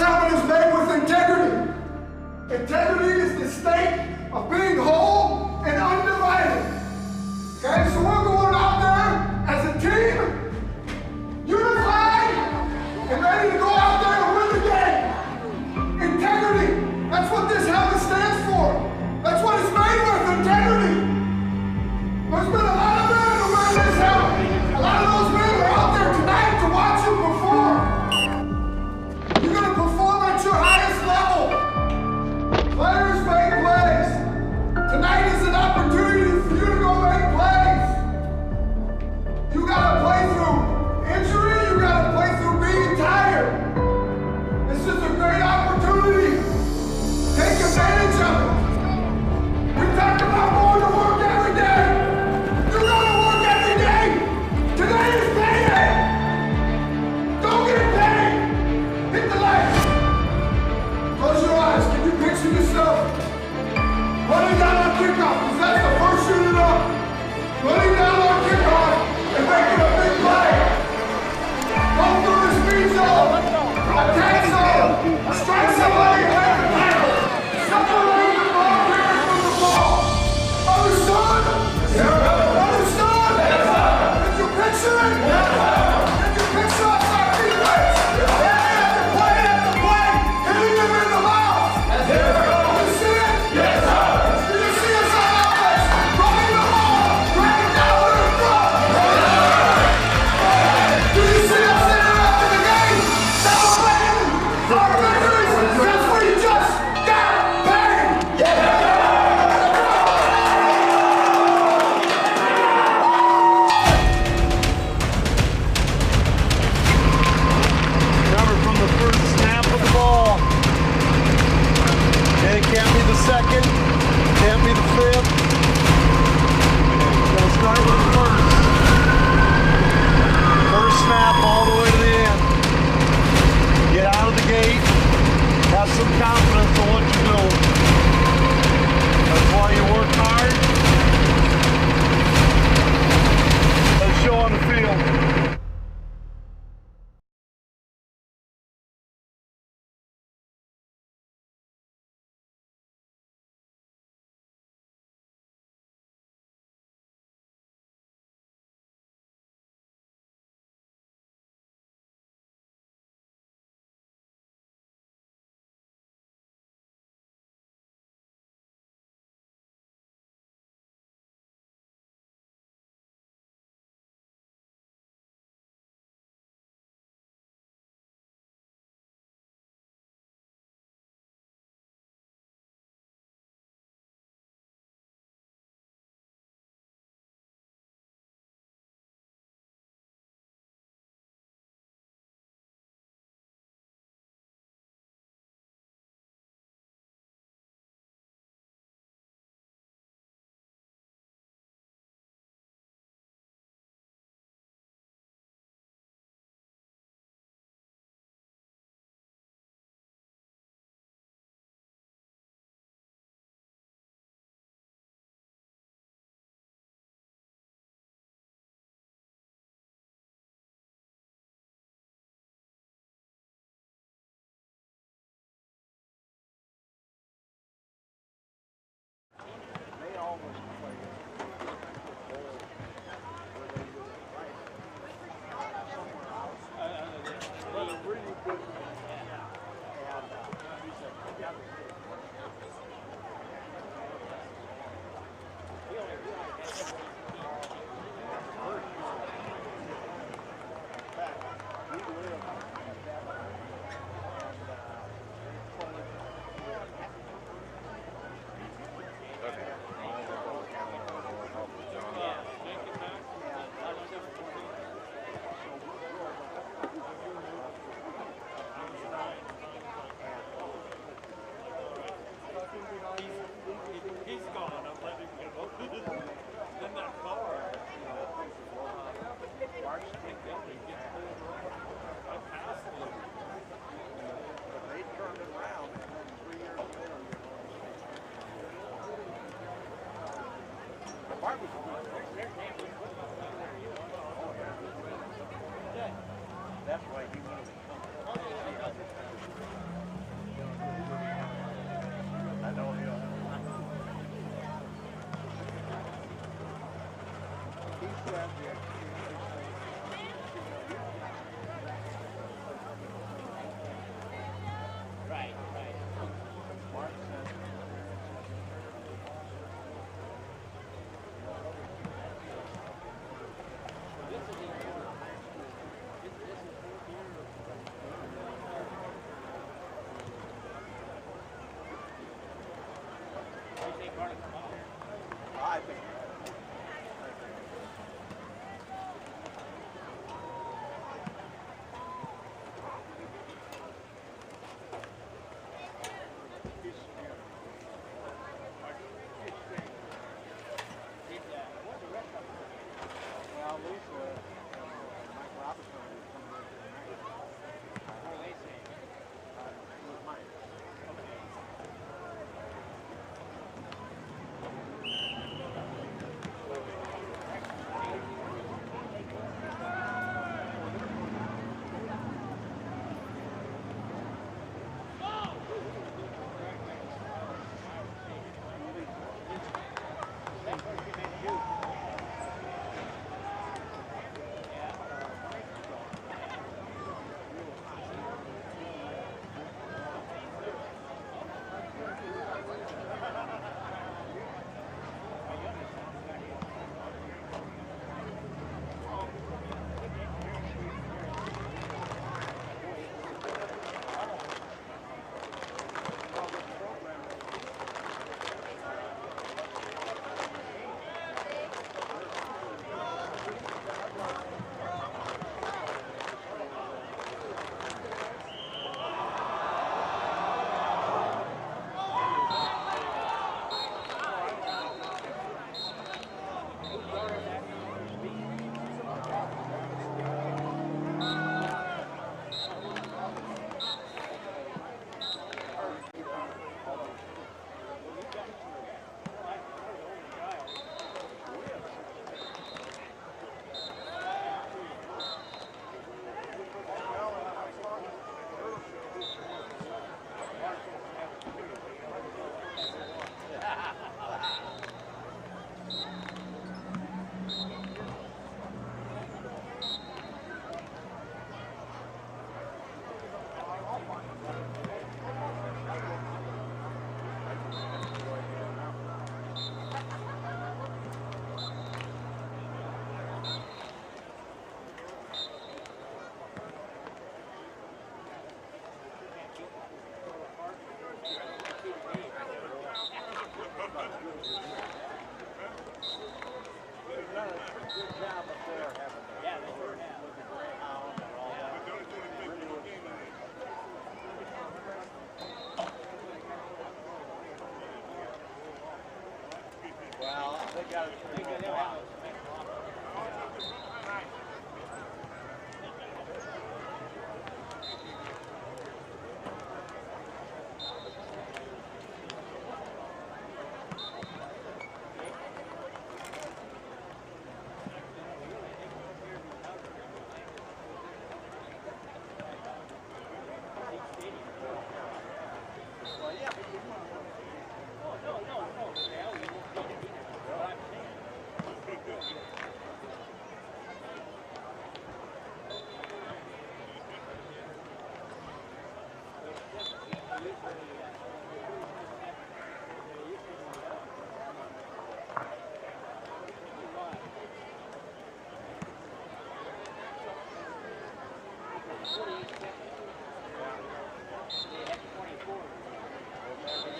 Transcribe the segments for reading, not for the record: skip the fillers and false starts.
helmet is made with integrity. Integrity is the state of being whole and undivided. Okay, so we're going out there as a team, unified, and ready to go out there and win the game. Integrity, that's what this helmet stands for. That's what it's made with, integrity. There's been a lot of men who wear this helmet. A lot of those men are out there tonight to watch you perform. You're going to perform at your highest level. Players make plays. Tonight is an opportunity for you to go make plays. You got to play through injury. You got to play through being tired. This is a great opportunity. Take advantage of it. We talked about going to work every day. You go to work every day. Today is payday. Don't get paid. Hit the lights. Close your eyes. Can you picture yourself running down on kickoff? Because that's the first unit up. Running down on kickoff and making a big play. Go through the speed zone. Attack zone. Strike somebody and make a tackle. Separate the ball carrier from the ball. Understood? Understood? Did you picture it? Did you picture us our defense? Play after play, hitting them in the mouth. You see it? Did you see us on offense? Running the ball, dragging down in front. Did you see us interrupting the game? Celebrating our victories? That's where you just got paid. Remember, from the first snap of the ball, and it can't be the second, can't be the fifth. Gotta start with the first. First snap all the way to the end. Get out of the gate. Have some confidence in what you're doing. That's why you work hard. Let's show on the field.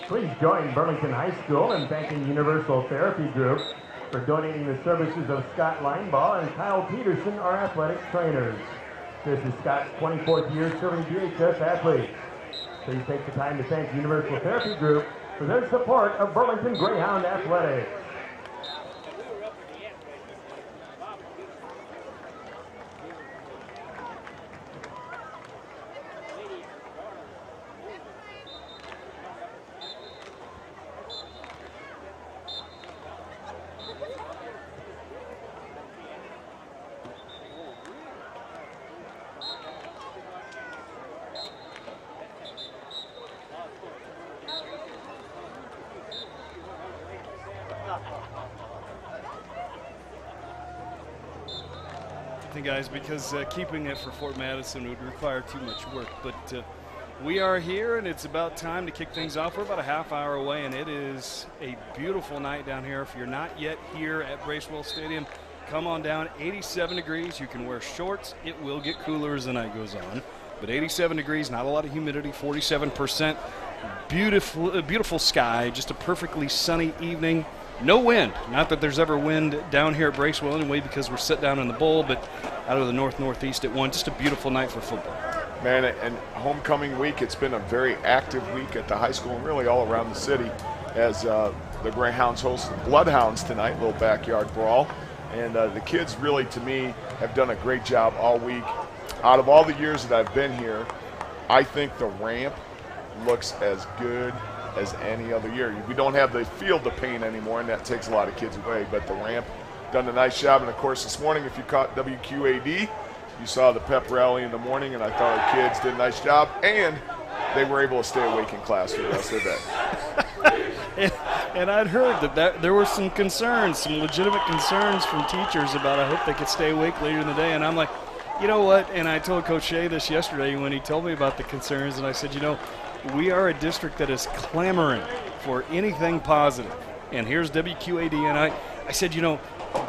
Please join Burlington High School in thanking Universal Therapy Group for donating the services of Scott Linebaugh and Kyle Peterson, our athletic trainers. This is Scott's 24th year serving BHS athletes. Please take the time to thank Universal Therapy Group for their support of Burlington Greyhound Athletics. Guys, because keeping it for Fort Madison would require too much work, but we are here and it's about time to kick things off. We're about a half hour away and it is a beautiful night down here. If you're not yet here at Bracewell Stadium, come on down. 87 degrees. You can wear shorts. It will get cooler as the night goes on, but 87 degrees, not a lot of humidity, 47%. Beautiful sky, just a perfectly sunny evening. No wind. Not that there's ever wind down here at Bracewell anyway, because we're set down in the bowl, but out of the northeast at 1. Just a beautiful night for football. Man, and homecoming week, it's been a very active week at the high school and really all around the city as the Greyhounds host the Bloodhounds tonight, little backyard brawl. And the kids really, to me, have done a great job all week. Out of all the years that I've been here, I think the ramp looks as good as any other year. We don't have the field to paint anymore, and that takes a lot of kids away, but the ramp done a nice job. And of course this morning, if you caught WQAD, you saw the pep rally in the morning, and I thought our kids did a nice job, and they were able to stay awake in class for the rest of the day. And I'd heard that there were some concerns, some legitimate concerns from teachers about I hope they could stay awake later in the day, and I'm like, you know what, and I told Coach Shea this yesterday when he told me about the concerns, and I said, you know, we are a district that is clamoring for anything positive. And here's WQAD, and I said, you know,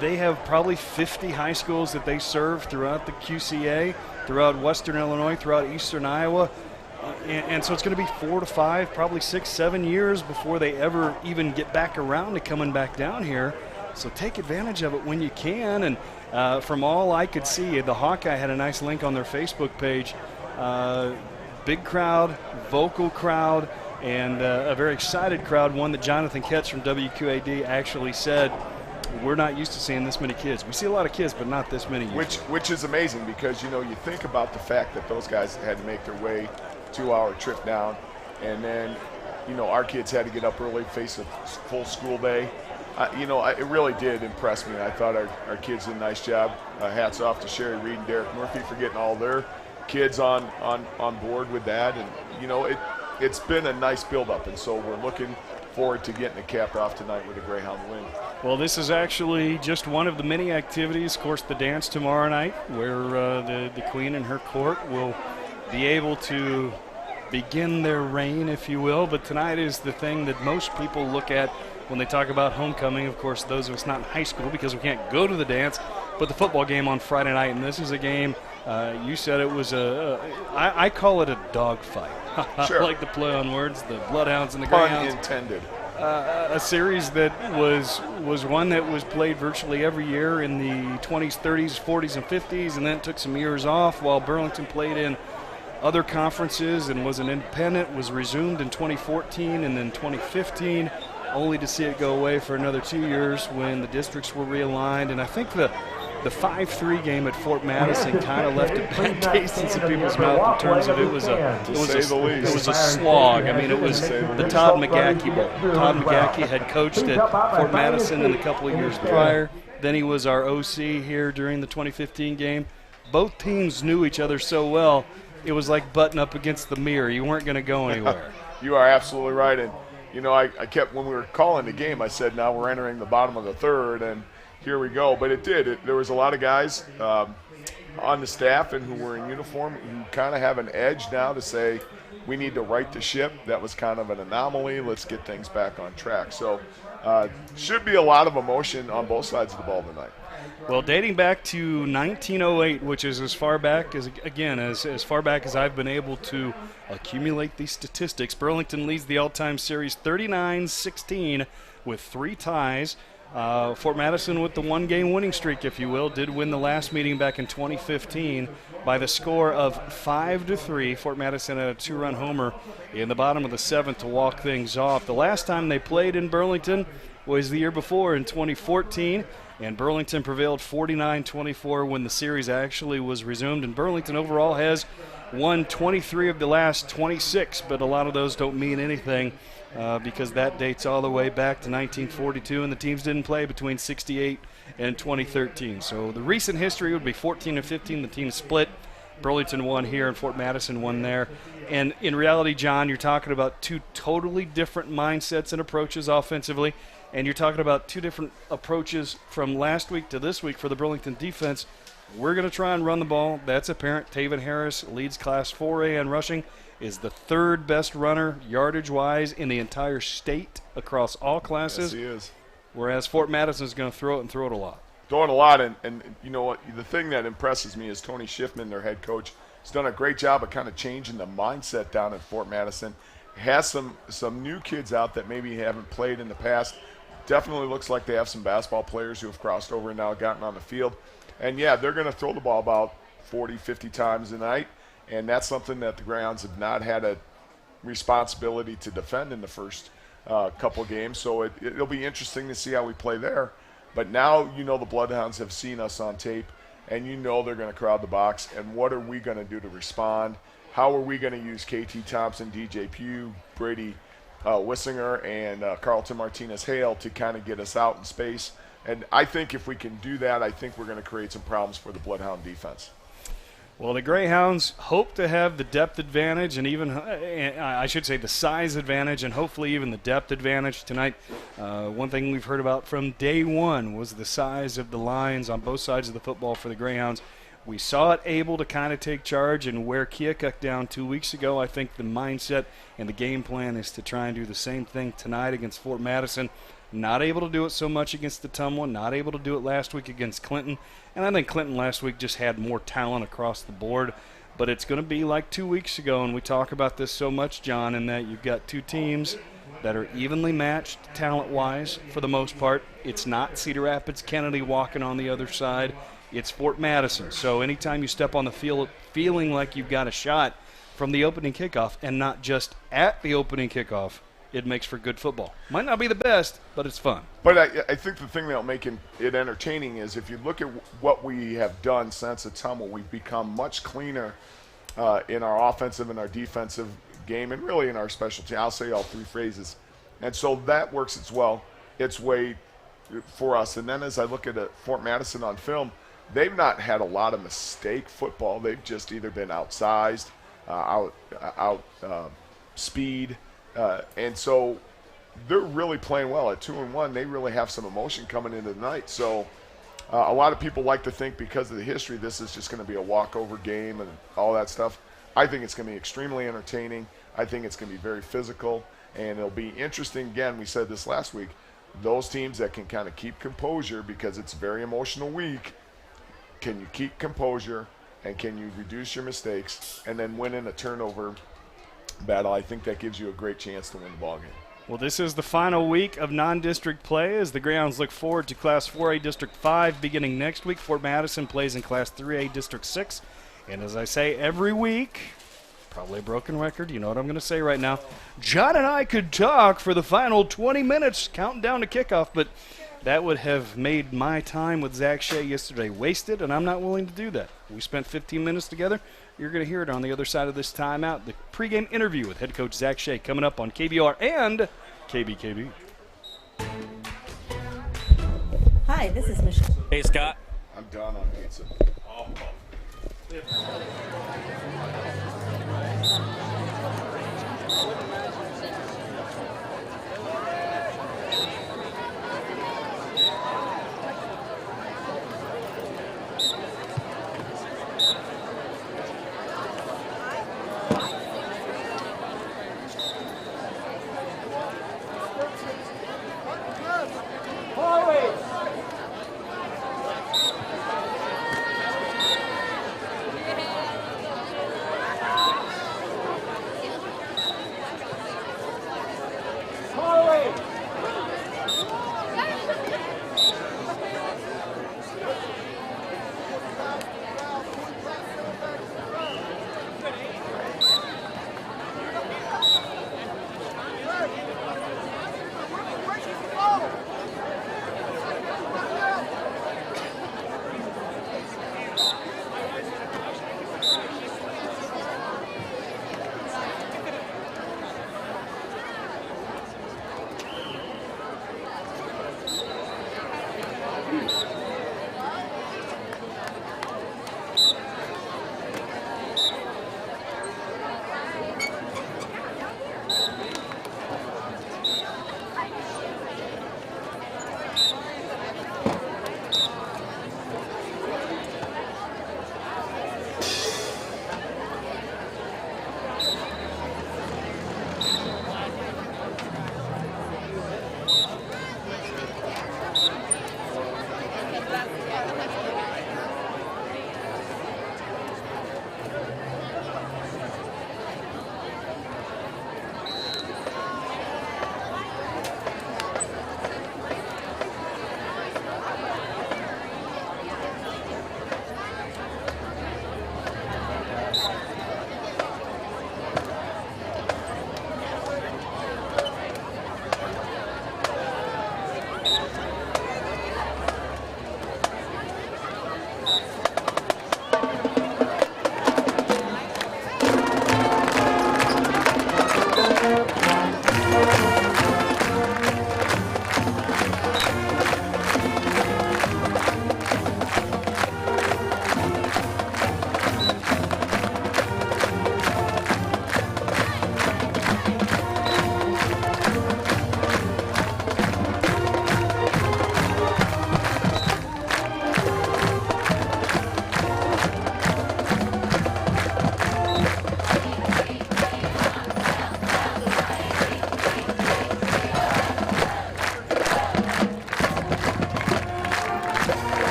they have probably 50 high schools that they serve throughout the QCA, throughout Western Illinois, throughout Eastern Iowa. And so it's going to be 4 to 5, probably 6, 7 years before they ever even get back around to coming back down here. So take advantage of it when you can. And from all I could see, the Hawkeye had a nice link on their Facebook page. Big crowd, vocal crowd, and a very excited crowd. One that Jonathan Ketch from WQAD actually said, we're not used to seeing this many kids. We see a lot of kids, but not this many. Which is amazing because, you know, you think about the fact that those guys had to make their way 2-hour trip down, and then, you know, our kids had to get up early, face a full school day. You know, it really did impress me. I thought our kids did a nice job. Hats off to Sherry Reed and Derek Murphy for getting all their kids on board with that. And, you know, it's been a nice build-up, and so we're looking forward to getting it capped off tonight with a Greyhound win. Well, this is actually just one of the many activities. Of course, the dance tomorrow night, where the Queen and her court will be able to begin their reign, if you will. But tonight is the thing that most people look at when they talk about homecoming. Of course, those of us not in high school because we can't go to the dance, but the football game on Friday night. And this is a game, you said it was I call it a dogfight. Sure. I like the play on words, the Bloodhounds and the Greyhounds. Pun intended. A series that was one that was played virtually every year in the 20s, 30s, 40s, and 50s, and then took some years off while Burlington played in other conferences and was an independent, was resumed in 2014 and then 2015, only to see it go away for another 2 years when the districts were realigned. And I think the 5-3 game at Fort Madison kind of left a bad taste in some people's mouth in terms of it was a slog. I mean, it was the Todd McGackey Bowl. Todd McGackey had coached at Fort Madison in a couple of years prior. Then he was our OC here during the 2015 game. Both teams knew each other so well, it was like butting up against the mirror. You weren't going to go anywhere. You are absolutely right. And, you know, I kept, when we were calling the game, I said, now we're entering the bottom of the third, and here we go. But it did. There was a lot of guys on the staff and who were in uniform who kind of have an edge now to say, we need to right the ship. That was kind of an anomaly. Let's get things back on track. So should be a lot of emotion on both sides of the ball tonight. Well, dating back to 1908, which is as far back as, again, as far back as I've been able to accumulate these statistics, Burlington leads the all-time series 39-16 with 3 ties. Fort Madison, with the one-game winning streak, if you will, did win the last meeting back in 2015 by the score of 5-3. Fort Madison had a 2-run homer in the bottom of the 7th to walk things off. The last time they played in Burlington was the year before in 2014, and Burlington prevailed 49-24 when the series actually was resumed. And Burlington overall has won 23 of the last 26, but a lot of those don't mean anything because that dates all the way back to 1942, and the teams didn't play between 68 and 2013. So the recent history would be 14-15. The teams split. Burlington won here and Fort Madison won there. And in reality, John, you're talking about 2 totally different mindsets and approaches offensively, and you're talking about 2 different approaches from last week to this week for the Burlington defense. We're going to try and run the ball. That's apparent. Taven Harris leads Class 4A in rushing, is the 3rd best runner yardage-wise in the entire state across all classes. Yes, he is. Whereas Fort Madison is going to throw it a lot. Throwing a lot, and you know what? The thing that impresses me is Tony Schiffman, their head coach, has done a great job of kind of changing the mindset down at Fort Madison. Has some new kids out that maybe haven't played in the past. Definitely looks like they have some basketball players who have crossed over and now gotten on the field. And, yeah, they're going to throw the ball about 40, 50 times a night, and that's something that the Greyhounds have not had a responsibility to defend in the first couple games. So it'll be interesting to see how we play there. But now you know the Bloodhounds have seen us on tape, and you know they're going to crowd the box. And what are we going to do to respond? How are we going to use KT Thompson, DJ Pugh, Brady Wissinger, and Carlton Martinez-Hale to kind of get us out in space? And I think if we can do that, I think we're going to create some problems for the Bloodhound defense. Well, the Greyhounds hope to have the depth advantage and even, I should say, the size advantage and hopefully even the depth advantage tonight. One thing we've heard about from day one was the size of the lines on both sides of the football for the Greyhounds. We saw it able to kind of take charge and wear Keokuk down 2 weeks ago. I think the mindset and the game plan is to try and do the same thing tonight against Fort Madison. Not able to do it so much against the Tumwa, not able to do it last week against Clinton. And I think Clinton last week just had more talent across the board. But it's going to be like 2 weeks ago, and we talk about this so much, John, in that you've got two teams that are evenly matched talent-wise for the most part. It's not Cedar Rapids Kennedy walking on the other side. It's Fort Madison. So anytime you step on the field feeling like you've got a shot from the opening kickoff and not just at the opening kickoff, it makes for good football. Might not be the best, but it's fun. But I think the thing that will make it entertaining is if you look at what we have done since the Tumwa, we've become much cleaner in our offensive and our defensive game and really in our special team. I'll say all three phrases. And so that works its way for us. And then as I look at Fort Madison on film, they've not had a lot of mistake football. They've just either been outsized, speed, and so they're really playing well at 2-1. They really have some emotion coming into the night. So a lot of people like to think because of the history, this is just going to be a walkover game and all that stuff. I think it's going to be extremely entertaining. I think it's going to be very physical, and it'll be interesting. Again, we said this last week, those teams that can kind of keep composure because it's a very emotional week. Can you keep composure and can you reduce your mistakes and then win in a turnover battle? I think that gives you a great chance to win the ballgame. Well, this is the final week of non-district play as the Greyhounds look forward to Class 4A District 5 beginning next week. Fort Madison plays in Class 3A District 6. And as I say every week, probably a broken record, you know what I'm going to say right now, John and I could talk for the final 20 minutes counting down to kickoff, but that would have made my time with Zach Shea yesterday wasted, and I'm not willing to do that. We spent 15 minutes together. You're going to hear it on the other side of this timeout. The pregame interview with head coach Zach Shea coming up on KBR and KBKB. Hi, this is Michelle. Hey, Scott. I'm done on pizza.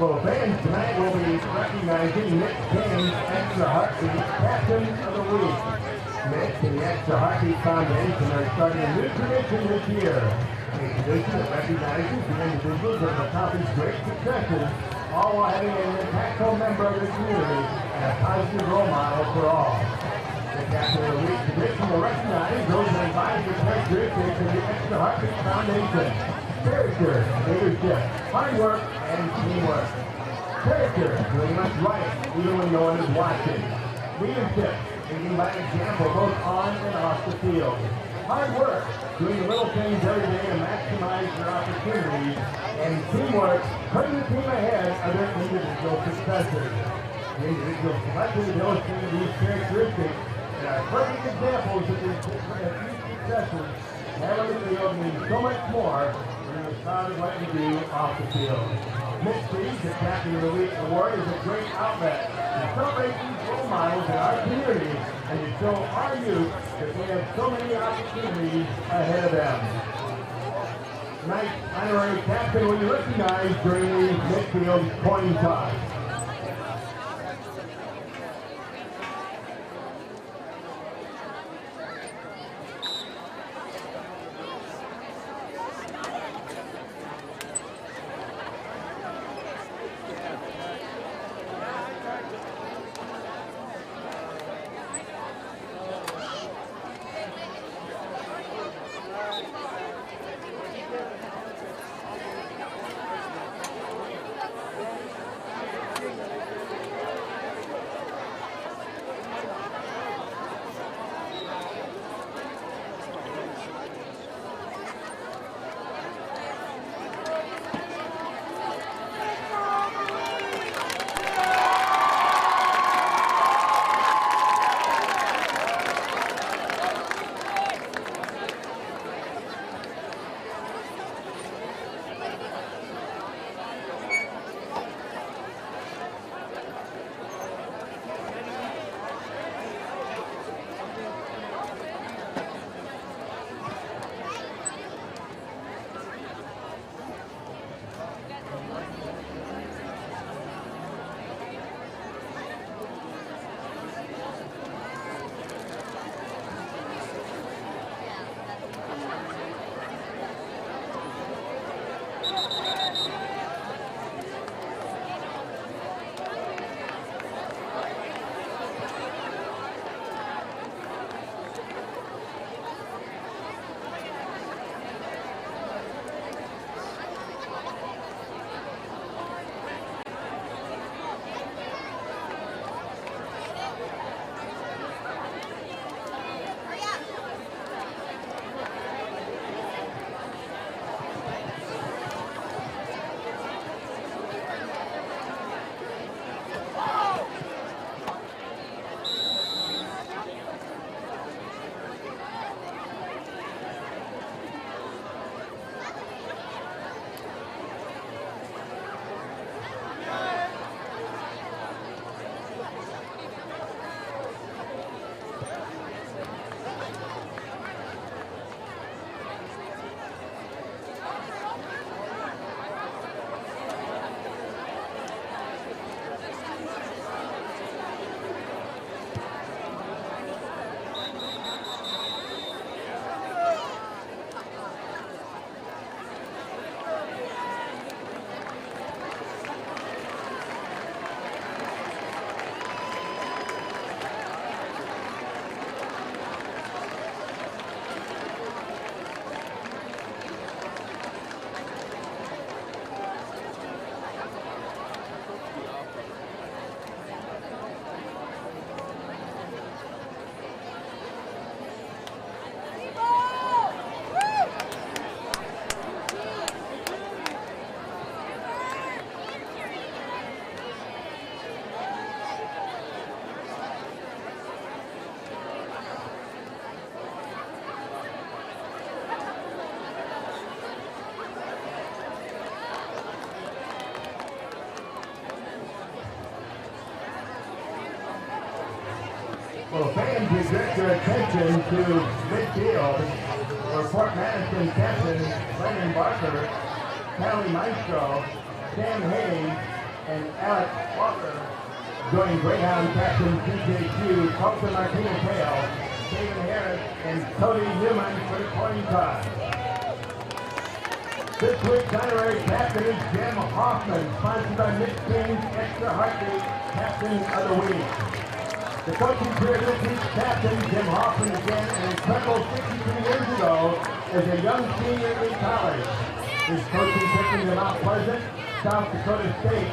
Well, fans tonight will be recognizing Nick James, Extra Heartbeat Captain of the Week. Nick and the Extra Heartbeat Foundation are starting a new tradition this year. A tradition that recognizes the individuals that have accomplished great successes, all while having an impactful member of the community and a positive role model for all. The Captain of the Week tradition will recognize those that embody the characteristics of the Extra Heartbeat Foundation. Character, leadership, hard work, and teamwork. Character, doing what's right, even when no one is watching. Leadership, leading by example both on and off the field. Hard work, doing the little things every day to maximize your opportunities. And teamwork, putting the team ahead of their individual successes. The individuals selected illustrate these characteristics and are perfect examples of these successes. Having the field means so much more than the proud of what you do off the field. Miss Steve, the Captain of the Week Award, is a great outlet to celebrate these role models in our community and to show our youth that they have so many opportunities ahead of them. Tonight's honorary captain will be recognized during the midfield coin toss. Well, fans, we direct your attention to midfield, where Fort Madison captain Brendan Barker, Callie Maestro, Sam Hayes, and Alex Walker. Joining Greyhound captain TJ Hughes, Colton Martinez Hale, David Harris, and Cody Newman for the coin toss. This week's honorary captain is Jim Hoffman, sponsored by Nick King's Extra Heartbeat Captain of the Week. The coaching career this week's captain, Jim Hoffman, began an incredible 52 years ago as a young senior in college. His coaching took him to Mount Pleasant, South Dakota State,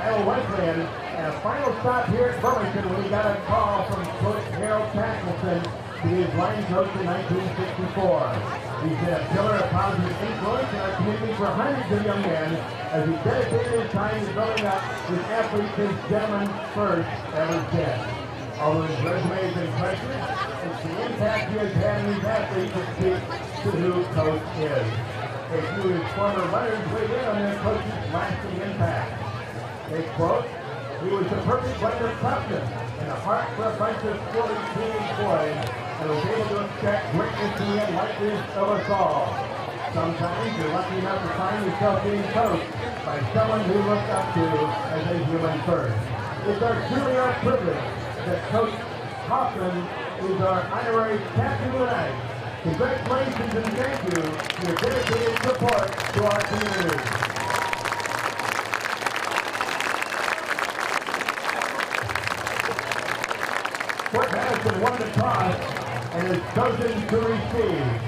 Iowa Wesleyan, and a final stop here at Burlington when he got a call from Coach Harold Tackleton to be his line coach in 1964. He's been a pillar of positive influence in our community for hundreds of young men as he dedicated his time to building up his athletes as gentlemen first ever did. Although his resume has been impressive, it's the impact he has had on his athletes that speaks to who Coach is. A few of his former runners weighed in on their coach's lasting impact. They quote, "He was the perfect blend of toughness and a heart for a bunch of sporty teenage boys and was able to extract greatness in the unlikeliest of us all. Sometimes you're lucky enough to find yourself being coached by someone who looked up to as a human first. It's truly our privilege that Coach Hoffman is our honorary captain tonight. Congratulations and thank you for your dedicated support to our community." Fort Madison won the toss and is chosen to receive.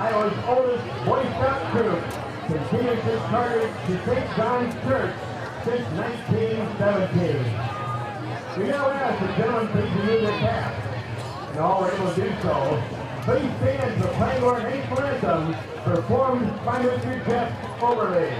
Iowa's oldest Boy Scout troop, continues its cartage to St. John's Church since 1917. We now ask the gentlemen please remove their caps, and all are able to do so. Please stand for playing our national anthem, performed by Mr. Jeff Overley.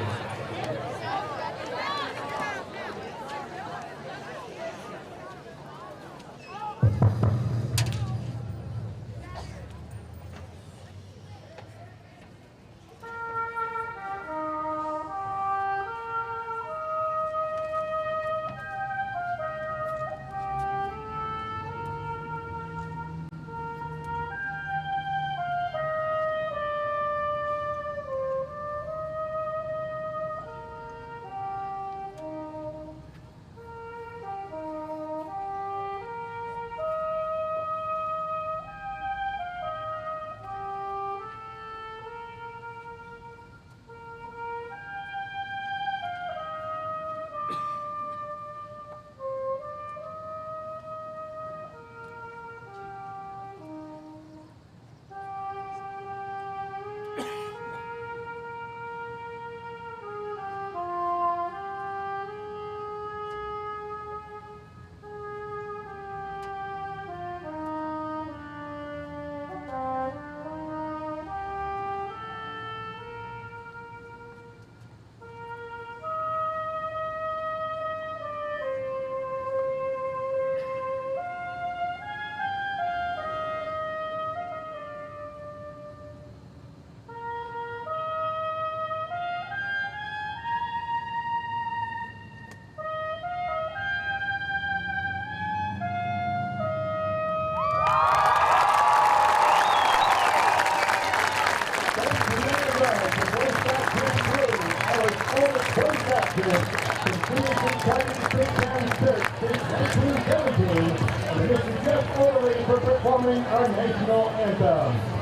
For performing our national anthem.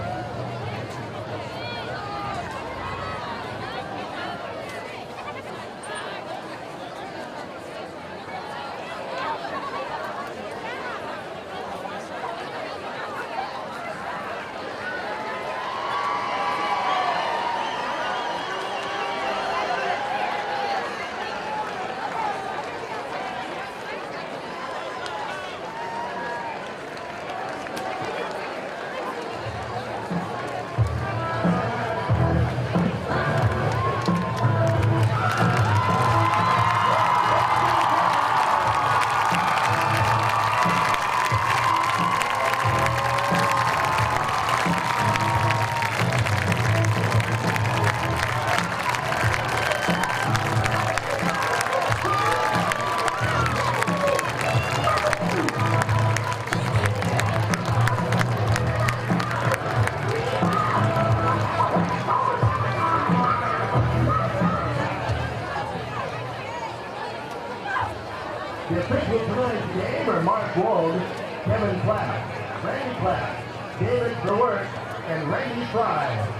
The officials tonight's game are Mark Wold, Kevin Platt, Randy Platt, David Brewer, and Randy Fry.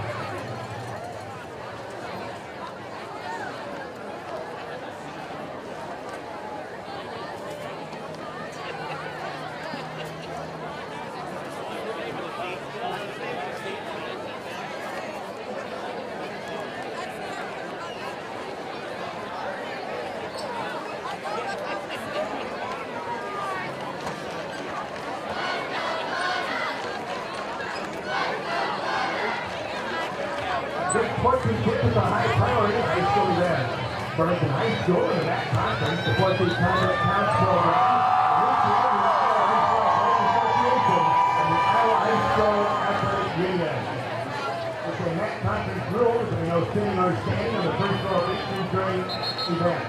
This sportsmanship is a high priority in high school event. Burlington High School and the MAC Conference supports the Tournament Counts program, initiated the Iowa Association and the Iowa High School Athletic Union. It's a MAC Conference rules and no sitting or standing on the first row of each during event.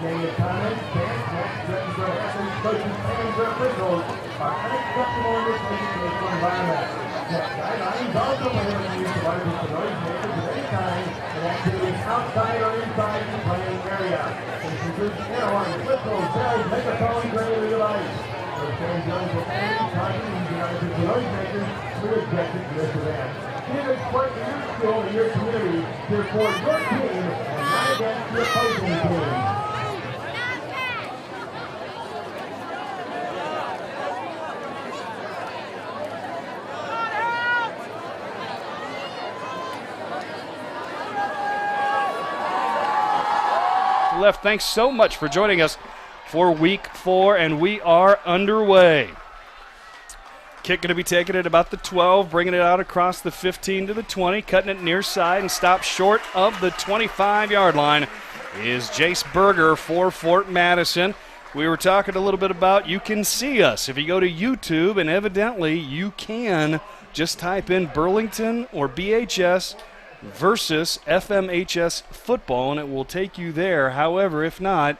Negative comments, chants, match threats for athletes, coaches, fans, or officials are unacceptable in this educational environment. Guidelines also prohibit the use of artificial noisemakers of any kind and activities outside or inside the playing area. This includes air horns, whistles, bells, megaphones, or any device. Those fans young profanity, talking, and using artificial noisemakers will be objected to this event. Give a sport in your school and your community to support your team and not against the opposing team. left. Thanks so much for joining us for week 4, and we are underway. Kick going to be taken at about the 12, bringing it out across the 15 to the 20, cutting it near side and stopped short of the 25-yard line is Jace Berger for Fort Madison. We were talking a little bit about you can see us if you go to YouTube, and evidently you can just type in Burlington or BHS versus FMHS football, and it will take you there. However, if not,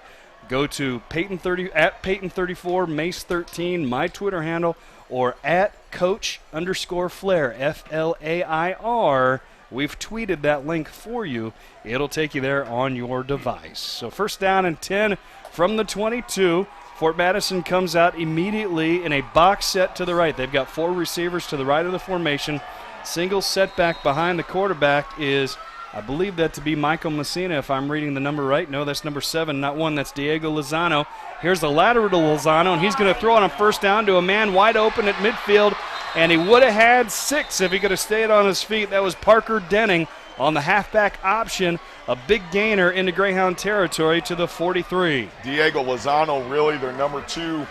go to Peyton30 at Peyton34, Mace 13, my Twitter handle, or at Coach_Flair, F-L-A-I-R. We've tweeted that link for you. It'll take you there on your device. So first down and 10 from the 22. Fort Madison comes out immediately in a box set to the right. They've got 4 receivers to the right of the formation. Single setback behind the quarterback is, I believe that to be Michael Messina, if I'm reading the number right. No, that's number 7, not 1. That's Diego Lozano. Here's the lateral to Lozano, and he's going to throw it on first down to a man wide open at midfield, and he would have had 6 if he could have stayed on his feet. That was Parker Denning on the halfback option, a big gainer into Greyhound territory to the 43. Diego Lozano, really their number 2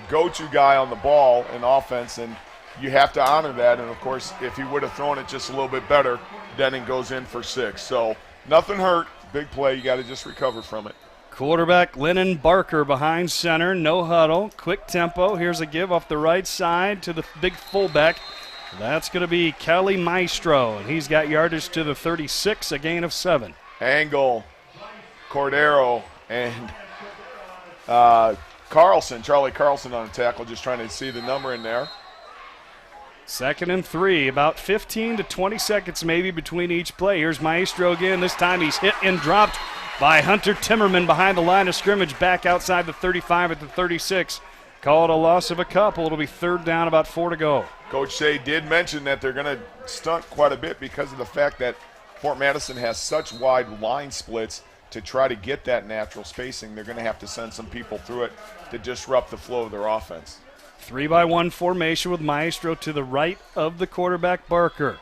go-to guy on the ball in offense, and you have to honor that. And, of course, if he would have thrown it just a little bit better, Denning goes in for 6. So nothing hurt. Big play. You got to just recover from it. Quarterback Lennon Barker behind center. No huddle. Quick tempo. Here's a give off the right side to the big fullback. That's going to be Kelly Maestro, and he's got yardage to the 36, a gain of 7. Angle, Cordero, and Carlson, Charlie Carlson on a tackle, just trying to see the number in there. 2nd and 3, about 15 to 20 seconds maybe between each play. Here's Maestro again. This time he's hit and dropped by Hunter Timmerman behind the line of scrimmage, back outside the 35 at the 36. Called a loss of a couple. It'll be 3rd down, about 4 to go. Coach Shea did mention that they're going to stunt quite a bit because of the fact that Fort Madison has such wide line splits. To try to get that natural spacing, they're going to have to send some people through it to disrupt the flow of their offense. 3-by-1 formation with Maestro to the right of the quarterback, Barker.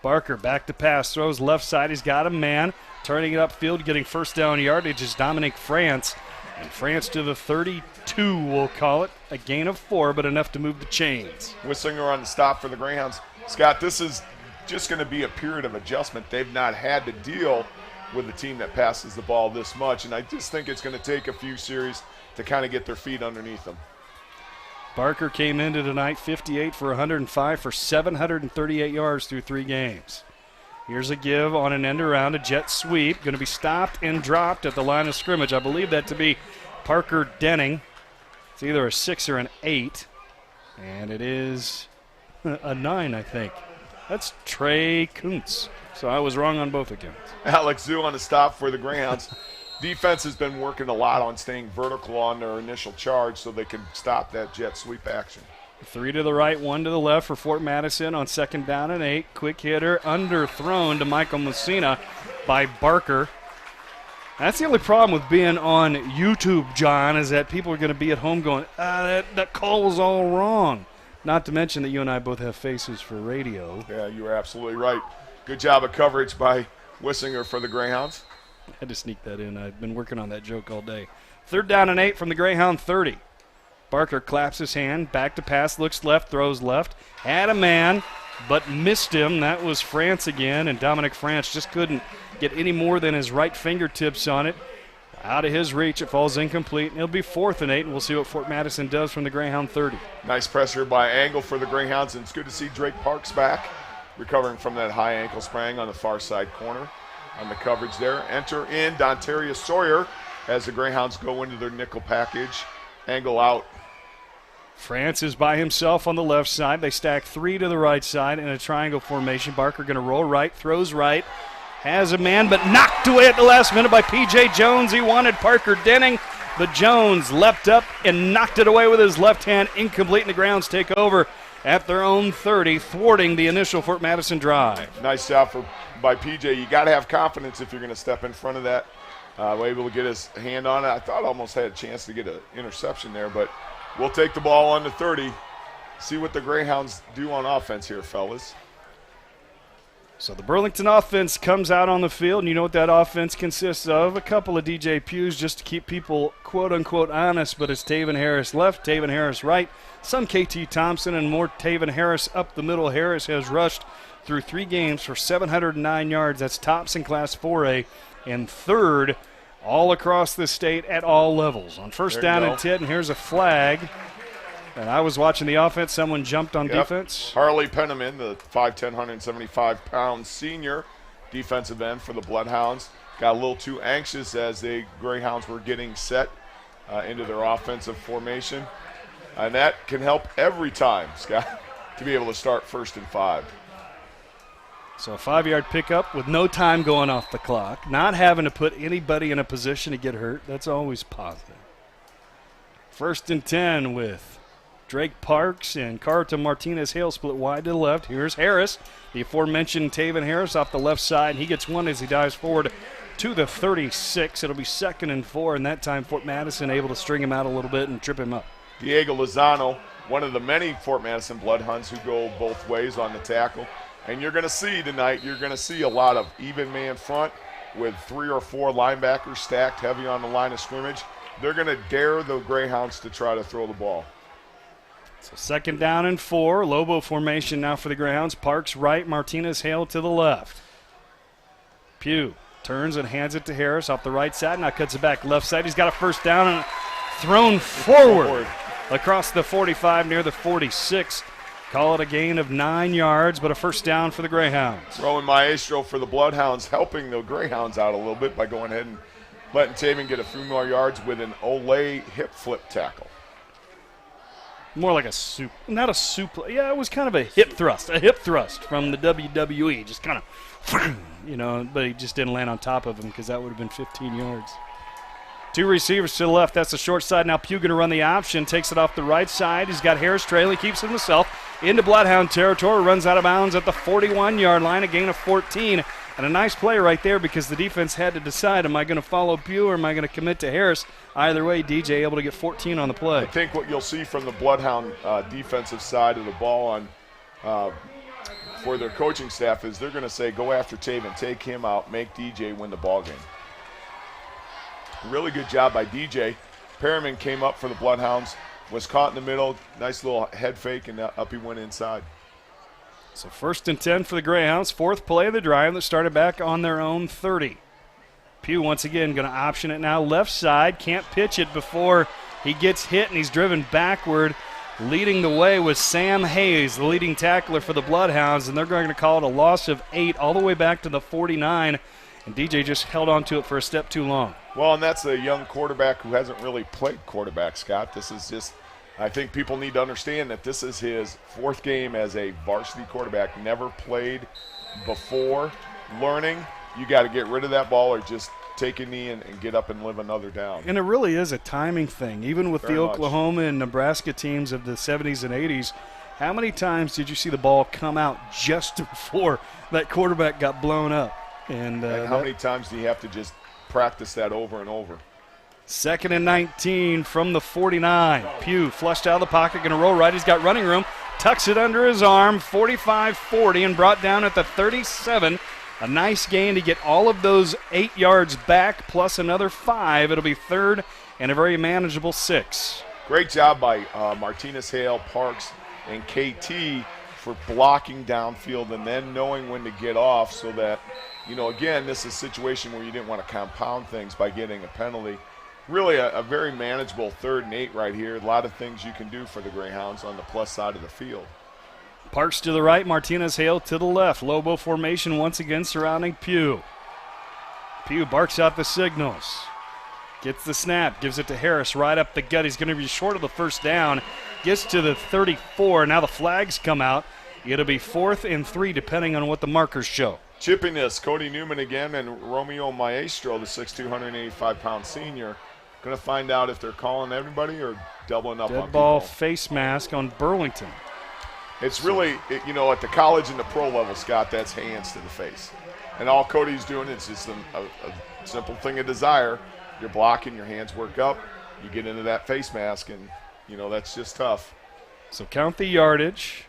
Barker back to pass, throws left side. He's got a man, turning it upfield, getting first down yardage is Dominic France. And France to the 32, we'll call it. A gain of 4, but enough to move the chains. Whistlinger on the stop for the Greyhounds. Scott, this is just going to be a period of adjustment. They've not had to deal with a team that passes the ball this much, and I just think it's going to take a few series to kind of get their feet underneath them. Barker came into tonight 58 for 105 for 738 yards through 3 games. Here's a give on an end around, a jet sweep. Going to be stopped and dropped at the line of scrimmage. I believe that to be Parker Denning. It's either a 6 or an 8. And it is a 9, I think. That's Trey Kuntz. So I was wrong on both accounts. Alex Zoo on the stop for the Greyhounds. Defense has been working a lot on staying vertical on their initial charge so they can stop that jet sweep action. 3 to the right, 1 to the left for Fort Madison on 2nd down and 8. Quick hitter, underthrown to Michael Messina by Barker. That's the only problem with being on YouTube, John, is that people are going to be at home going, that call was all wrong. Not to mention that you and I both have faces for radio. Yeah, you are absolutely right. Good job of coverage by Wissinger for the Greyhounds. I had to sneak that in. I've been working on that joke all day. 3rd down and 8 from the Greyhound 30. Barker claps his hand, back to pass, looks left, throws left. Had a man, but missed him. That was France again, and Dominic France just couldn't get any more than his right fingertips on it. Out of his reach, it falls incomplete, and it'll be 4th and 8, and we'll see what Fort Madison does from the Greyhound 30. Nice pressure by Angle for the Greyhounds, and it's good to see Drake Parks back, recovering from that high ankle sprain on the far side corner. On the coverage there, enter in Dontarius Sawyer as the Greyhounds go into their nickel package. Angle out. France is by himself on the left side. They stack 3 to the right side in a triangle formation. Barker going to roll right, throws right, has a man, but knocked away at the last minute by P.J. Jones. He wanted Parker Denning, but Jones leapt up and knocked it away with his left hand. Incomplete, and the Grounds take over at their own 30, thwarting the initial Fort Madison drive. Nice job by P.J. You got to have confidence if you're going to step in front of that. Able to get his hand on it. I thought almost had a chance to get an interception there, but we'll take the ball on the 30. See what the Greyhounds do on offense here, fellas. So the Burlington offense comes out on the field, and you know what that offense consists of? A couple of DJ Pews just to keep people quote-unquote honest, but it's Taven Harris left, Taven Harris right, some KT Thompson, and more Taven Harris up the middle. Harris has rushed through 3 games for 709 yards. That's tops in Class 4A and third all across the state at all levels. On first down and 10, and here's a flag. And I was watching the offense. Someone jumped on defense. Harley Penniman, the 5'10", 175-pound senior defensive end for the Bloodhounds, got a little too anxious as the Greyhounds were getting set into their offensive formation. And that can help every time, Scott, to be able to start 1st and 5. So a 5-yard pickup with no time going off the clock, not having to put anybody in a position to get hurt. That's always positive. 1st and 10 with Drake Parks and Carlton Martinez-Hale split wide to the left. Here's Harris, the aforementioned Taven Harris off the left side, and he gets one as he dives forward to the 36. It'll be 2nd and 4, and that time Fort Madison able to string him out a little bit and trip him up. Diego Lozano, one of the many Fort Madison Bloodhounds who go both ways on the tackle. And you're going to see tonight, you're going to see a lot of even man front with 3 or 4 linebackers stacked heavy on the line of scrimmage. They're going to dare the Greyhounds to try to throw the ball. So 2nd down and 4. Lobo formation now for the Greyhounds. Parks right, Martinez-Hale to the left. Pugh turns and hands it to Harris off the right side. Now cuts it back left side. He's got a 1st down and thrown forward across the 45 near the 46. Call it a gain of 9 yards, but a 1st down for the Greyhounds. Rowan Maestro for the Bloodhounds helping the Greyhounds out a little bit by going ahead and letting Taven get a few more yards with an Olay hip flip tackle. More like not a suplex. Yeah, it was kind of a hip thrust from the WWE. Just kind of, but he just didn't land on top of him because that would have been 15 yards. 2 receivers to the left. That's the short side. Now Pugh going to run the option. Takes it off the right side. He's got Harris trailing. Keeps it himself. Into Bloodhound territory. Runs out of bounds at the 41-yard line. A gain of 14. And a nice play right there because the defense had to decide, am I going to follow Pugh or am I going to commit to Harris? Either way, DJ able to get 14 on the play. I think what you'll see from the Bloodhound defensive side of the ball on for their coaching staff is they're going to say, go after Taven, take him out, make DJ win the ball game. Really good job by DJ. Perriman came up for the Bloodhounds, was caught in the middle, nice little head fake, and up he went inside. So 1st and 10 for the Greyhounds. 4th play of the drive that started back on their own 30. Pugh once again going to option it now left side. Can't pitch it before he gets hit, and he's driven backward. Leading the way was Sam Hayes, the leading tackler for the Bloodhounds, and they're going to call it a loss of 8 all the way back to the 49. And DJ just held on to it for a step too long. Well, and that's a young quarterback who hasn't really played quarterback, Scott. This is just – I think people need to understand that this is his 4th game as a varsity quarterback. Never played before. Learning, you got to get rid of that ball or just take a knee and get up and live another down. And it really is a timing thing. Even with Very the much. Oklahoma and Nebraska teams of the 70s and 80s, how many times did you see the ball come out just before that quarterback got blown up? And how many times do you have to just practice that over and over? 2nd and 19 from the 49. Pugh flushed out of the pocket, going to roll right. He's got running room. Tucks it under his arm, 45-40, and brought down at the 37. A nice gain to get all of those 8 yards back, plus another 5. It'll be 3rd and a very manageable 6. Great job by Martinez-Hale, Parks, and KT for blocking downfield and then knowing when to get off so that, again, this is a situation where you didn't want to compound things by getting a penalty. Really a very manageable 3rd and 8 right here. A lot of things you can do for the Greyhounds on the plus side of the field. Parks to the right, Martinez-Hale to the left. Lobo formation once again surrounding Pugh. Pugh barks out the signals. Gets the snap, gives it to Harris right up the gut. He's going to be short of the 1st down. Gets to the 34. Now the flags come out. It'll be 4th and 3 depending on what the markers show. Chipping this, Cody Newman again and Romeo Maestro, the 6'2", 185-pound senior. Going to find out if they're calling everybody or doubling up on Dead ball people. face mask on Burlington. It's really, at the college and the pro level, Scott, that's hands to the face. And all Cody's doing is just a simple thing of desire. You're blocking, your hands work up, you get into that face mask, and, that's just tough. So count the yardage.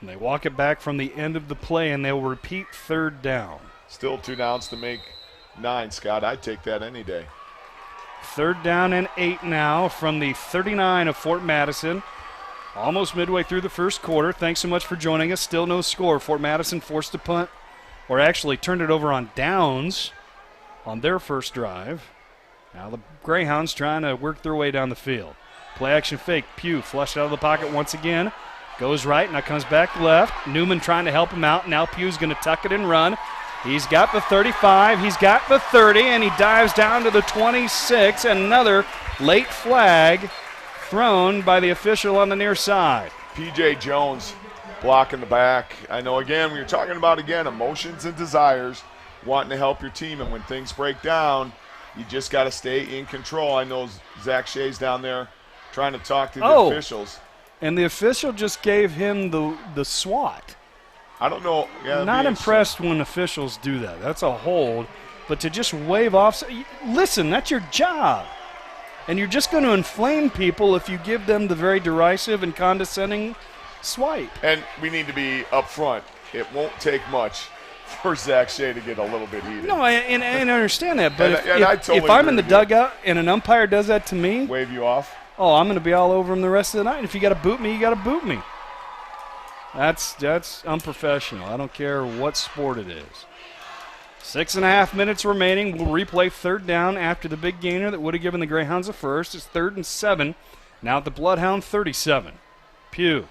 And they walk it back from the end of the play, and they'll repeat third down. Still 2 downs to make 9, Scott. I'd take that any day. Third down and 8 now from the 39 of Fort Madison. Almost midway through the first quarter. Thanks so much for joining us. Still no score. Fort Madison forced to punt, or actually turned it over on downs on their first drive. Now the Greyhounds trying to work their way down the field. Play action fake. Pugh flushed out of the pocket once again. Goes right, now comes back left. Newman trying to help him out. Now Pugh's going to tuck it and run. He's got the 35. He's got the 30, and he dives down to the 26. Another late flag thrown by the official on the near side. P.J. Jones blocking the back. I know, again, we were talking about, emotions and desires, wanting to help your team, and when things break down, you just got to stay in control. I know Zach Shea's down there trying to talk to the officials. And the official just gave him the SWAT. I don't know. Yeah, not impressed when officials do that. That's a hold. But to just wave off, listen, that's your job. And you're just going to inflame people if you give them the very derisive and condescending swipe. And we need to be up front. It won't take much for Zach Shea to get a little bit heated. No, and I understand that. But if I'm in the dugout and an umpire does that to me. Wave you off? Oh, I'm going to be all over him the rest of the night. If you got to boot me, you got to boot me. That's unprofessional. I don't care what sport it is. 6.5 minutes remaining. We'll replay third down after the big gainer that would have given the Greyhounds a first. It's 3rd and 7. Now at the Bloodhound 37. Pugh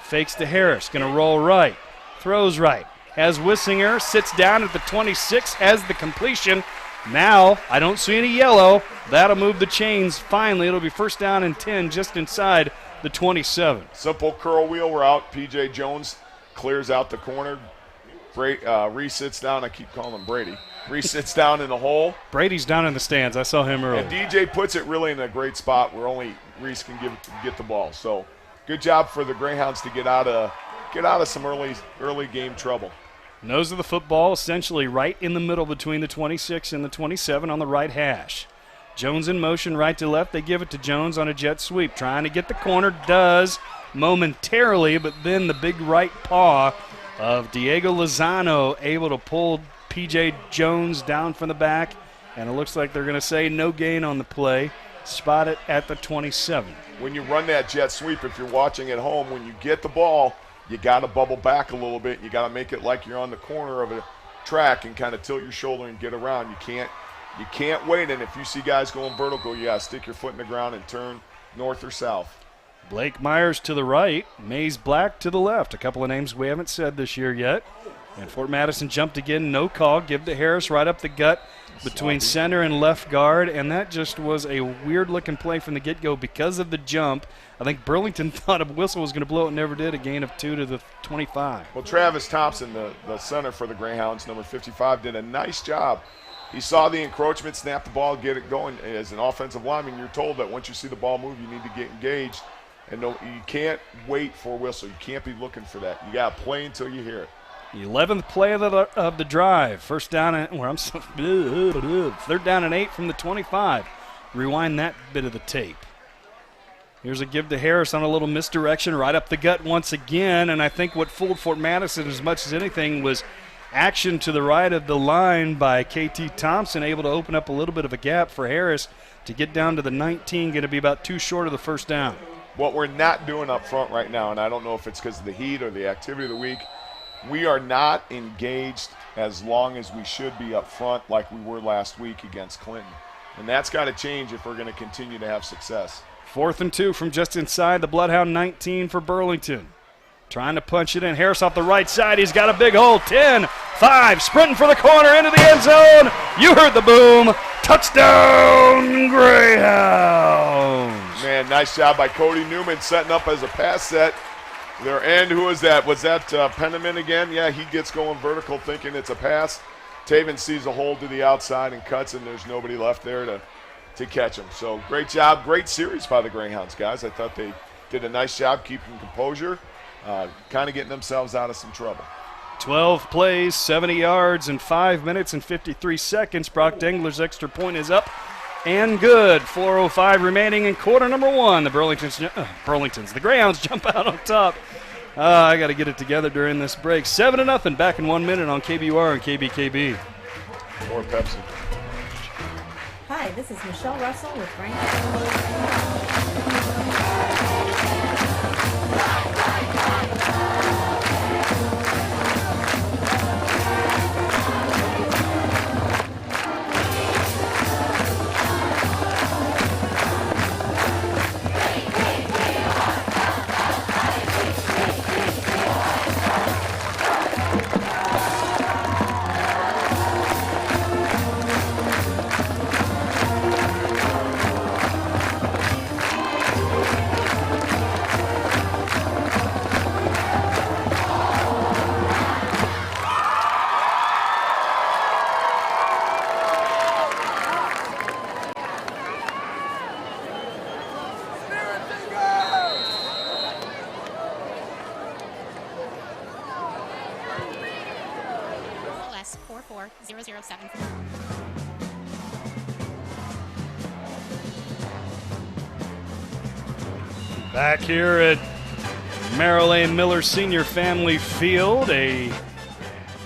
fakes to Harris. Going to roll right. Throws right. Has Wissinger. Sits down at the 26. Has the completion. Now, I don't see any yellow. That'll move the chains. Finally, it'll be first down and 10 just inside the 27. Simple curl wheel route. P.J. Jones clears out the corner. Reese sits down. I keep calling him Brady. Reese sits down in the hole. Brady's down in the stands. I saw him earlier. And DJ puts it really in a great spot where only Reese can get the ball. So good job for the Greyhounds to get out of some early game trouble. Nose of the football essentially right in the middle between the 26 and the 27 on the right hash. Jones in motion right to left. They give it to Jones on a jet sweep. Trying to get the corner. Does momentarily, but then the big right paw of Diego Lozano able to pull P.J. Jones down from the back. And it looks like they're going to say no gain on the play. Spot it at the 27. When you run that jet sweep, if you're watching at home, when you get the ball, you got to bubble back a little bit. You got to make it like you're on the corner of a track and kind of tilt your shoulder and get around. You can't wait. And if you see guys going vertical, you got to stick your foot in the ground and turn north or south. Blake Myers to the right, Mays Black to the left. A couple of names we haven't said this year yet. And Fort Madison jumped again, no call. Give to Harris right up the gut between center and left guard. And that just was a weird-looking play from the get-go because of the jump. I think Burlington thought a whistle was going to blow it, never did. A gain of 2 to the 25. Well, Travis Thompson, the center for the Greyhounds, number 55, did a nice job. He saw the encroachment, snapped the ball, get it going. As an offensive lineman, you're told that once you see the ball move, you need to get engaged. And no, you can't wait for a whistle. You can't be looking for that. You got to play until you hear it. 11th play of the drive. Third down and 8 from the 25. Rewind that bit of the tape. Here's a give to Harris on a little misdirection right up the gut once again. And I think what fooled Fort Madison as much as anything was action to the right of the line by K.T. Thompson, able to open up a little bit of a gap for Harris to get down to the 19, going to be about 2 short of the first down. What we're not doing up front right now, and I don't know if it's because of the heat or the activity of the week, we are not engaged as long as we should be up front like we were last week against Clinton. And that's got to change if we're going to continue to have success. 4th and 2 from just inside the Bloodhound 19 for Burlington. Trying to punch it in. Harris off the right side. He's got a big hole. 10, 5, sprinting for the corner into the end zone. You heard the boom. Touchdown, Greyhounds. Man, nice job by Cody Newman setting up as a pass set. Their end, who was that? Was that Penniman again? Yeah, he gets going vertical thinking it's a pass. Taven sees a hole to the outside and cuts, and there's nobody left there to catch him. So great job. Great series by the Greyhounds, guys. I thought they did a nice job keeping composure, kind of getting themselves out of some trouble. 12 plays, 70 yards, in 5 minutes and 53 seconds. Brock Dengler's extra point is up and good. 4:05 remaining in quarter number 1. The Greyhounds jump out on top, I got to get it together during this break. 7-0, back in 1 minute on KBUR and KBKB. More Pepsi. Hi, this is Michelle Russell with Frank. OS 440074. Back here at Merrill A. Miller Senior Family Field, a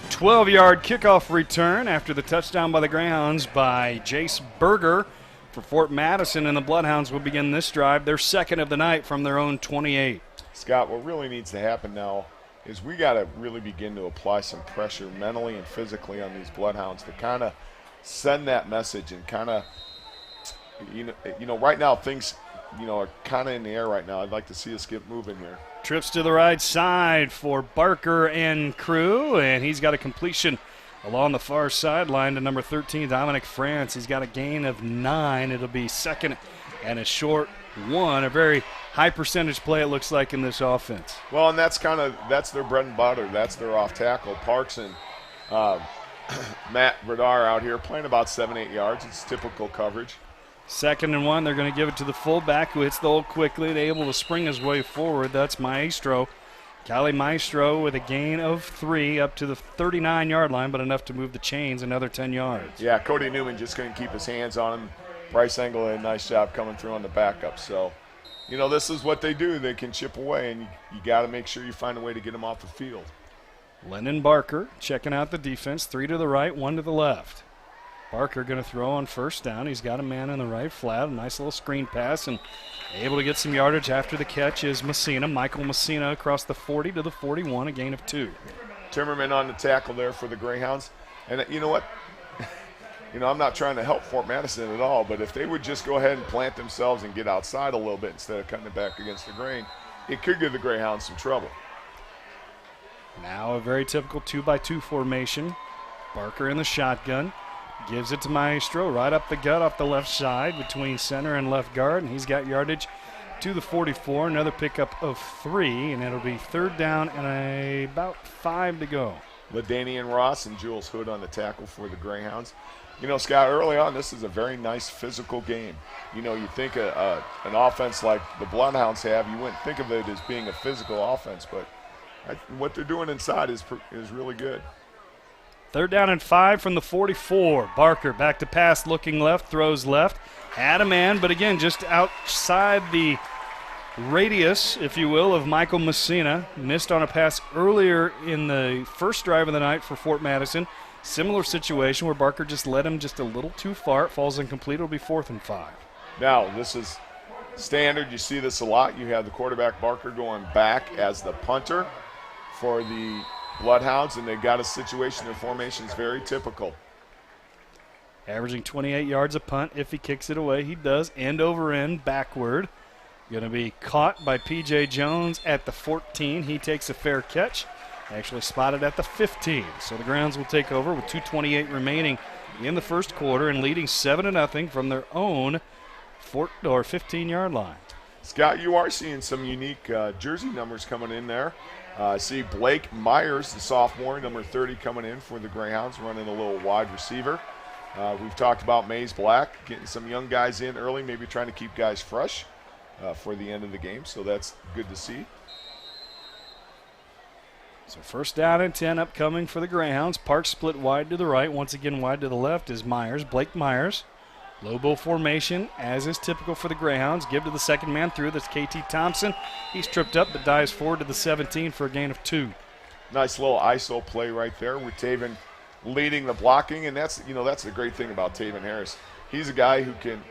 12-yard kickoff return after the touchdown by the Greyhounds by Jace Berger for Fort Madison, and the Bloodhounds will begin this drive, their second of the night from their own 28. Scott, what really needs to happen now is we got to really begin to apply some pressure mentally and physically on these Bloodhounds to kind of send that message and kind of, you know, right now things, are kind of in the air right now. I'd like to see us get moving here. Trips to the right side for Barker and crew, and he's got a completion along the far sideline to number 13, Dominic France. He's got a gain of 9. It'll be second and a short 1. A very high percentage play, it looks like, in this offense. Well, and that's their bread and butter. That's their off tackle. Parks and Matt Radar out here playing about 7-8 yards. It's typical coverage. 2nd and 1. They're going to give it to the fullback who hits the hole quickly and able to spring his way forward. That's Maestro. Cali Maestro with a gain of 3 up to the 39-yard line, but enough to move the chains another 10 yards. Yeah, Cody Newman just couldn't keep his hands on him. Bryce Engel did a nice job coming through on the backup. So, this is what they do. They can chip away, and you got to make sure you find a way to get them off the field. Lennon Barker checking out the defense. 3 to the right, 1 to the left. Barker going to throw on first down. He's got a man in the right flat, a nice little screen pass, and able to get some yardage after the catch is Messina. Michael Messina across the 40 to the 41, a gain of 2. Timmerman on the tackle there for the Greyhounds. And you know what? I'm not trying to help Fort Madison at all, but if they would just go ahead and plant themselves and get outside a little bit instead of cutting it back against the grain, it could give the Greyhounds some trouble. Now a very typical 2-by-2 formation. Barker in the shotgun. Gives it to Maestro right up the gut off the left side between center and left guard, and he's got yardage to the 44. Another pickup of 3, and it'll be 3rd down and about 5 to go. LaDanian Ross and Jules Hood on the tackle for the Greyhounds. Scott, early on, this is a very nice physical game. You think an offense like the Bloodhounds have, you wouldn't think of it as being a physical offense, but what they're doing inside is really good. 3rd down and 5 from the 44. Barker back to pass, looking left, throws left. Had a man, but again, just outside the radius, if you will, of Michael Messina. Missed on a pass earlier in the first drive of the night for Fort Madison. Similar situation where Barker just led him just a little too far. It falls incomplete. It'll be 4th and 5. Now, this is standard. You see this a lot. You have the quarterback Barker going back as the punter for the Bloodhounds, and they've got a situation. Their formation is very typical. Averaging 28 yards a punt. If he kicks it away, he does. End over end, backward. Going to be caught by P.J. Jones at the 14. He takes a fair catch. Actually spotted at the 15. So the Grounds will take over with 2:28 remaining in the first quarter and leading 7-0 from their own 15-yard line. Scott, you are seeing some unique jersey numbers coming in there. I see Blake Myers, the sophomore, number 30, coming in for the Greyhounds, running a little wide receiver. We've talked about Maze Black, getting some young guys in early, maybe trying to keep guys fresh for the end of the game, so that's good to see. So 1st down and 10 upcoming for the Greyhounds. Park split wide to the right. Once again wide to the left is Myers, Blake Myers. Low bull formation, as is typical for the Greyhounds. Give to the second man through. That's KT Thompson. He's tripped up but dives forward to the 17 for a gain of 2. Nice little ISO play right there with Taven leading the blocking, and that's the great thing about Taven Harris. He's a guy who can,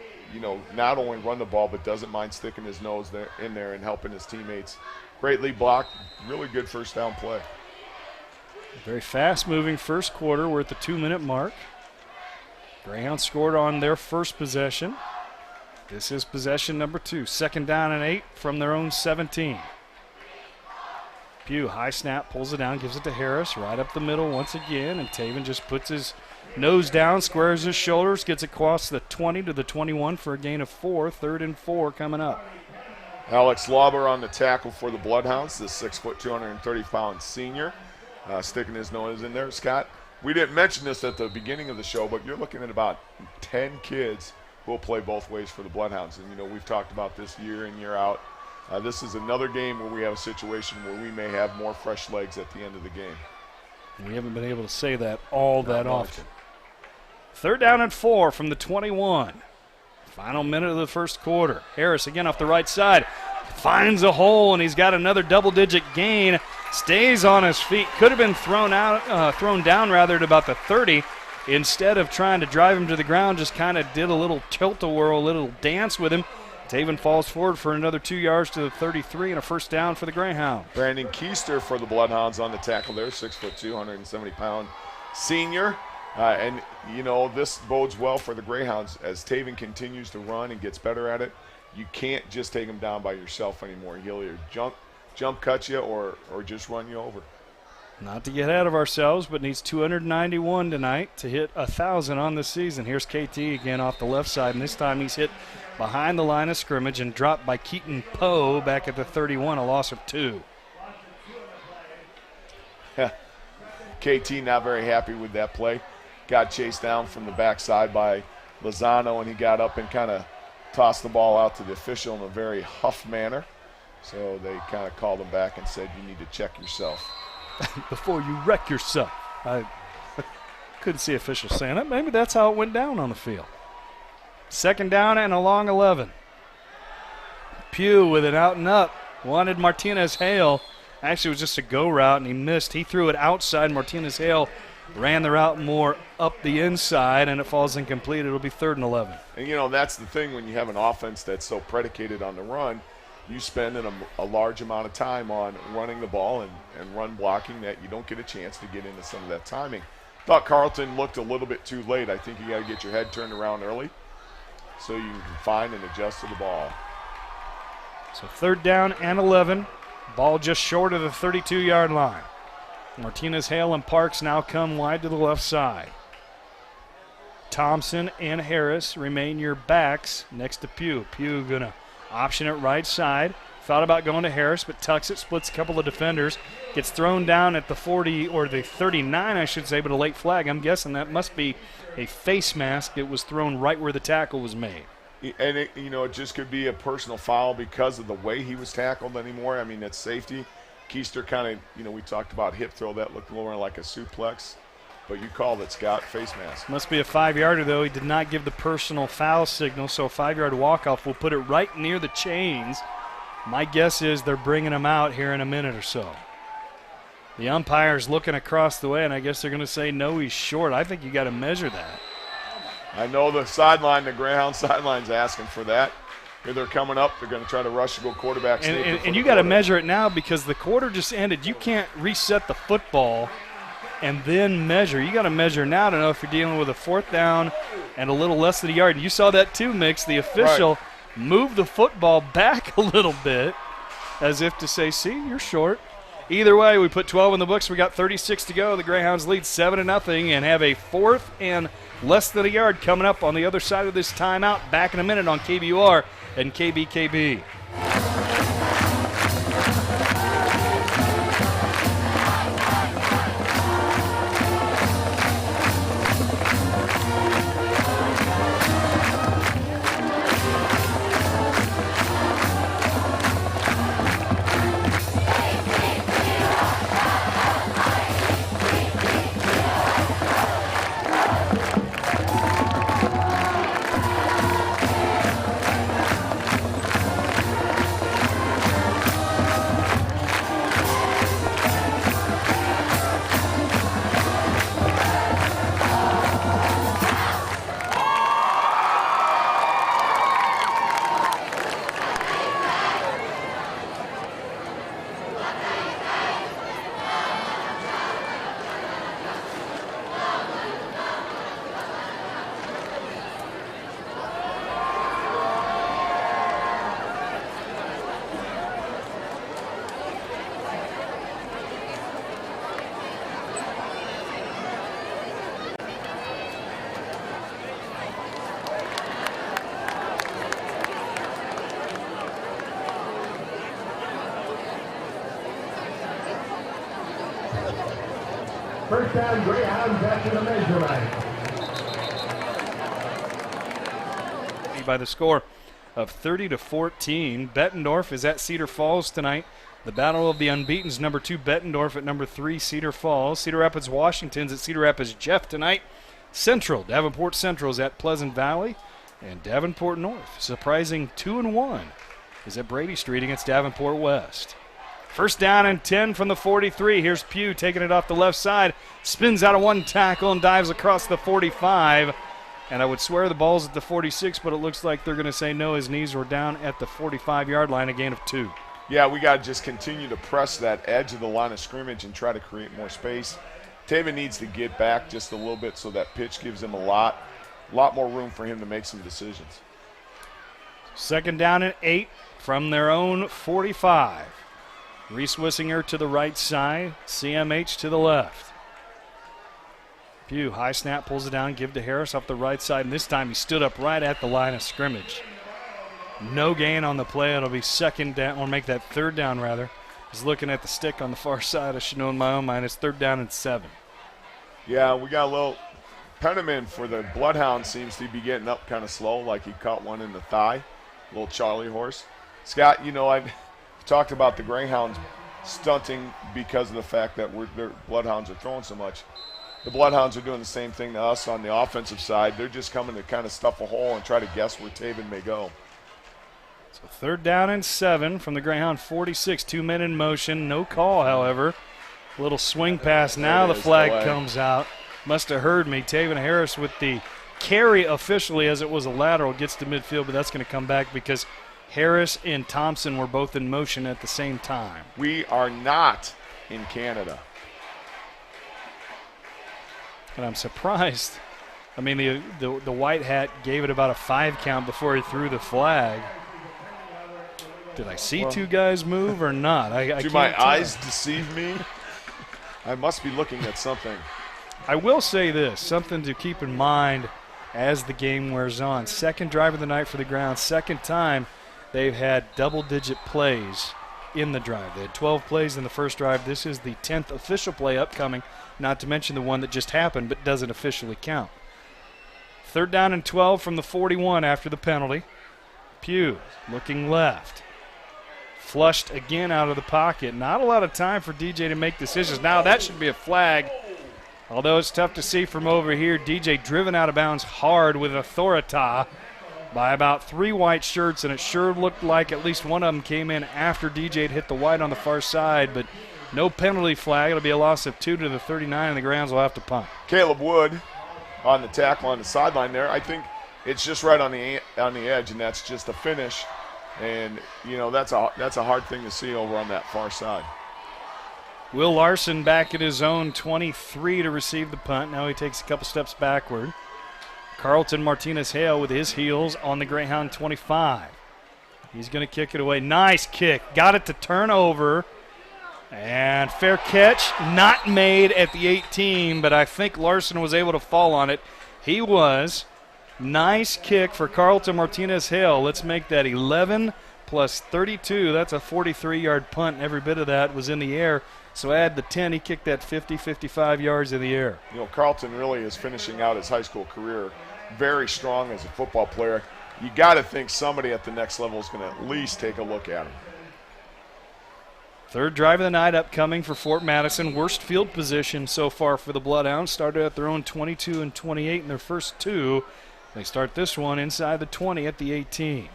not only run the ball but doesn't mind sticking his nose in there and helping his teammates. Greatly blocked, really good first down play. Very fast-moving first quarter. We're at the 2-minute mark. Greyhounds scored on their first possession. This is possession number 2. 2nd down and 8 from their own 17. Pugh, high snap, pulls it down, gives it to Harris, right up the middle once again, and Taven just puts his nose down, squares his shoulders, gets across the 20 to the 21 for a gain of 4. 3rd and 4 coming up. Alex Lauber on the tackle for the Bloodhounds, the 6', 230-pound senior, sticking his nose in there. Scott, we didn't mention this at the beginning of the show, but you're looking at about 10 kids who will play both ways for the Bloodhounds. And, we've talked about this year in, year out. This is another game where we have a situation where we may have more fresh legs at the end of the game. We haven't been able to say that all that often. 3rd down and 4 from the 21. Final minute of the first quarter. Harris again off the right side. Finds a hole, and he's got another double-digit gain. Stays on his feet. Could have been thrown down at about the 30. Instead of trying to drive him to the ground, just kind of did a little tilt-a-whirl, a little dance with him. Taven falls forward for another 2 yards to the 33 and a first down for the Greyhounds. Brandon Keister for the Bloodhounds on the tackle there, 6', 270-pound senior. And, this bodes well for the Greyhounds as Taven continues to run and gets better at it. You can't just take him down by yourself anymore. He'll either jump cut you or just run you over. Not to get ahead of ourselves, but needs 291 tonight to hit 1,000 on the season. Here's KT again off the left side, and this time he's hit behind the line of scrimmage and dropped by Keaton Poe back at the 31, a loss of 2. KT not very happy with that play. Got chased down from the backside by Lozano, and he got up and kind of tossed the ball out to the official in a very huff manner. So they kind of called him back and said, you need to check yourself. Before you wreck yourself. I couldn't see officials saying it. Maybe that's how it went down on the field. 2nd down and a long 11. Pugh with it out and up. Wanted Martinez Hale. Actually, it was just a go route, and he missed. He threw it outside. Martinez Hale ran the route more up the inside, and it falls incomplete. It'll be 3rd and 11. And, that's the thing when you have an offense that's so predicated on the run. You spend a large amount of time on running the ball and run blocking that you don't get a chance to get into some of that timing. Thought Carlton looked a little bit too late. I think you got to get your head turned around early so you can find and adjust to the ball. So 3rd down and 11. Ball just short of the 32-yard line. Martinez, Hale, and Parks now come wide to the left side. Thompson and Harris remain your backs next to Pugh. Pugh going to option it right side. Thought about going to Harris, but tucks it, splits a couple of defenders. Gets thrown down at the 40, or the 39, I should say, but a late flag. I'm guessing that must be a face mask. It was thrown right where the tackle was made. And, it just could be a personal foul because of the way he was tackled anymore. I mean, it's safety. Keister kind of, we talked about hip throw. That looked more like a suplex. But you called it, Scott, face mask. Must be a 5-yarder, though. He did not give the personal foul signal, so a 5-yard walk-off will put it right near the chains. My guess is they're bringing him out here in a minute or so. The umpire's looking across the way, and I guess they're going to say, no, he's short. I think you got to measure that. I know the Greyhound sideline's asking for that. Here they're coming up. They're going to try to rush to go quarterback. And you got to measure it now because the quarter just ended. You can't reset the football and then measure. You got to measure now to know if you're dealing with a 4th down and a little less than a yard. You saw that too, Mix. The official moved the football back a little bit as if to say, see, you're short. Either way, we put 12 in the books. We got 36 to go. The Greyhounds lead 7-0 and have a 4th and less than a yard coming up on the other side of this timeout. Back in a minute on KBUR and KBKB. First down, Greyhounds after the measurement. By the score of 30-14. Bettendorf is at Cedar Falls tonight. The battle of the unbeatens, number 2 Bettendorf at number 3 Cedar Falls. Cedar Rapids Washington's at Cedar Rapids Jeff tonight. Central, Davenport Central is at Pleasant Valley. And Davenport North, surprising 2-1, is at Brady Street against Davenport West. First down and 10 from the 43. Here's Pugh taking it off the left side. Spins out of one tackle and dives across the 45. And I would swear the ball's at the 46, but it looks like they're going to say no. His knees were down at the 45-yard line, a gain of 2. Yeah, we got to just continue to press that edge of the line of scrimmage and try to create more space. Taven needs to get back just a little bit so that pitch gives him a lot more room for him to make some decisions. Second down and 8 from their own 45. Reese Wissinger to the right side, CMH to the left. Pugh, high snap, pulls it down, give to Harris off the right side, and this time he stood up right at the line of scrimmage. No gain on the play. It'll be second down, or make that third down rather. He's looking at the stick on the far side. I should know in my own mind it's third down and 7. Yeah, we got a little Penniman for the Bloodhound seems to be getting up kind of slow, like he caught one in the thigh, little Charlie horse. Scott, you know, I've talked about the Greyhounds stunting because of the fact that their Bloodhounds are throwing so much. The Bloodhounds are doing the same thing to us on the offensive side. They're just coming to kind of stuff a hole and try to guess where Taven may go. So third down and 7 from the Greyhound 46. 2 men in motion. No call, however. Little swing pass. Now the flag comes out. Must have heard me. Taven Harris with the carry officially as it was a lateral gets to midfield, but that's going to come back because Harris and Thompson were both in motion at the same time. We are not in Canada. And I'm surprised. I mean, the white hat gave it about a 5 count before he threw the flag. Did I see two guys move or not? I do can't my tell. eyes deceive me? I must be looking at something. I will say this, something to keep in mind as the game wears on. Second drive of the night for the ground. Second time they've had double-digit plays in the drive. They had 12 plays in the first drive. This is the 10th official play upcoming, not to mention the one that just happened but doesn't officially count. Third down and 12 from the 41 after the penalty. Pugh looking left. Flushed again out of the pocket. Not a lot of time for DJ to make decisions. Now that should be a flag. Although it's tough to see from over here, DJ driven out of bounds hard with authority by about 3 white shirts, and it sure looked like at least one of them came in after DJ had hit the white on the far side, but no penalty flag. It'll be a loss of 2 to the 39, and the Grounds will have to punt. Caleb Wood on the tackle on the sideline there. I think it's just right on the edge, and that's just a finish. And, you know, that's a hard thing to see over on that far side. Will Larson back at his own 23 to receive the punt. Now he takes a couple steps backward. Carlton Martinez-Hale with his heels on the Greyhound 25. He's going to kick it away. Nice kick. Got it to turn over. And fair catch. Not made at the 18, but I think Larson was able to fall on it. He was. Nice kick for Carlton Martinez-Hale. Let's make that 11 plus 32. That's a 43-yard punt, and every bit of that was in the air. So add the 10, he kicked that 50, 55 yards in the air. You know, Carlton really is finishing out his high school career very strong as a football player. You got to think somebody at the next level is going to at least take a look at him. Third drive of the night upcoming for Fort Madison. Worst field position so far for the Bloodhounds. Started at their own 22 and 28 in their first 2. They start this one inside the 20 at the 18.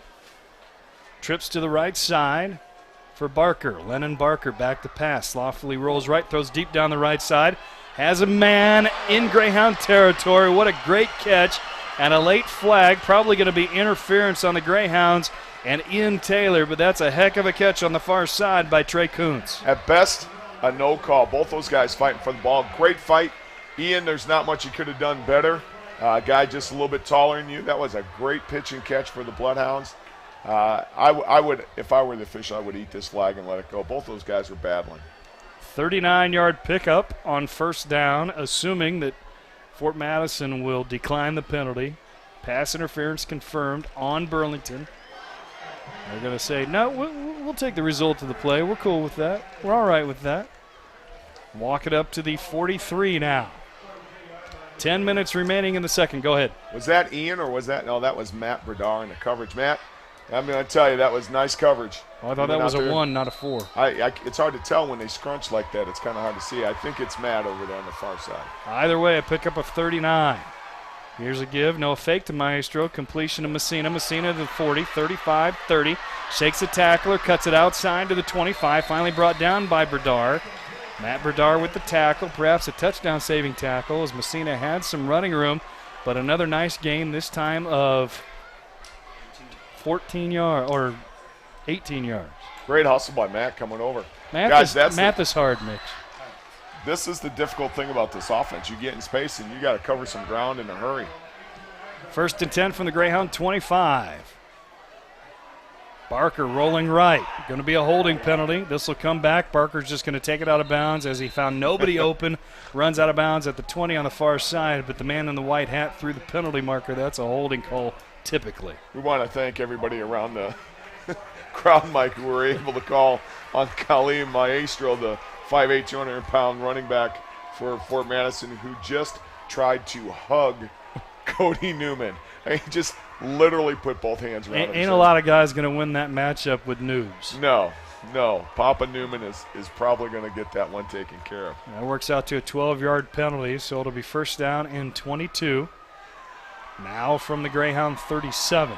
Trips to the right side for Barker. Lennon Barker back to pass. Slothfully rolls right, throws deep down the right side. Has a man in Greyhound territory. What a great catch. And a late flag. Probably going to be interference on the Greyhounds and Ian Taylor, but that's a heck of a catch on the far side by Trey Kuntz. At best, a no call. Both those guys fighting for the ball. Great fight. Ian, there's not much he could have done better. Guy just a little bit taller than you. That was a great pitch and catch for the Bloodhounds. I would, if I were the official, I would eat this flag and let it go. Both those guys were battling. 39-yard pickup on first down, assuming that Fort Madison will decline the penalty. Pass interference confirmed on Burlington. They're going to say, no, we'll take the result of the play. We're cool with that. We're all right with that. Walk it up to the 43 now. 10 minutes remaining in the second. Go ahead. Was that Ian or was that? No, that was Matt Bradar in the coverage. Matt, I'm going to tell you, that was nice coverage. Oh, I thought that was a 1, not a 4. It's hard to tell when they scrunch like that. It's kind of hard to see. I think it's Matt over there on the far side. Either way, a pickup of 39. Here's a give, no fake to Maestro. Completion to Messina. Messina to the 40, 35, 30. Shakes the tackler, cuts it outside to the 25. Finally brought down by Bradar. Matt Bradar with the tackle, perhaps a touchdown-saving tackle as Messina had some running room, but another nice gain this time of 14 yards or 18 yards. Great hustle by Matt coming over. Math is hard, Mitch. This is the difficult thing about this offense. You get in space and you got to cover some ground in a hurry. 1st and 10 from the Greyhound 25. Barker rolling right. Going to be a holding penalty. This will come back. Barker's just going to take it out of bounds as he found nobody open. Runs out of bounds at the 20 on the far side, but the man in the white hat threw the penalty marker. That's a holding call typically. We want to thank everybody around the crowd mic who were able to call on Kaleem Maestro, the 5'8", 200-pound running back for Fort Madison, who just tried to hug Cody Newman. He just literally put both hands around him. Ain't a lot of guys going to win that matchup with noobs. No. Papa Newman is probably going to get that one taken care of. That works out to a 12-yard penalty, so it'll be 1st down and 22. Now from the Greyhound 37.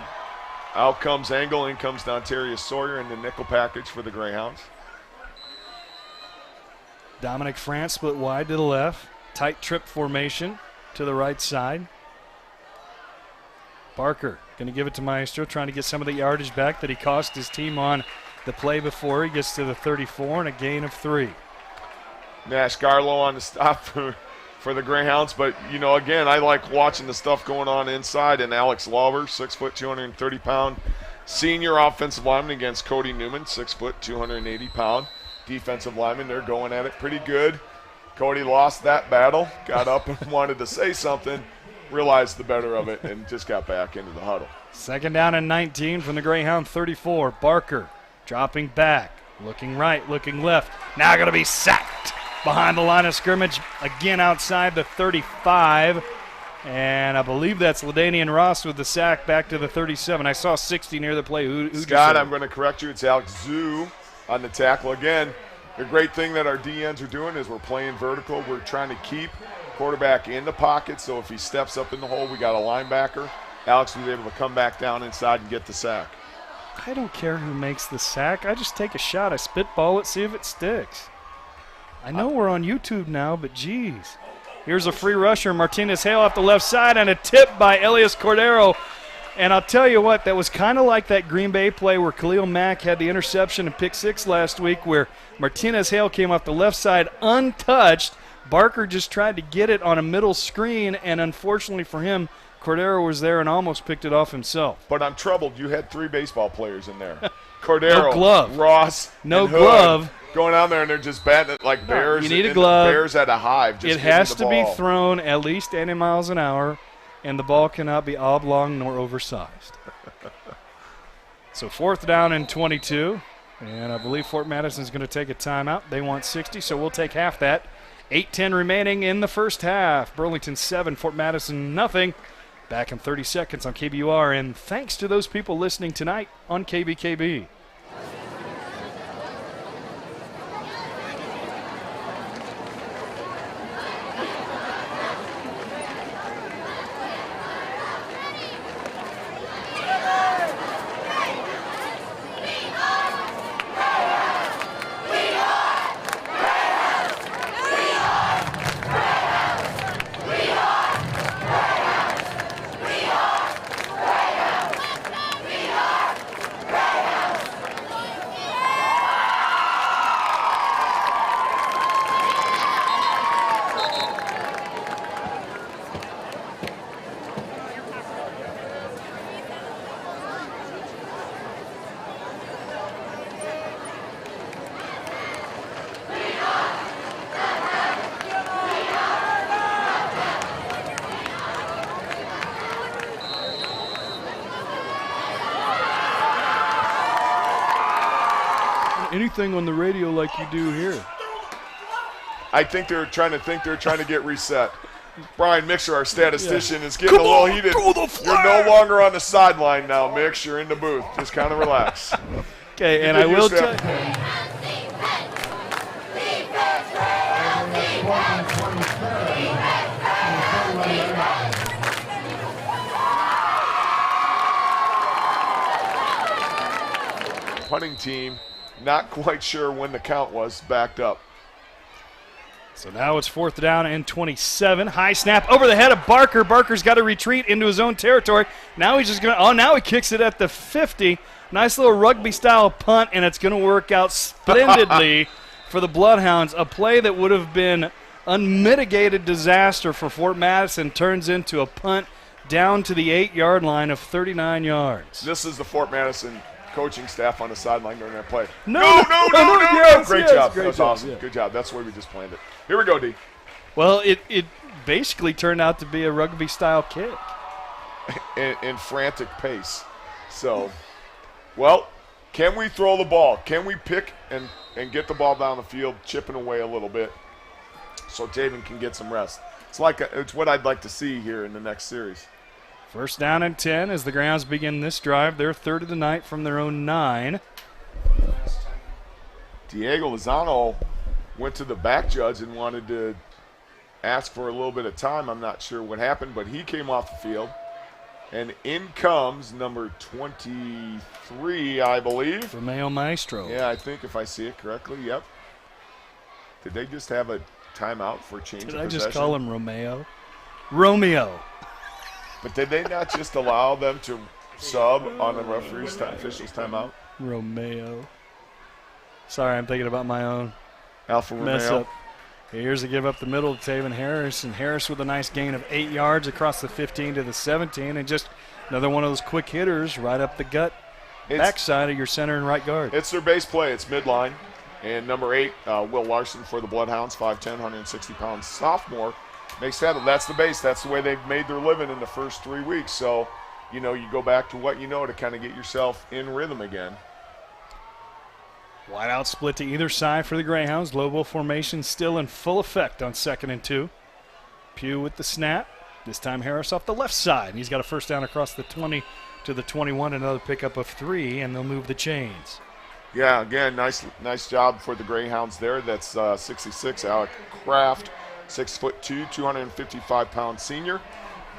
Out comes Engel, in comes Dontarius Sawyer in the nickel package for the Greyhounds. Dominic France split wide to the left. Tight trip formation to the right side. Barker going to give it to Maestro, trying to get some of the yardage back that he cost his team on the play before. He gets to the 34 and a gain of 3. Nash Garlow on the stop for the Greyhounds. But, again, I like watching the stuff going on inside. And Alex Lawler, 6 foot, 230-pound senior offensive lineman against Cody Newman, 6 foot, 280-pound defensive lineman. They're going at it pretty good. Cody lost that battle, got up and wanted to say something, realized the better of it, and just got back into the huddle. 2nd down and 19 from the Greyhound 34. Barker dropping back, looking right, looking left. Now going to be sacked behind the line of scrimmage, again outside the 35. And I believe that's LaDainian Ross with the sack back to the 37. I saw 60 near the play. Who Scott, I'm going to correct you. It's Alex Zoo on the tackle. Again, the great thing that our DNs are doing is we're playing vertical. We're trying to keep quarterback in the pocket, so if he steps up in the hole, we got a linebacker. Alex was able to come back down inside and get the sack. I don't care who makes the sack. I just take a shot. I spitball it, see if it sticks. I know we're on YouTube now, but geez. Here's a free rusher, Martinez Hale off the left side, and a tip by Elias Cordero. And I'll tell you what, that was kind of like that Green Bay play where Khalil Mack had the interception and pick 6 last week, where Martinez Hale came off the left side untouched. Barker just tried to get it on a middle screen, and unfortunately for him, Cordero was there and almost picked it off himself. But I'm troubled. You had 3 baseball players in there. Cordero, no glove. Ross, no and Hood glove. Going down there, and they're just batting it like bears. You need a glove. Bears at a hive. Just it has the to be ball. thrown at least 80 miles an hour, and the ball cannot be oblong nor oversized. So 4th down and 22, and I believe Fort Madison's going to take a timeout. They want 60, so we'll take half that. 8:10 remaining in the first half. Burlington 7, Fort Madison nothing. Back in 30 seconds on KBUR, and thanks to those people listening tonight on KBKB. Anything on the radio like you do here. I think they're trying to get reset. Brian Mixer, our statistician, is getting a little heated. You're no longer on the sideline now, Mix. You're in the booth. Just kind of relax. Okay, and I will tell punting team, not quite sure when the count was, backed up. So now it's 4th down and 27. High snap over the head of Barker. Barker's got to retreat into his own territory. Now he's just going to, now he kicks it at the 50. Nice little rugby-style punt, and it's going to work out splendidly for the Bloodhounds. A play that would have been unmitigated disaster for Fort Madison turns into a punt down to the 8-yard line of 39 yards. This is the Fort Madison coaching staff on the sideline during that play. No. Yes, great job. Great That was job, awesome. yeah. Good job. That's the way we just planned it. Here we go, D. Well, it basically turned out to be a rugby-style kick. In frantic pace. So, well, can we throw the ball? Can we pick and get the ball down the field, chipping away a little bit so Taven can get some rest? It's what I'd like to see here in the next series. 1st down and 10 as the Grounds begin this drive. They're 3rd of the night from their own 9. Diego Lozano went to the back judge and wanted to ask for a little bit of time. I'm not sure what happened, but he came off the field. And in comes number 23, I believe. Romeo Maestro. Yeah, I think if I see it correctly, yep. Did they just have a timeout for change of possession? Did I just call him Romeo? Romeo. But did they not just allow them to sub on the referee's official's timeout? Romeo. Sorry, I'm thinking about my own Alpha mess Romeo. up. Here's a give up the middle to Taven Harris, and Harris with a nice gain of 8 yards across the 15 to the 17, and just another one of those quick hitters right up the gut backside of your center and right guard. It's their base play. It's midline. And number 8, Will Larson for the Bloodhounds, 5'10", 160-pound sophomore. Makes that. That's the base. That's the way they've made their living in the first 3 weeks. So, you go back to what you know to kind of get yourself in rhythm again. Wide out split to either side for the Greyhounds. Low ball formation still in full effect on 2nd and 2. Pugh with the snap. This time Harris off the left side. He's got a 1st down across the 20 to the 21. Another pickup of 3, and they'll move the chains. Yeah, again, nice job for the Greyhounds there. That's 66, Alec Kraft, 6'2", 255-pound senior.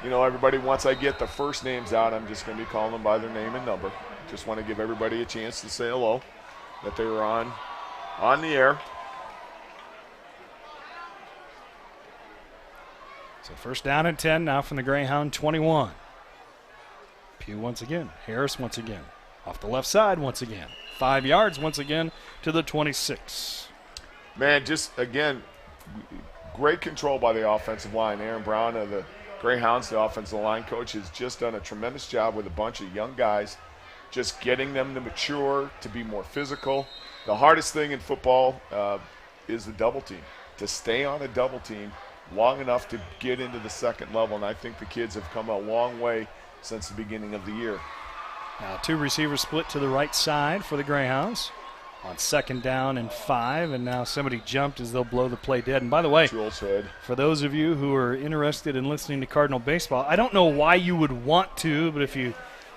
Everybody, once I get the first names out, I'm just going to be calling them by their name and number. Just want to give everybody a chance to say hello, that they were on the air. So 1st down and 10 now from the Greyhound 21. Pugh once again. Harris once again. Off the left side once again. 5 yards once again to the 26. Man, just again, great control by the offensive line. Aaron Brown of the Greyhounds, the offensive line coach, has just done a tremendous job with a bunch of young guys, just getting them to mature, to be more physical. The hardest thing in football is the double team, to stay on a double team long enough to get into the second level, and I think the kids have come a long way since the beginning of the year. Now 2 receivers split to the right side for the Greyhounds on 2nd down and 5, and now somebody jumped as they'll blow the play dead. And by the way, for those of you who are interested in listening to Cardinal baseball, I don't know why you would want to, but if you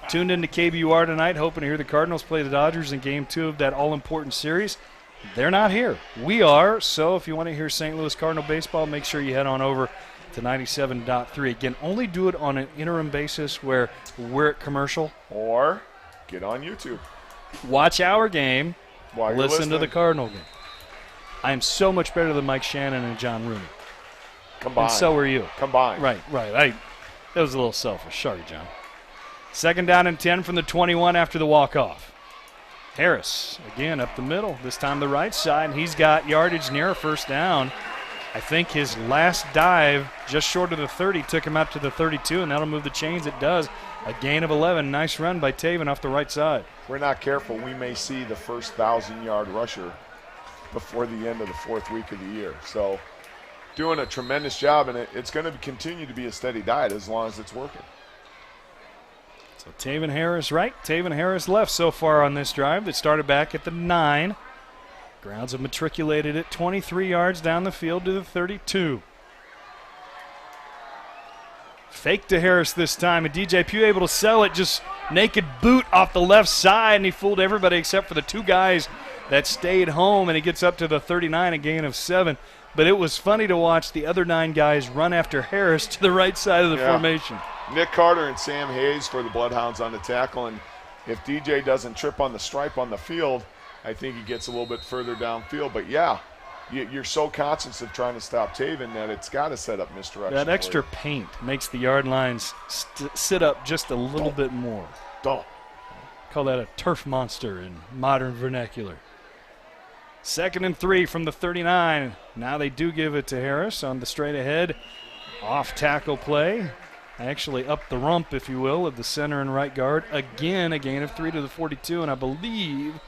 tuned into KBUR tonight hoping to hear the Cardinals play the Dodgers in Game 2 of that all-important series, they're not here. We are, so if you want to hear St. Louis Cardinal baseball, make sure you head on over to 97.3. Again, only do it on an interim basis where we're at commercial. Or get on YouTube. Watch our game. While you're listen to listening. the Cardinal game. I am so much better than Mike Shannon and John Rooney. Combined. And so are you. Combined. Right. That was a little selfish. Sorry, John. 2nd down and 10 from the 21 after the walk-off. Harris, again, up the middle. This time the right side. He's got yardage near a 1st down. I think his last dive, just short of the 30, took him out to the 32, and that'll move the chains. It does. A gain of 11. Nice run by Taven off the right side. If we're not careful, we may see the first 1,000-yard rusher before the end of the 4th week of the year. So doing a tremendous job, and it's going to continue to be a steady diet as long as it's working. So Taven Harris right, Taven Harris left so far on this drive that started back at the 9. Grounds have matriculated it 23 yards down the field to the 32. Fake to Harris this time, and DJ Pugh able to sell it, just naked boot off the left side, and he fooled everybody except for the two guys that stayed home, and he gets up to the 39, a gain of 7. But it was funny to watch the other 9 guys run after Harris to the right side of the formation. Nick Carter and Sam Hayes for the Bloodhounds on the tackle, and if DJ doesn't trip on the stripe on the field, I think he gets a little bit further downfield. But, yeah, you're so conscious of trying to stop Taven that it's got to set up misdirection. That extra paint makes the yard lines sit up just a little bit more. Don't. Call that a turf monster in modern vernacular. 2nd and 3 from the 39. Now they do give it to Harris on the straight ahead. Off tackle play. Actually up the rump, if you will, of the center and right guard. Again, a gain of 3 to the 42, and I believe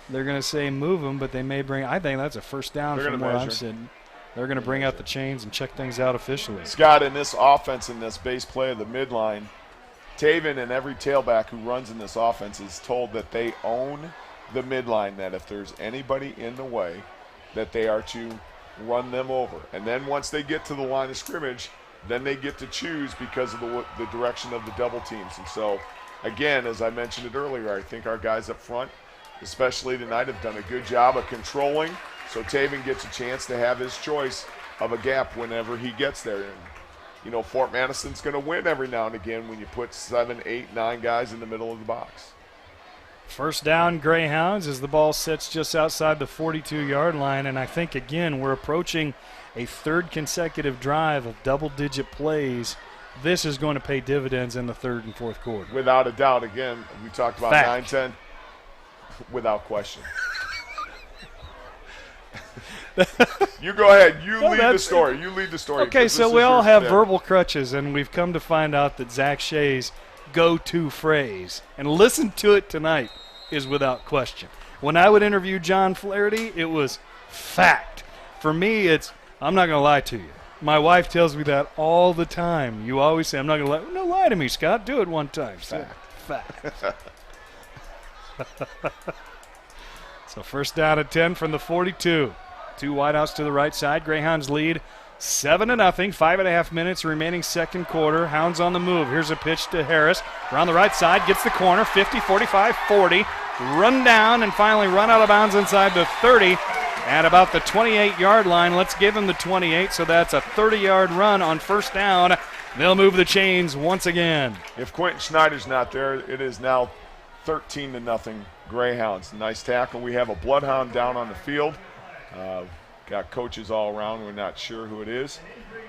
they're going to say move them, but they may bring – I think that's a first down from where I'm sitting. They're going to bring out the chains and check things out officially. Scott, in this offense, in this base play of the midline, Taven and every tailback who runs in this offense is told that they own the midline, that if there's anybody in the way, that they are to run them over. And then once they get to the line of scrimmage, then they get to choose because of the direction of the double teams. And so, again, as I mentioned it earlier, I think our guys up front, especially tonight, have done a good job of controlling, so Taven gets a chance to have his choice of a gap whenever he gets there. And, you know, Fort Madison's going to win every now and again when you put 7, 8, 9 guys in the middle of the box. First down, Greyhounds, as the ball sits just outside the 42-yard line. And I think, again, we're approaching a 3rd consecutive drive of double-digit plays. This is going to pay dividends in the 3rd and 4th quarter. Without a doubt. Again, we talked about 9-10. Without question. You go ahead. You lead the story. You lead the story. Okay, so we all have verbal crutches, and we've come to find out that Zach Shea's go-to phrase, and listen to it tonight, is without question. When I would interview John Flaherty, it was fact. For me, it's, I'm not going to lie to you. My wife tells me that all the time. You always say, I'm not going to lie. No, lie to me, Scott. Do it one time. Fact. So first down at 10 from the 42. 2 wideouts to the right side. Greyhounds lead 7-0. 5.5 minutes remaining 2nd quarter. Hounds on the move. Here's a pitch to Harris. Around the right side. Gets the corner. 50, 45, 40. Run down and finally run out of bounds inside the 30. At about the 28-yard line. Let's give him the 28. So that's a 30-yard run on first down. They'll move the chains once again. If Quentin Schneider's not there, it is now 13-0 Greyhounds. Nice tackle. We have a Bloodhound down on the field. Got coaches all around. We're not sure who it is.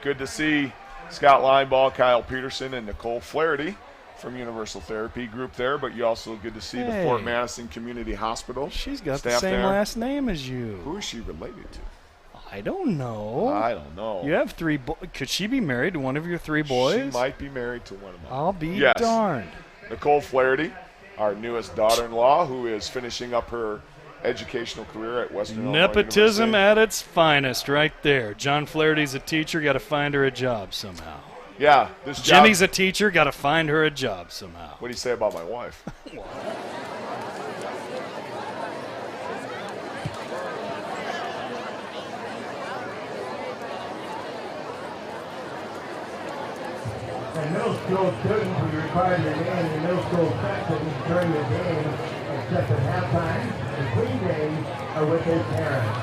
Good to see Scott Lineball, Kyle Peterson, and Nicole Flaherty from Universal Therapy Group there. But you also good to see the Fort Madison Community Hospital. She's got the same last name as you. Who is she related to? I don't know. I don't know. You have 3 boys. Could she be married to one of your 3 boys? She might be married to one of mine. I'll be darned. Nicole Flaherty, our newest daughter-in-law, who is finishing up her educational career at Western Illinois Nepotism University. at its finest right there. John Flaherty's a teacher, got to find her a job somehow. Yeah. Jimmy's a teacher, got to find her a job somehow. What do you say about my wife? And middle school students will be required to remain in the middle school section during the game, except at halftime, between games, or with their parents.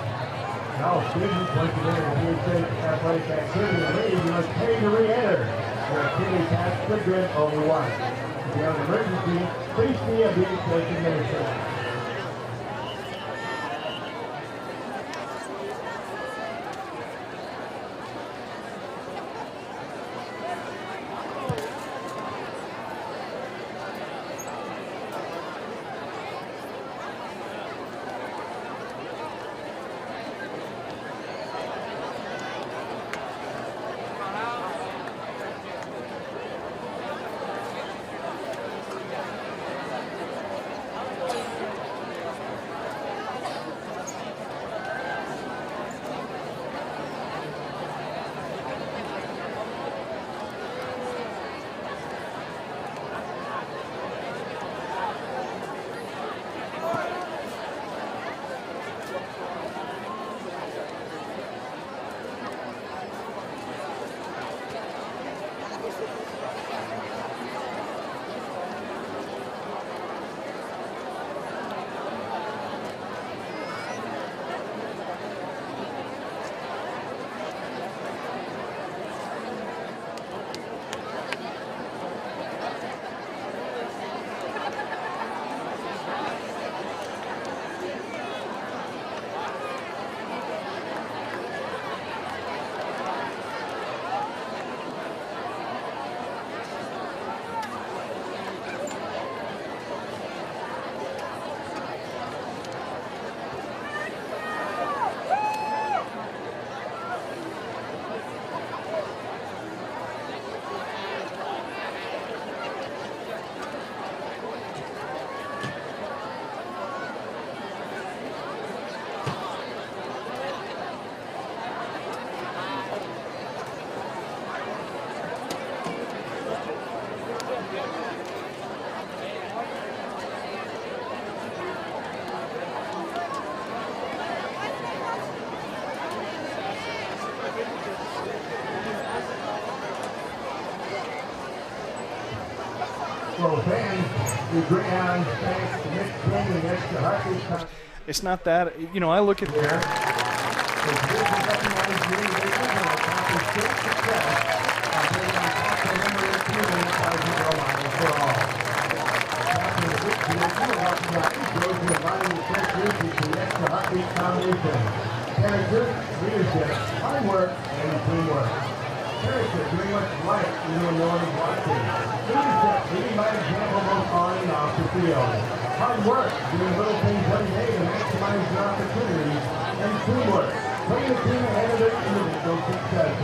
And all students, once again in the BHS athletic activity league, must pay to re-enter. Their activity tasks for good only once. If you have an emergency, please see a BHS administrator. So fans, the Greyhounds thanks Nick King and extra hockey. It's not that, you know, I look at There. The division recognized the individuals and accomplished great success by bringing on complimentary teaming as the goal line for all. Captain of this division will recognize those who align with their duties to the extra hockey foundation. Character, leadership, hard work, and teamwork. Character, doing what's right even when no one is watching. Leadership, leading by example both on and off the field. Hard work, doing little things every day to maximize your opportunities. And teamwork, putting the team ahead of their individual success.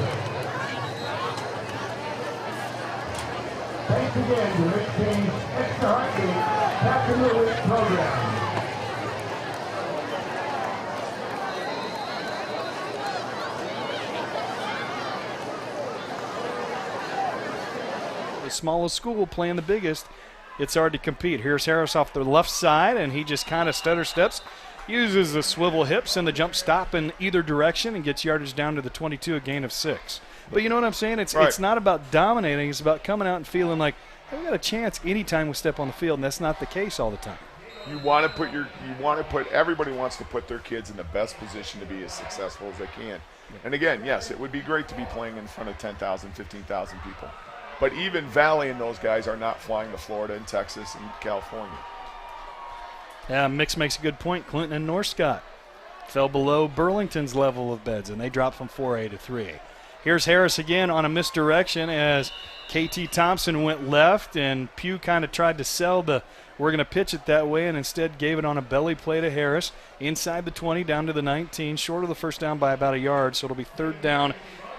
Thanks again to Rick King's Extra Hockey Captain of the Week program. the smallest school playing the biggest, it's hard to compete. Here's Harris off the left side, and he just kind of stutter steps, uses the swivel hips and the jump stop in either direction and gets yardage down to the 22, a gain of 6. But you know what I'm saying? It's not about dominating. It's about coming out and feeling like, hey, we got a chance anytime we step on the field, and that's not the case all the time. Everybody wants to put their kids in the best position to be as successful as they can. And again, yes, it would be great to be playing in front of 10,000, 15,000 people. But even Valley and those guys are not flying to Florida and Texas and California. Yeah, Mix makes a good point. Clinton and Northcott fell below Burlington's level of beds, and they dropped from 4A to 3A. Here's Harris again on a misdirection as KT Thompson went left, and Pugh kind of tried to sell the we're going to pitch it that way, and instead gave it on a belly play to Harris inside the 20 down to the 19, short of the first down by about a yard, so it'll be third down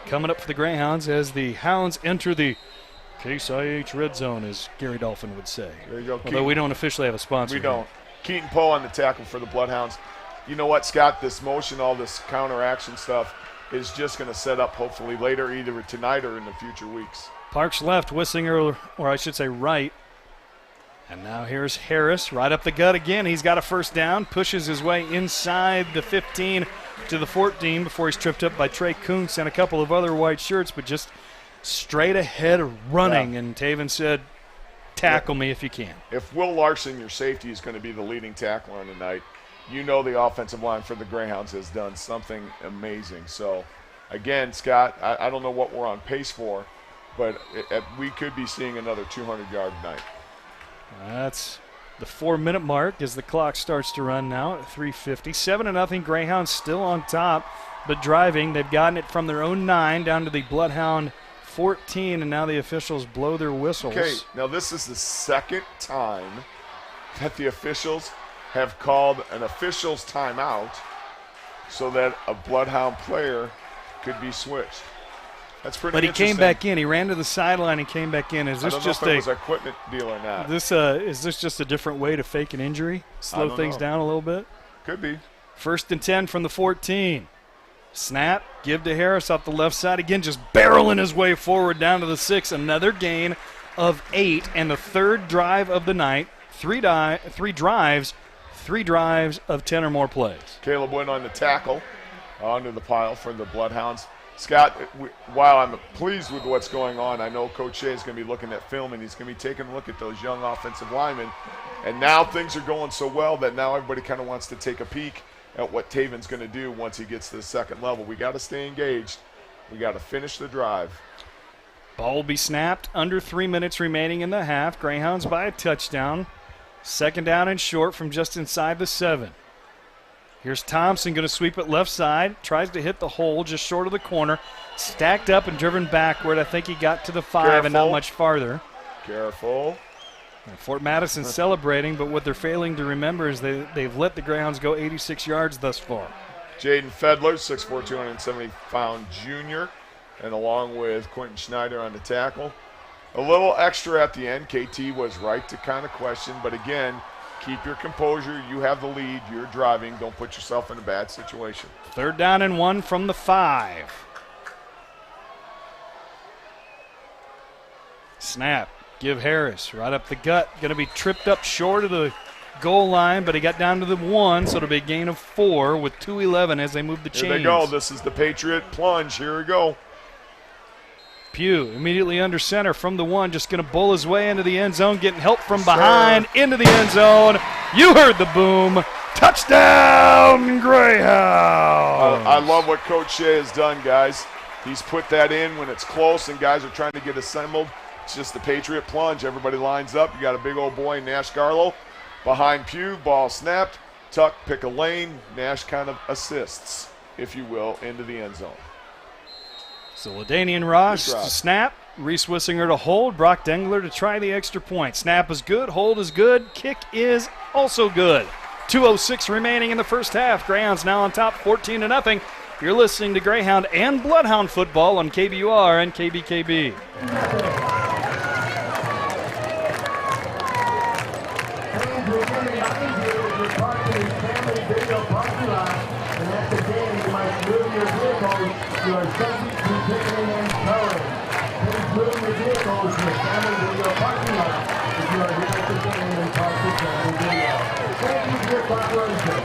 coming up for the Greyhounds as the Hounds enter the Case IH red zone, as Gary Dolphin would say. There you go. Although Keaton, we don't officially have a sponsor. We don't. Keaton Poe on the tackle for the Bloodhounds. You know what, Scott? This motion, all this counteraction stuff is just going to set up hopefully later, either tonight or in the future weeks. Parks left, Wissinger, or I should say right. And now here's Harris right up the gut again. He's got a first down, pushes his way inside the 15 to the 14 before he's tripped up by Trey Kuntz and a couple of other white shirts, but just straight ahead running. Yeah. And Taven said, tackle me if you can. If Will Larson, your safety, is going to be the leading tackler on tonight, you know the offensive line for the Greyhounds has done something amazing. So, again, Scott, I don't know what we're on pace for, but we could be seeing another 200-yard night. That's the 4-minute mark as the clock starts to run now at 3:50. 7-0, Greyhounds still on top, but driving. They've gotten it from their own 9 down to the Bloodhound 14, and now the officials blow their whistles. Okay, now this is the second time that the officials have called an official's timeout so that a Bloodhound player could be switched. That's pretty But he interesting. came back in. He ran to the sideline and came back in. Is this I don't just know if it was an equipment deal or not. Is this just a different way to fake an injury? Slow things down a little bit? Could be. 1st and 10 from the 14. Snap, give to Harris off the left side again, just barreling his way forward down to the 6. Another gain of 8, and the third drive of the night. Three drives of 10 or more plays. Caleb went on the tackle onto the pile for the Bloodhounds. Scott, while I'm pleased with what's going on, I know Coach Shea is going to be looking at film, and he's going to be taking a look at those young offensive linemen. And now things are going so well that now everybody kind of wants to take a peek at what Taven's going to do once he gets to the second level. We got to stay engaged. We got to finish the drive. Ball will be snapped. Under 3 minutes remaining in the half. Greyhounds by a touchdown. 2nd down and short from just inside the 7. Here's Thompson going to sweep it left side. Tries to hit the hole just short of the corner. Stacked up and driven backward. I think he got to the 5 and not much farther. Careful. And Fort Madison's celebrating, but what they're failing to remember is they've let the Greyhounds go 86 yards thus far. Jaden Fedler, 6'4", 270-pound junior, and along with Quentin Schneider on the tackle. A little extra at the end. KT was right to kind of question, but again, keep your composure. You have the lead. You're driving. Don't put yourself in a bad situation. 3rd down and 1 from the 5. Snap. Give Harris right up the gut. Going to be tripped up short of the goal line, but he got down to the 1, so it'll be a gain of 4 with 2:11 as they move the chains. Here they go. This is the Patriot plunge. Here we go. Pugh immediately under center from the 1, just going to bowl his way into the end zone, getting help from behind, into the end zone. You heard the boom. Touchdown, Greyhounds! I love what Coach Shea has done, guys. He's put that in when it's close and guys are trying to get assembled. It's just the Patriot plunge. Everybody lines up. You got a big old boy, Nash Garlow, behind Pugh. Ball snapped. Tuck, pick a lane. Nash kind of assists, if you will, into the end zone. So LaDainian Ross to snap. Reese Wissinger to hold. Brock Dengler to try the extra point. Snap is good. Hold is good. Kick is also good. 2:06 remaining in the first half. Greyhounds now on top 14-0. You're listening to Greyhound and Bloodhound football on KBUR and KBKB. You are subject to ticketing and towing. Please move your vehicles to the family video parking lot if you are here to ticketing and park the family video. Thank you for your cooperation.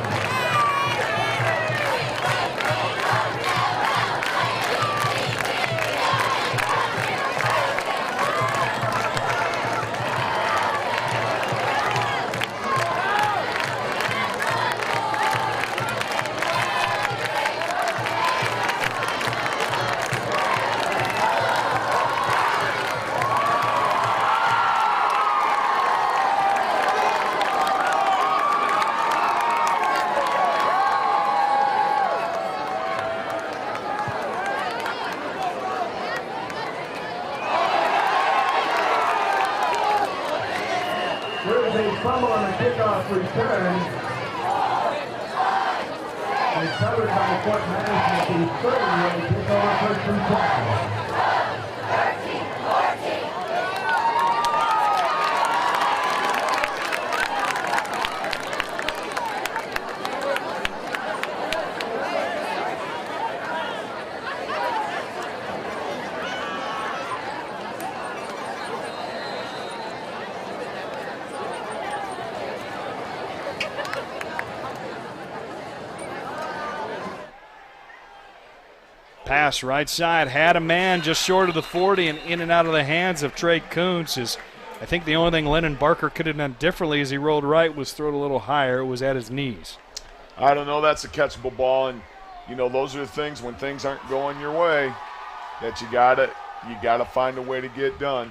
Fumble on the kickoff return. Recovered by Fort Madison to 30 when they kick over first and 10. Pass right side, had a man just short of the 40 and in and out of the hands of Trey Kuntz. I think the only thing Lennon Barker could have done differently as he rolled right was throw it a little higher. It was at his knees. I don't know. That's a catchable ball, and you know those are the things when things aren't going your way that you gotta find a way to get done.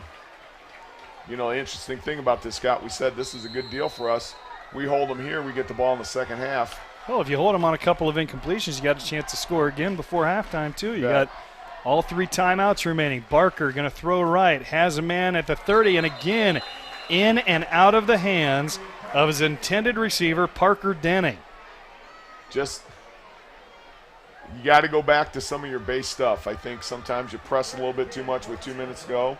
You know, the interesting thing about this, Scott, we said this is a good deal for us. We hold them here, we get the ball in the second half. Well, if you hold them on a couple of incompletions, you got a chance to score again before halftime, too. You got all 3 timeouts remaining. Barker going to throw right, has a man at the 30, and again, in and out of the hands of his intended receiver, Parker Denning. Just, you got to go back to some of your base stuff. I think sometimes you press a little bit too much with 2 minutes to go.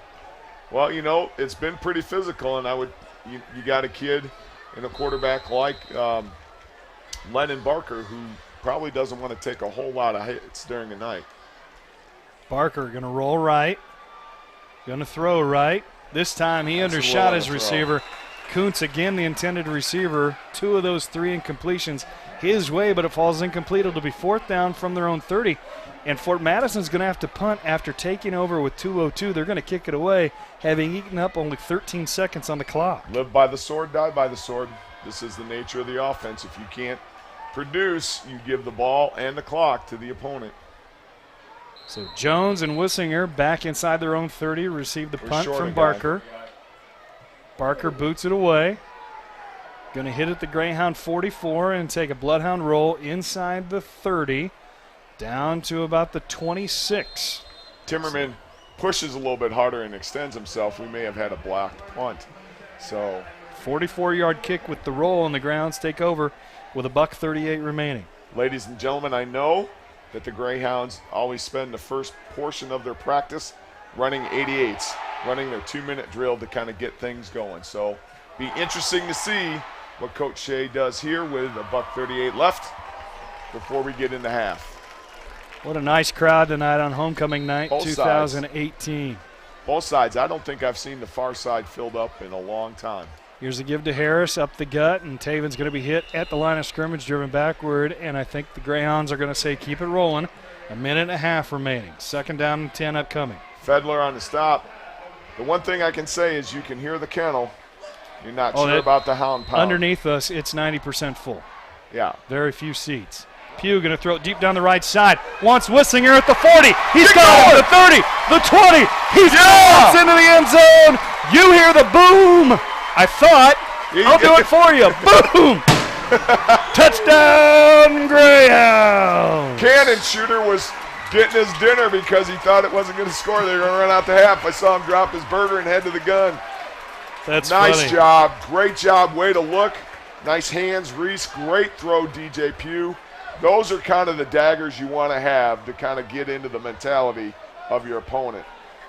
Well, you know, it's been pretty physical, and you got a kid and a quarterback like Lennon Barker, who probably doesn't want to take a whole lot of hits during the night. Barker going to roll right, going to throw right. This time he undershot his receiver. Kuntz, again, the intended receiver. 2 of those 3 incompletions his way, but it falls incomplete. It'll be 4th down from their own 30. And Fort Madison's going to have to punt after taking over with 2:02. They're going to kick it away, having eaten up only 13 seconds on the clock. Live by the sword, die by the sword. This is the nature of the offense. If you can't produce, you give the ball and the clock to the opponent. So Jones and Wissinger back inside their own 30, receive the punt from Barker. Barker boots it away. Going to hit at the Greyhound 44 and take a Bloodhound roll inside the 30, down to about the 26. Timmerman pushes a little bit harder and extends himself. We may have had a blocked punt. So 44-yard kick with the roll, and the Grounds take over with $1:38 remaining. Ladies and gentlemen, I know that the Greyhounds always spend the first portion of their practice running 88s, running their 2-minute drill to kind of get things going. So be interesting to see what Coach Shea does here with $1:38 left before we get into half. What a nice crowd tonight on homecoming night, Both 2018. Sides. Both sides. I don't think I've seen the far side filled up in a long time. Here's a give to Harris up the gut, and Taven's going to be hit at the line of scrimmage, driven backward, and I think the Greyhounds are going to say keep it rolling. 1.5 minutes remaining. 2nd down and 10 upcoming. Fedler on the stop. The one thing I can say is you can hear the kennel. You're not sure that- about the hound pound. Underneath us, it's 90% full. Yeah. Very few seats. Pugh going to throw it deep down the right side. Wants Wissinger at the 40. He's got it. The 30. The 20. He's it's into the end zone. You hear the boom. I thought, I'll do it for you. Boom. Touchdown, Greyhound. Cannon shooter was getting his dinner because he thought it wasn't going to score. They were going to run out the half. I saw him drop his burger and head to the gun. That's nice funny. job. Great job. Way to look. Nice hands, Reese. Great throw, DJ Pugh. Those are kind of the daggers you want to have to kind of get into the mentality of your opponent.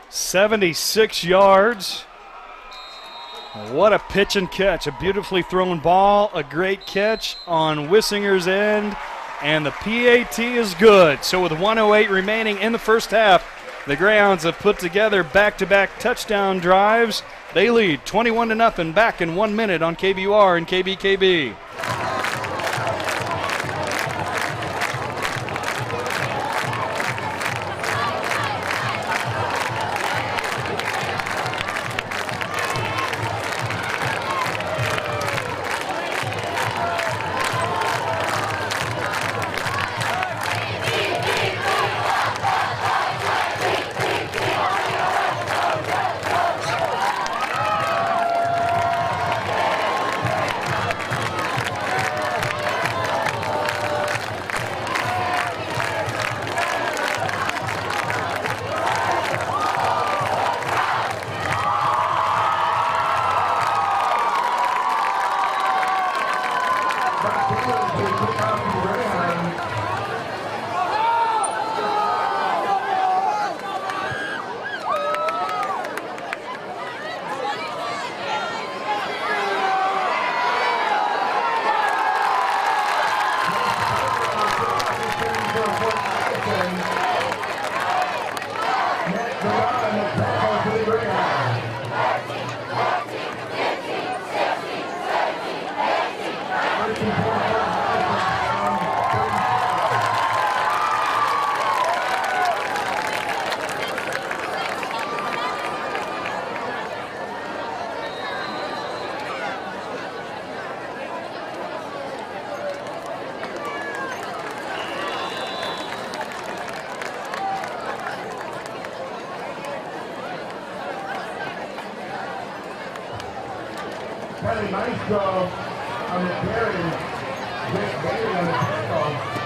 76 yards. What a pitch and catch. A beautifully thrown ball. A great catch on Wissinger's end. And the PAT is good. So with 1:08 remaining in the first half, the Greyhounds have put together back-to-back touchdown drives. They lead 21-0 back in 1 minute on KBUR and KBKB. Kelly Maestro on the carry. Jake Bailey on the tackle.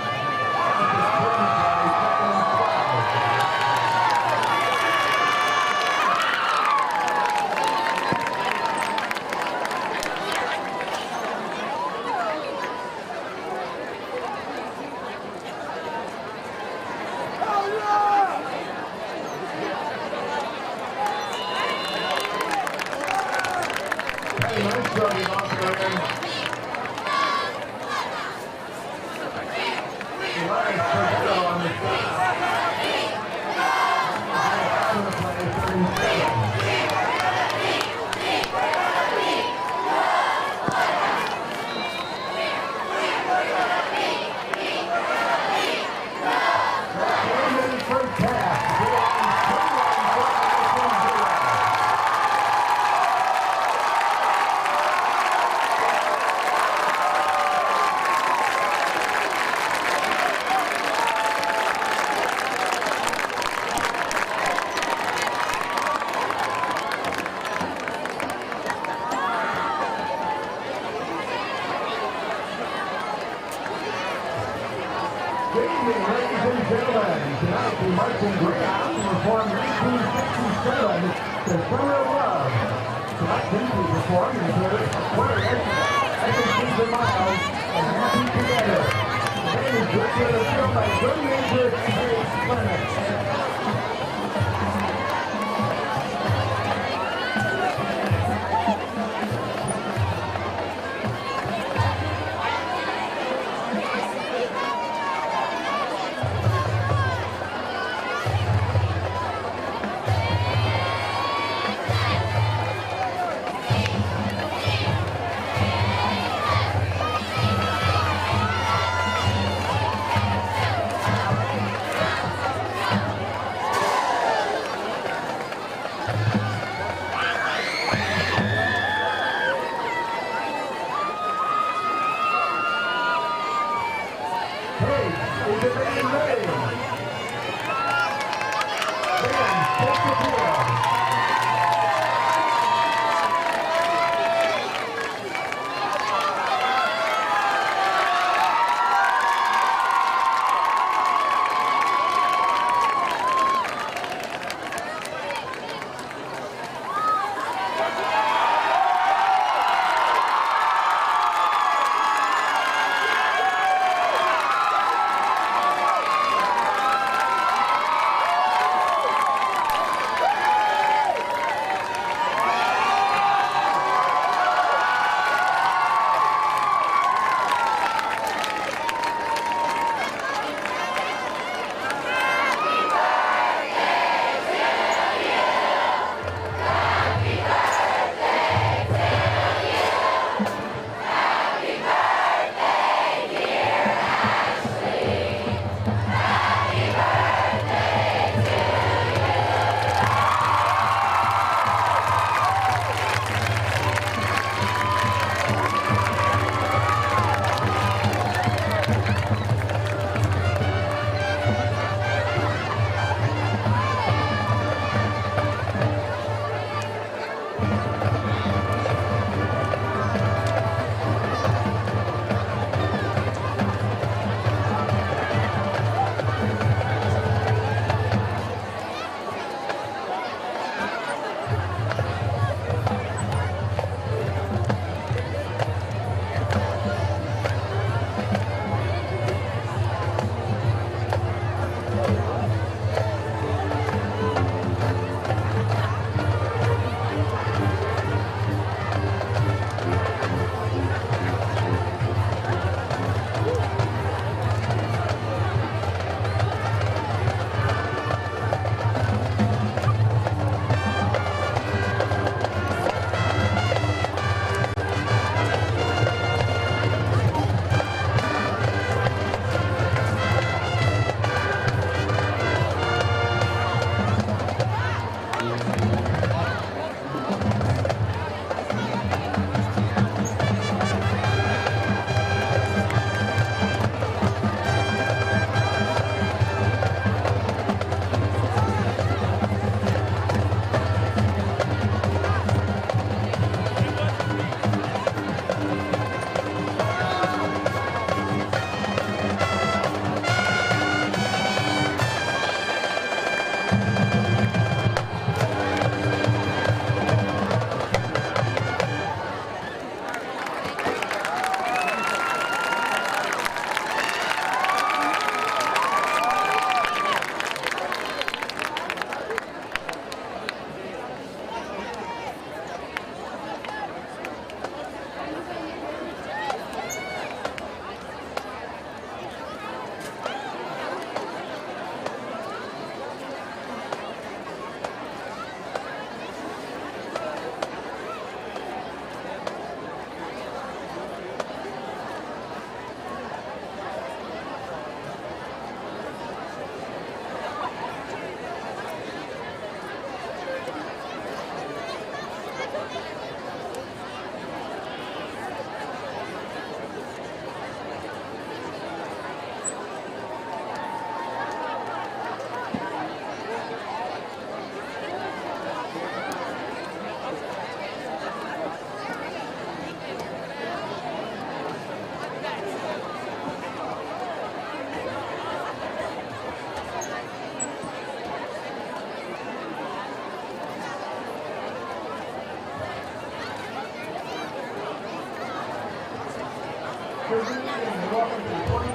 Good evening and welcome to the 2018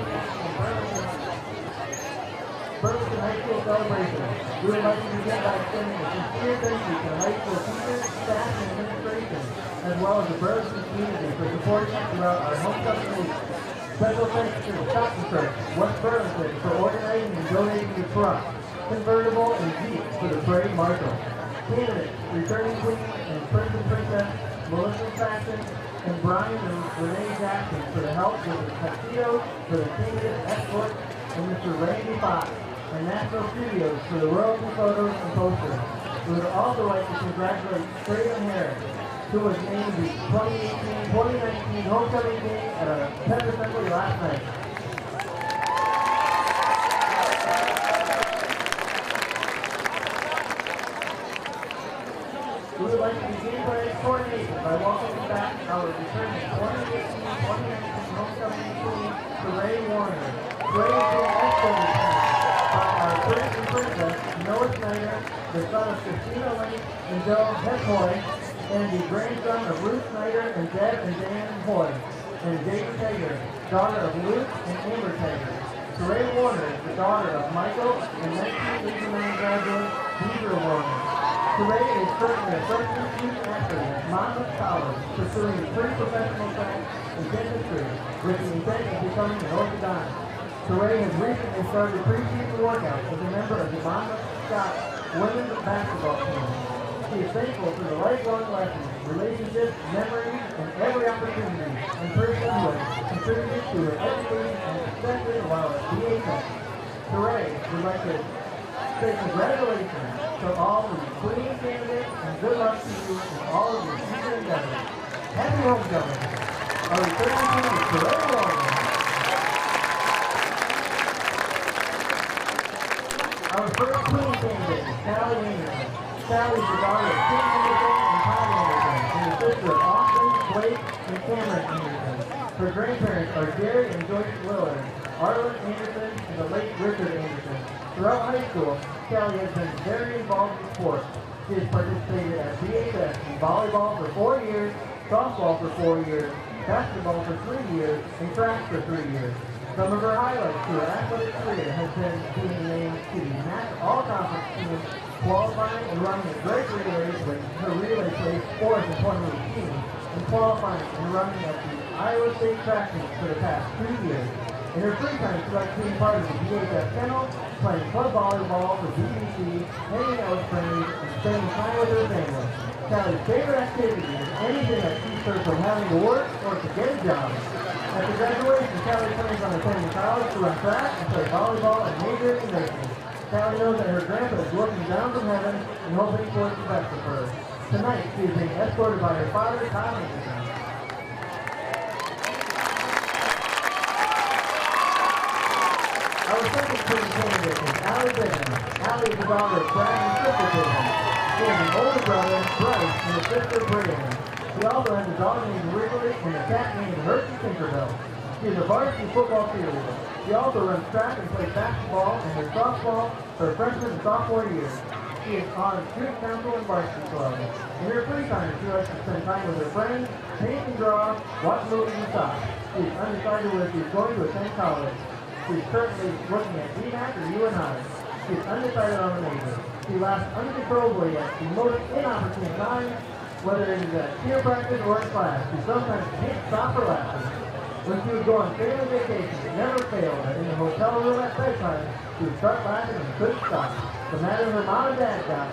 National Burlington High School celebration. We would like to begin by extending a sincere thank you to the high school teachers, staff, and administration, as well as the Burlington community for supporting us throughout our homecoming week. Special thanks to the Stockton Church, West Burlington, for organizing and donating the truck, convertible, and Jeep for the parade marshal. Candidates, returning queen and prince and princess, Melissa Saxon, and Brian and Renee Jackson for the help with the tuxedos for the candidate escort, and Mr. Randy Fox and National Studios for the royalty photos and posters. We would also like to congratulate Traylon Harris, who was named the 2018-2019 homecoming game at our pep assembly last night. We would like to begin parade coordination by welcoming back our returning 2018-2019 homecoming queen, Ray Warner. Ray is being escorted by our prince and princess, Noah Snyder, the son of Christina Lane and Joe Heshoy, and the grandson of Ruth Snyder and Deb and Dan Hoy, and David Tager, daughter of Luke and Amber Tager. Ray Warner is the daughter of Michael and 1989 graduate Deidre Warner. Ray is currently a freshman student athlete at Monmouth College, pursuing pre-professional track in dentistry with the intent of becoming an orthodontist. Ray has recently started pre-season workouts as a member of the Monmouth Scott women's basketball team. She is thankful for the lifelong lessons, relationships, memories, and every opportunity and person who has contributed to her education and success while at BHS. Ray would like to say congratulations to all the queen candidates and good luck to you in all of your future endeavors. Happy homecoming! Our returning queen is Ray Warner. Our first queen candidate is Sally Anderson. Sally is the daughter of Tim Anderson and Todd Anderson, and the sister of Austin, Blake, and Cameron Anderson. Her grandparents are Jerry and Joyce Willard, Arlen Anderson, and the late Richard Anderson. Throughout high school, Sally has been very involved in sports. She has participated at BHS in volleyball for 4 years, softball for 4 years, basketball for 3 years, and track for 3 years. Some of her highlights to her athletic career has been being named to the NAC All-Conference team, qualifying and running a great relay with her relay place 4th in 2018, and qualifying and running at the Iowa State track meet for the past 2 years. In her free time, she likes being part of the BHS kennel, playing club volleyball for BBC, hanging out with friends, and spending time with her family. Sally's favorite activity is anything that keeps her from having to work or to get a job. After graduation, Sally plans on attending college to run track and play volleyball and major in nursing. Sally knows that her grandpa is looking down from heaven and hoping for the best of her. Tonight, she is being escorted by her father, Tom Anderson. Our second queen candidate is Allie Bitten. Allie is the daughter of Brad and sister Bitten. She has an older brother, Bryce, and a sister, Brianna. She also has a dog named Wrigley and a cat named Hershey Tinkerbell. She is a varsity football cheerleader. She also runs track and plays basketball and her softball for freshman and sophomore years. She is on student council and varsity club. In her free time, she likes to spend time with her friends, paint and draw, watch movies and shop. She is undecided whether she is going to attend college. She is currently looking at GMAC or UNI. She is undecided on a major. She laughs uncontrollably at the most inopportune times, whether it is at cheer practice or in class. She sometimes can't stop her laughter. When she would go on family vacations, it never failed that in the hotel room at bedtime, she would start laughing and couldn't stop. No matter her mom and dad got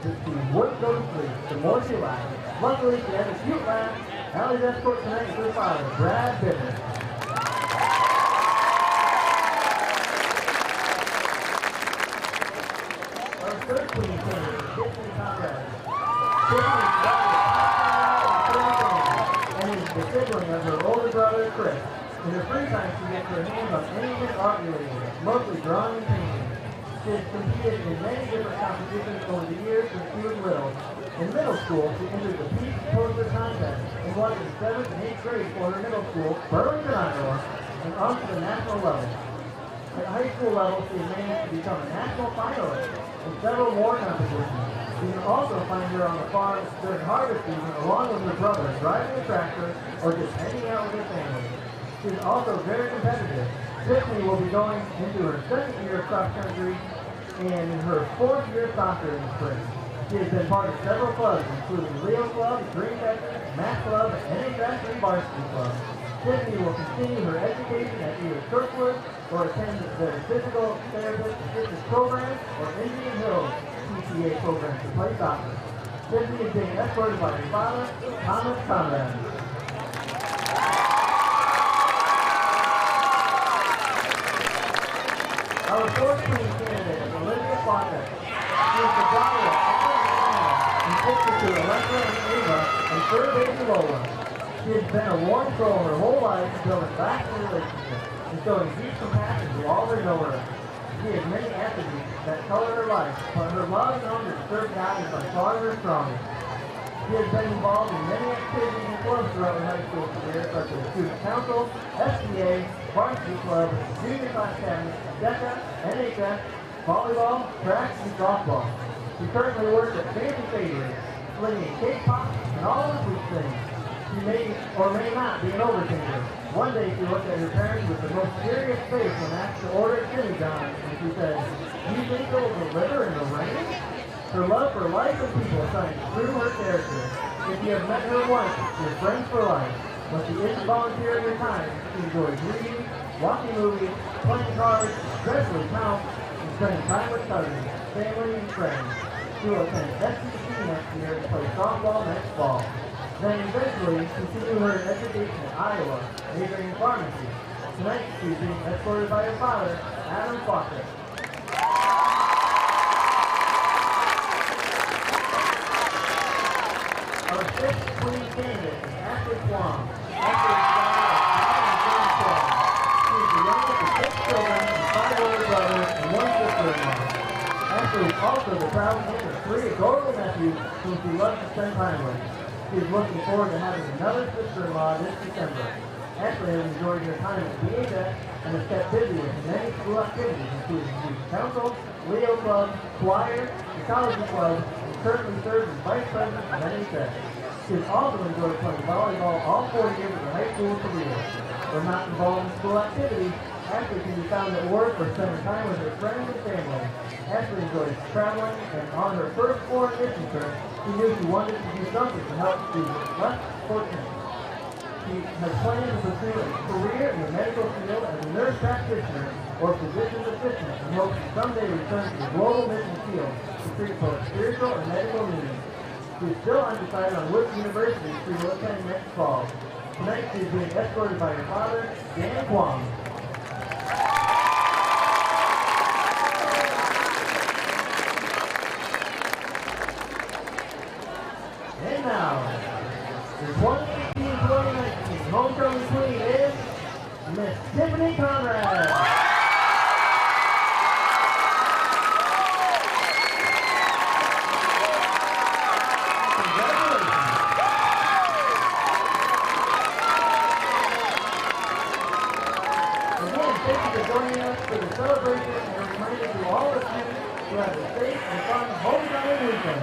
she wouldn't go to sleep, the more she laughed. Luckily, she had a cute laugh. Allie's escort tonight is her father, Brad Bitter. Our third queen candidate is Tiffany Conrad. Tiffany is and is the sibling of her older brother, Chris. In her free time, she gets her hands on anything art related, mostly drawing and painting. She has competed in many different competitions over the years since she was little. In middle school, she entered the Peach Poster Contest and won in 7th and 8th grade for her middle school, Burlington, Iowa, and on to the national level. At high school level, she has managed to become a national finalist in several more competitions. You can also find her on the farm during harvest season along with her brother driving a tractor or just hanging out with her family. She is also very competitive. Tiffany will be going into her second year of cross country and in her fourth year of soccer in the spring. She has been part of several clubs, including Leo Club, Green Factor, Math Club, NHS, and Varsity Club. Tiffany will continue her education at either Kirkwood or attend the Physical Therapist Assistance Program or Indian Hills PTA program to play soccer. Tiffany is being escorted by her father, Thomas Conrad. Our fourth queen candidate is Olivia Fonte. She is the daughter of and sister to Alexa and Ava and third baby Lola. She has been a warm soul her whole life, building lasting relationships and showing deep compassion to all who know her. She has many attributes that color her life, but her love and hunger to serve God is by far her strongest. She has been involved in many activities and clubs throughout her high school career, such as Student Council, SBA, Varsity Club, Junior Class Academy, DECA, NHS, volleyball, track, and softball. She currently works at Fancy Favorites, slinging cake pops and all the sweet things. She may or may not be an overthinker. One day she looked at her parents with the most serious face when asked to order chili donuts, and she said, "Do you think they'll deliver in the rain?" Her love for life and people shines through her character. If you have met her once, you're friends for life. When she isn't volunteering her time, she enjoys reading, watching movies, playing cards, especially count, and spending time with cousins, family, and friends. She will attend SCC next year and play softball next fall. Then eventually continue her education in Iowa, majoring in pharmacy. Tonight she's being escorted by her father, Adam Fawcett. Our fifth queen candidate is Ashley Plum. Ashley is the daughter of Tom and James Plum. She is the youngest of 6 children and 5 older brothers and 1 sister-in-law. Ashley is also the proud mother of 3 adorable nephews whom she loves to spend time with. She is looking forward to having another sister-in-law this December. Ashley has enjoyed her time at BHS and has kept busy with many school activities, including Youth Council, Leo Club, Choir, Ecology Club, and currently serves as Vice President of NHS. She has also enjoyed playing volleyball all 4 years of her high school career. When not involved in school activities, Ashley can be found at work or spending time with her friends and family. Ashley enjoys traveling, and on her first foreign mission trip, she knew she wanted to do something to help students less fortunate. She has planned to pursue a career in the medical field as a nurse practitioner or physician's assistant and hopes to someday return to the global mission field to treat both spiritual and medical needs. She is still undecided on which university she will attend next fall. Tonight she is being escorted by her father, Dan Kwong. And now, the 2018-2019 homecoming queen is Miss Tiffany Conrad. Joining us for the celebration and a reminder to all the students to have a safe and fun homecoming weekend.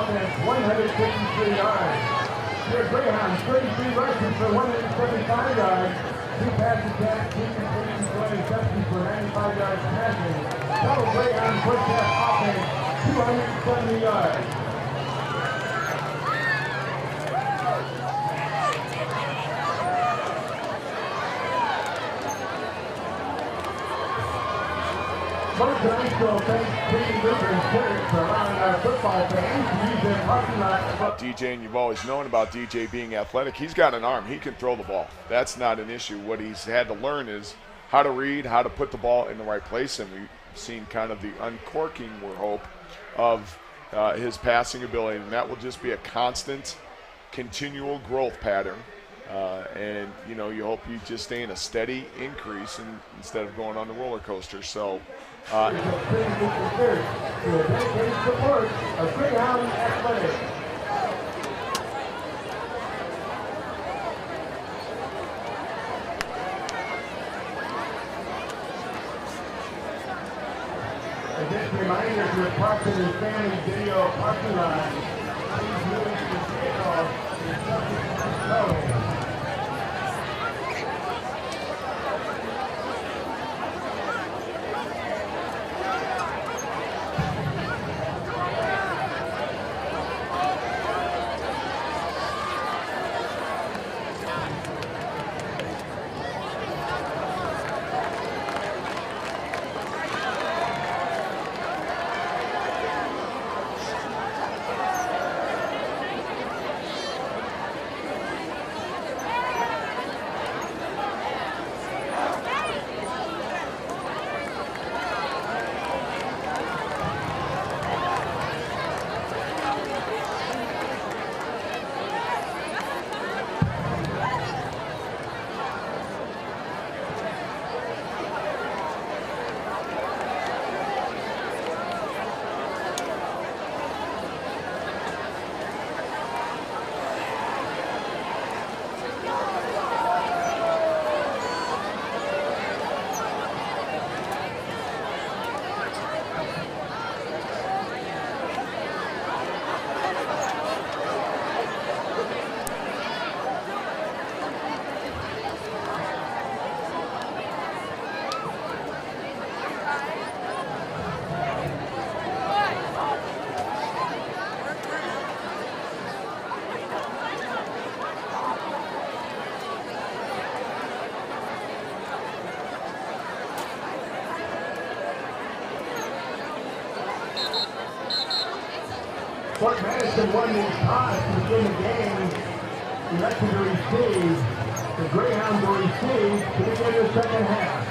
offense, 153 yards. Your Greyhounds, 33 rushes for 175 yards. 2 pass attempts, 2 completions, 2 interceptions for 95 yards passing. Total Greyhounds first half offense, 270 yards. Most high school thanks Katie Luker and Terry for allowing our football fans to use their parking lot. DJ, and you've always known about DJ being athletic. He's got an arm. He can throw the ball. That's not an issue. What he's had to learn is how to read, how to put the ball in the right place, and we've seen kind of the uncorking, we hope, of his passing ability, and that will just be a constant, continual growth pattern. And, you know, you hope you just stay in a steady increase instead of going on the roller coaster. So, Dedicated support of Greyhound Athletics. And just a reminder to the Parson and Family Video parking lot, please move into the vehicle and subject to towing. Fort Madison won these toss to begin the game. Elected to receive. The Greyhounds will receive to begin the second half.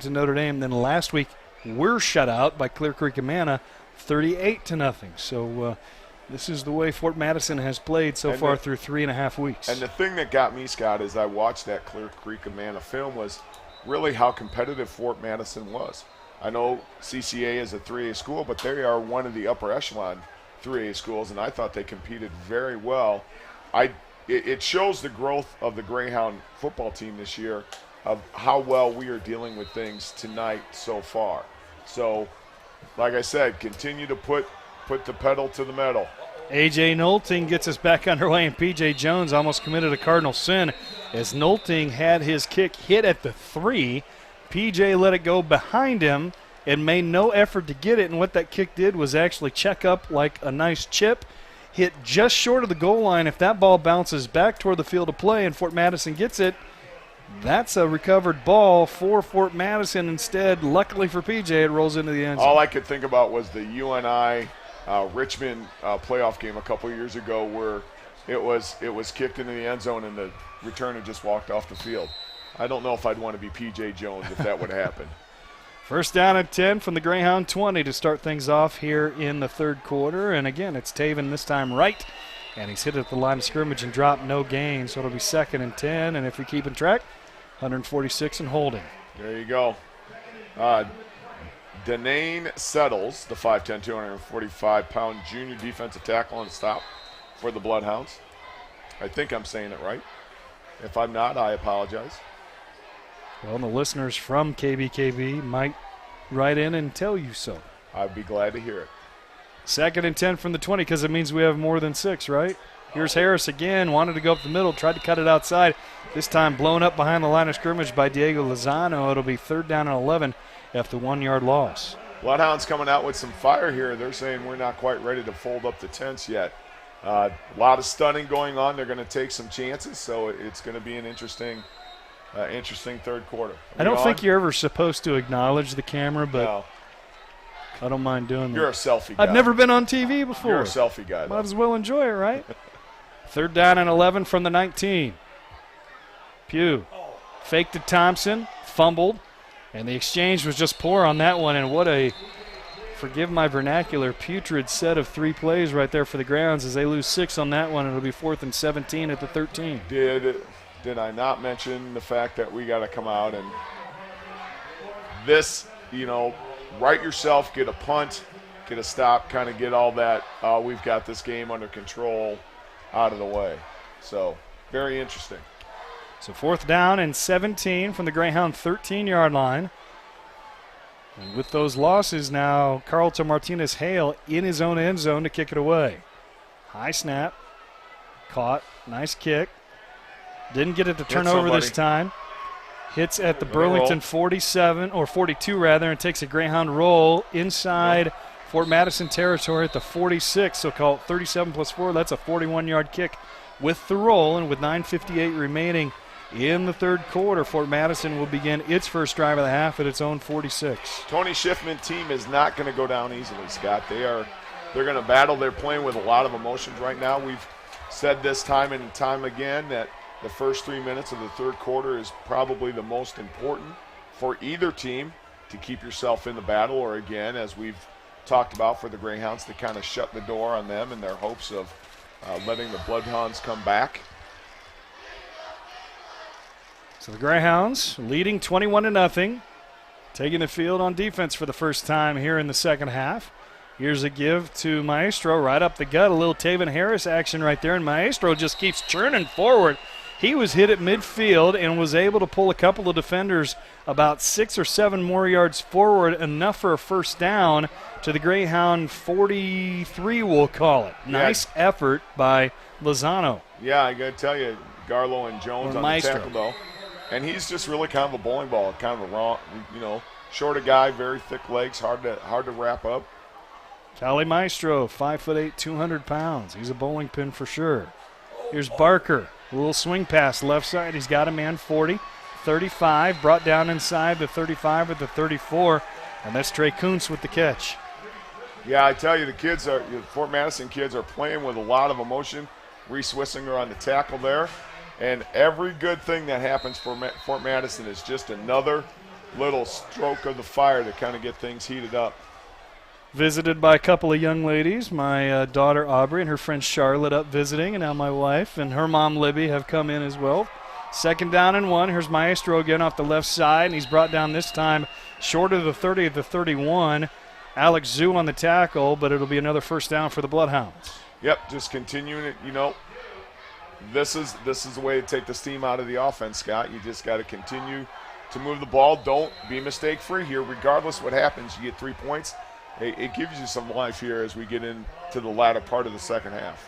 To Notre Dame. Then last week we're shut out by Clear Creek Amana 38-0. So this is the way Fort Madison has played so far through 3.5 weeks. And the thing that got me, Scott, as I watched that Clear Creek Amana film was really how competitive Fort Madison was. I know CCA is a 3A school, but they are one of the upper echelon 3A schools, and I thought they competed very well. It shows the growth of the Greyhound football team this year, of how well we are dealing with things tonight so far. So, like I said, continue to put the pedal to the metal. A.J. Nolting gets us back underway, and P.J. Jones almost committed a cardinal sin as Nolting had his kick hit at the 3. P.J. let it go behind him and made no effort to get it, and what that kick did was actually check up like a nice chip, hit just short of the goal line. If that ball bounces back toward the field of play and Fort Madison gets it, that's a recovered ball for Fort Madison. Instead, luckily for PJ, it rolls into the end zone. All I could think about was the UNI Richmond playoff game a couple years ago where it was kicked into the end zone and the returner just walked off the field. I don't know if I'd want to be P.J. Jones if that would happen. First down and 10 from the Greyhound 20 to start things off here in the third quarter. And again, it's Taven this time right. And he's hit at the line of scrimmage and dropped no gain. So it'll be 2nd and 10. And if you're keeping track, 146 and holding. There you go. Denane Settles, the 5'10", 245-pound junior defensive tackle on stop for the Bloodhounds. I think I'm saying it right. If I'm not, I apologize. Well, the listeners from KBKB might write in and tell you so. I'd be glad to hear it. 2nd and 10 from the 20 because it means we have more than 6, right? Here's Harris again, wanted to go up the middle, tried to cut it outside. This time blown up behind the line of scrimmage by Diego Lozano. It'll be 3rd down and 11 after 1-yard loss. Bloodhounds coming out with some fire here. They're saying we're not quite ready to fold up the tents yet. A lot of stunning going on. They're going to take some chances, so it's going to be an interesting third quarter. I don't think you're ever supposed to acknowledge the camera, but no. I don't mind doing that. You're a selfie guy. I've never been on TV before. You're a selfie guy, though. Might as well enjoy it, right? 3rd down and 11 from the 19. Pugh faked to Thompson, fumbled, and the exchange was just poor on that one. And what a, forgive my vernacular, putrid set of 3 plays right there for the Grounds as they lose 6 on that one. It'll be 4th and 17 at the 13. Did I not mention the fact that we got to come out and this, right yourself, get a punt, get a stop, kind of get all that, we've got this game under control out of the way. So, very interesting. So 4th down and 17 from the Greyhound 13-yard line. And with those losses now, Carlton Martinez-Hale in his own end zone to kick it away. High snap, caught, nice kick. Didn't get it to turn over this time. Hits at the Burlington 47, or 42 rather, and takes a Greyhound roll inside Fort Madison territory at the 46. So call it 37 plus 4. That's a 41-yard kick with the roll, and with 9:58 remaining in the third quarter, Fort Madison will begin its first drive of the half at its own 46. Tony Schiffman team is not going to go down easily, Scott. They're going to battle. They're playing with a lot of emotions right now. We've said this time and time again that the first 3 minutes of the third quarter is probably the most important for either team to keep yourself in the battle, or again, as we've talked about, for the Greyhounds to kind of shut the door on them in their hopes of letting the Bloodhounds come back. So the Greyhounds leading 21-0, taking the field on defense for the first time here in the second half. Here's a give to Maestro right up the gut. A little Taven Harris action right there, and Maestro just keeps churning forward. He was hit at midfield and was able to pull a couple of defenders about 6 or 7 more yards forward, enough for a first down to the Greyhound 43, we'll call it. Nice effort by Lozano. Yeah, I got to tell you, Garlow and Jones on Maestro. the tackle, though. And he's just really kind of a bowling ball, kind of a raw, shorter guy, very thick legs, hard to wrap up. Callie Maestro, 5'8", 200 pounds. He's a bowling pin for sure. Here's Barker. A little swing pass left side. He's got a man 40, 35, brought down inside the 35 at the 34, and that's Trey Kuntz with the catch. Yeah, I tell you, the Fort Madison kids are playing with a lot of emotion. Reese Wissinger on the tackle there. And every good thing that happens for Fort Madison is just another little stroke of the fire to kind of get things heated up. Visited by a couple of young ladies. My daughter Aubrey and her friend Charlotte up visiting, and now my wife and her mom Libby have come in as well. 2nd down and 1. Here's Maestro again off the left side, and he's brought down this time short of the 30 at the 31. Alex Zhu on the tackle, but it'll be another first down for the Bloodhounds. Yep, just continuing it. This is the way to take the steam out of the offense, Scott. You just got to continue to move the ball. Don't be mistake-free here. Regardless what happens, you get 3 points. It gives you some life here as we get into the latter part of the second half.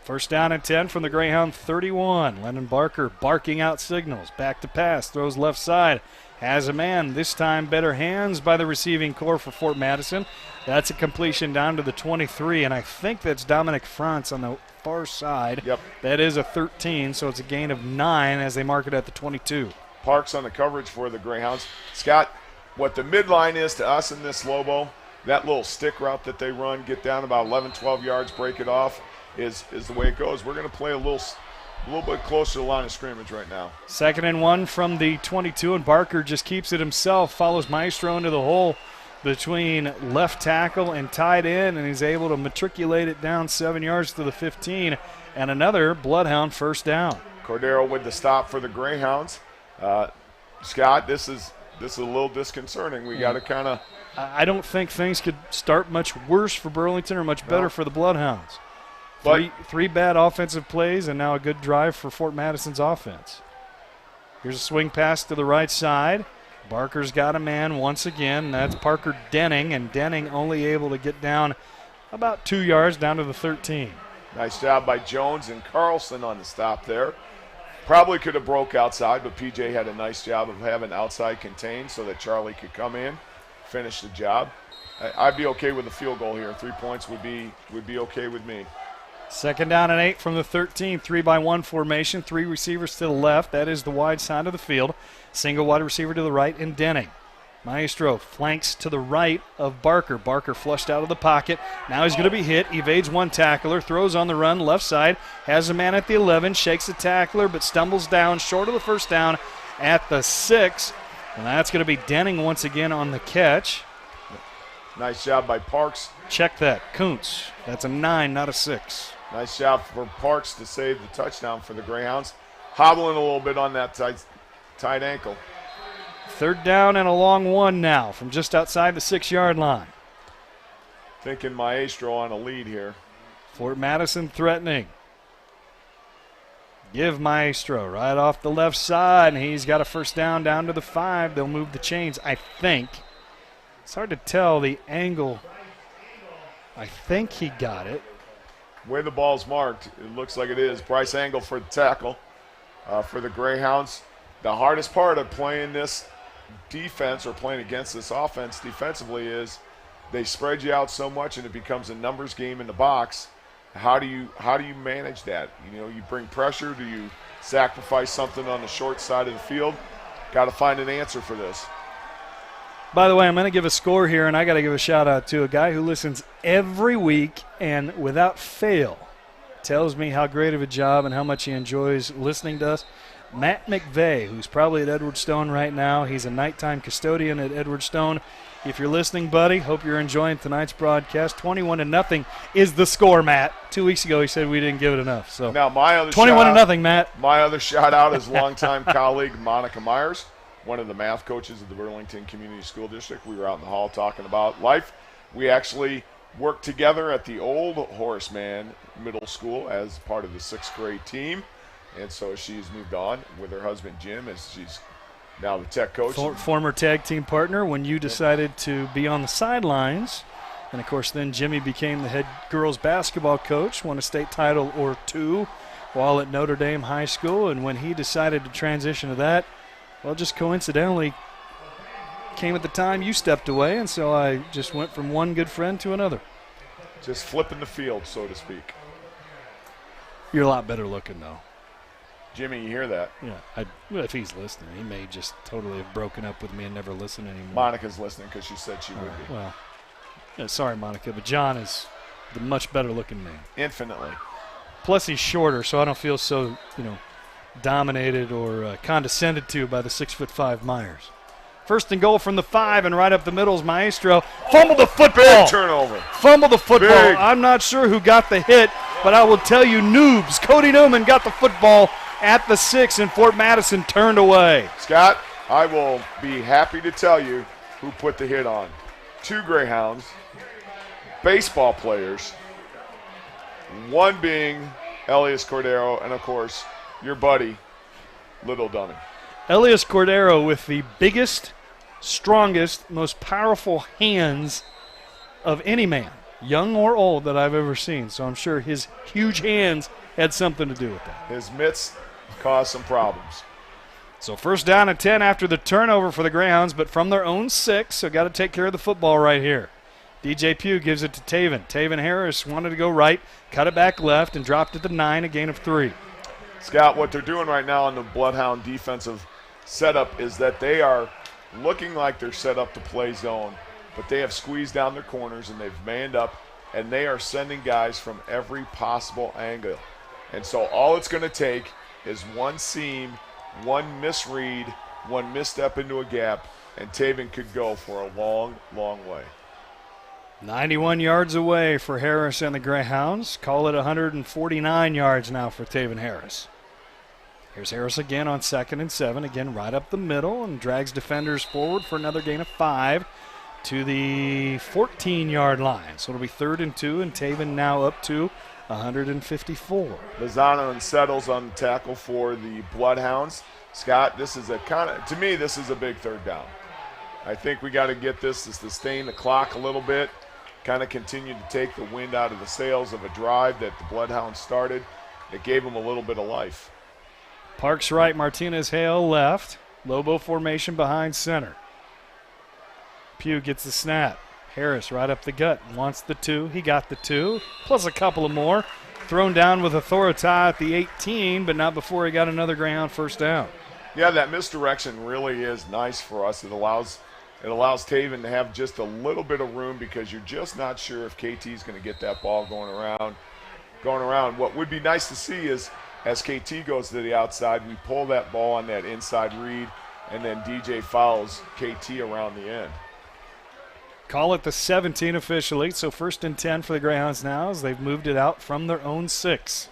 First down and 10 from the Greyhound 31. Lennon Barker barking out signals. Back to pass, throws left side. Has a man, this time better hands by the receiving core for Fort Madison. That's a completion down to the 23, and I think that's Dominic France on the far side. Yep. That is a 13, so it's a gain of 9 as they mark it at the 22. Parks on the coverage for the Greyhounds. Scott, what the midline is to us in this Lobo, that little stick route that they run, get down about 11, 12 yards, break it off, is the way it goes. We're going to play a little a little bit closer to the line of scrimmage right now. 2nd and 1 from the 22, and Barker just keeps it himself, follows Maestro into the hole between left tackle and tight end, and he's able to matriculate it down 7 yards to the 15, and another Bloodhound first down. Cordero with the stop for the Greyhounds. Scott, this is a little disconcerting. We got to kind of. I don't think things could start much worse for Burlington or much better for the Bloodhounds. Three bad offensive plays and now a good drive for Fort Madison's offense. Here's a swing pass to the right side. Barker's got a man once again. That's Parker Denning, and Denning only able to get down about 2 yards down to the 13. Nice job by Jones and Carlson on the stop there. Probably could have broke outside, but PJ had a nice job of having outside contained so that Charlie could come in, finish the job. I'd be okay with a field goal here. 3 points would be okay with me. 2nd down and 8 from the 13, 3-by-1 formation, 3 receivers to the left. That is the wide side of the field. Single wide receiver to the right in Denning. Maestro flanks to the right of Barker. Barker flushed out of the pocket. Now he's going to be hit. Evades one tackler. Throws on the run. Left side. Has a man at the 11. Shakes the tackler but stumbles down short of the first down at the 6. And that's going to be Denning once again on the catch. Nice job by Parks. Check that. Kuntz. That's a 9, not a 6. Nice job for Parks to save the touchdown for the Greyhounds. Hobbling a little bit on that tight ankle. 3rd down and a long one now from just outside the 6-yard line. Thinking Maestro on a lead here. Fort Madison threatening. Give Maestro right off the left side, and he's got a first down to the 5. They'll move the chains, I think. It's hard to tell the angle. I think he got it. Where the ball's marked, it looks like it is. Bryce Angle for the tackle for the Greyhounds. The hardest part of playing this defense or playing against this offense defensively is they spread you out so much and it becomes a numbers game in the box. How do you manage that? You know, you bring pressure. Do you sacrifice something on the short side of the field? Got to find an answer for this. By the way, I'm going to give a score here, and I got to give a shout-out to a guy who listens every week and without fail tells me how great of a job and how much he enjoys listening to us. Matt McVeigh, who's probably at Edward Stone right now. He's a nighttime custodian at Edward Stone. If you're listening, buddy, hope you're enjoying tonight's broadcast. 21-0 is the score, Matt. 2 weeks ago he said we didn't give it enough. So now my other 21-0, Matt. My other shout-out is longtime colleague Monica Myers, one of the math coaches of the Burlington Community School District. We were out in the hall talking about life. We actually worked together at the old Horseman Middle School as part of the 6th grade team. And so she's moved on with her husband Jim as she's now the tech coach. Former tag team partner when you decided to be on the sidelines. And, of course, then Jimmy became the head girls basketball coach, won a state title or 2 while at Notre Dame High School. And when he decided to transition to that, well, just coincidentally came at the time you stepped away, and so I just went from one good friend to another. Just flipping the field, so to speak. You're a lot better looking, though. Jimmy, you hear that? Yeah. Well, if he's listening, he may just totally have broken up with me and never listen anymore. Monica's listening because she said she would be. Well, yeah, sorry, Monica, but John is the much better looking man. Infinitely. Plus, he's shorter, so I don't feel so, dominated or condescended to by the 6'5" Myers. 1st and goal from the 5, and right up the middle is Maestro. Fumble the football. Big turnover. Fumble the football. Big. I'm not sure who got the hit, but I will tell you, noobs. Cody Newman got the football at the 6, and Fort Madison turned away. Scott, I will be happy to tell you who put the hit on. 2 Greyhounds, baseball players, one being Elias Cordero, and, of course, your buddy, Little Dunning. Elias Cordero with the biggest, strongest, most powerful hands of any man, young or old, that I've ever seen. So I'm sure his huge hands had something to do with that. His mitts caused some problems. So 1st down and 10 after the turnover for the Greyhounds, but from their own 6, so got to take care of the football right here. DJ Pugh gives it to Taven. Taven Harris wanted to go right, cut it back left, and dropped it to 9, a gain of 3. Scott, what they're doing right now on the Bloodhound defensive setup is that they are looking like they're set up to play zone, but they have squeezed down their corners and they've manned up, and they are sending guys from every possible angle. And so all it's going to take is one seam, one misread, one misstep into a gap, and Taven could go for a long, long way. 91 yards away for Harris and the Greyhounds. Call it 149 yards now for Taven Harris. Here's Harris again on 2nd and 7. Again, right up the middle and drags defenders forward for another gain of 5 to the 14-yard line. So it'll be 3rd and 2, and Taven now up to 154. Lozano and settles on the tackle for the Bloodhounds. Scott, this is to me, this is a big 3rd down. I think we got to get this to sustain the clock a little bit, kind of continue to take the wind out of the sails of a drive that the Bloodhounds started. It gave them a little bit of life. Parks right, Martinez Hale left. Lobo formation behind center. Pugh gets the snap. Harris right up the gut, wants the 2. He got the 2, plus a couple of more. Thrown down with authority at the 18, but not before he got another Greyhound first down. Yeah, that misdirection really is nice for us. It allows Taven to have just a little bit of room because you're just not sure if KT is going to get that ball going around. What would be nice to see is as KT goes to the outside, we pull that ball on that inside read, and then DJ follows KT around the end. Call it the 17 officially, so 1st and 10 for the Greyhounds now as they've moved it out from their own 6.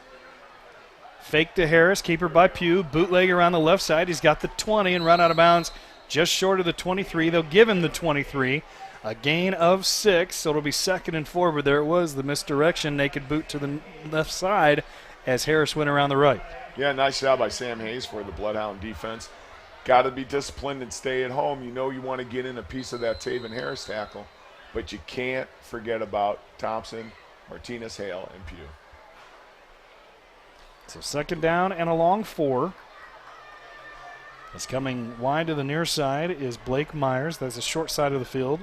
Fake to Harris, keeper by Pugh, bootleg around the left side. He's got the 20 and run out of bounds just short of the 23. They'll give him the 23. A gain of 6, so it'll be 2nd and 4, but there it was, the misdirection. Naked boot to the left side as Harris went around the right. Yeah, nice job by Sam Hayes for the Bloodhound defense. Got to be disciplined and stay at home. You know you want to get in a piece of that Taven Harris tackle, but you can't forget about Thompson, Martinez Hale, and Pugh. So 2nd down and a long 4. It's coming wide to the near side is Blake Myers. That's the short side of the field.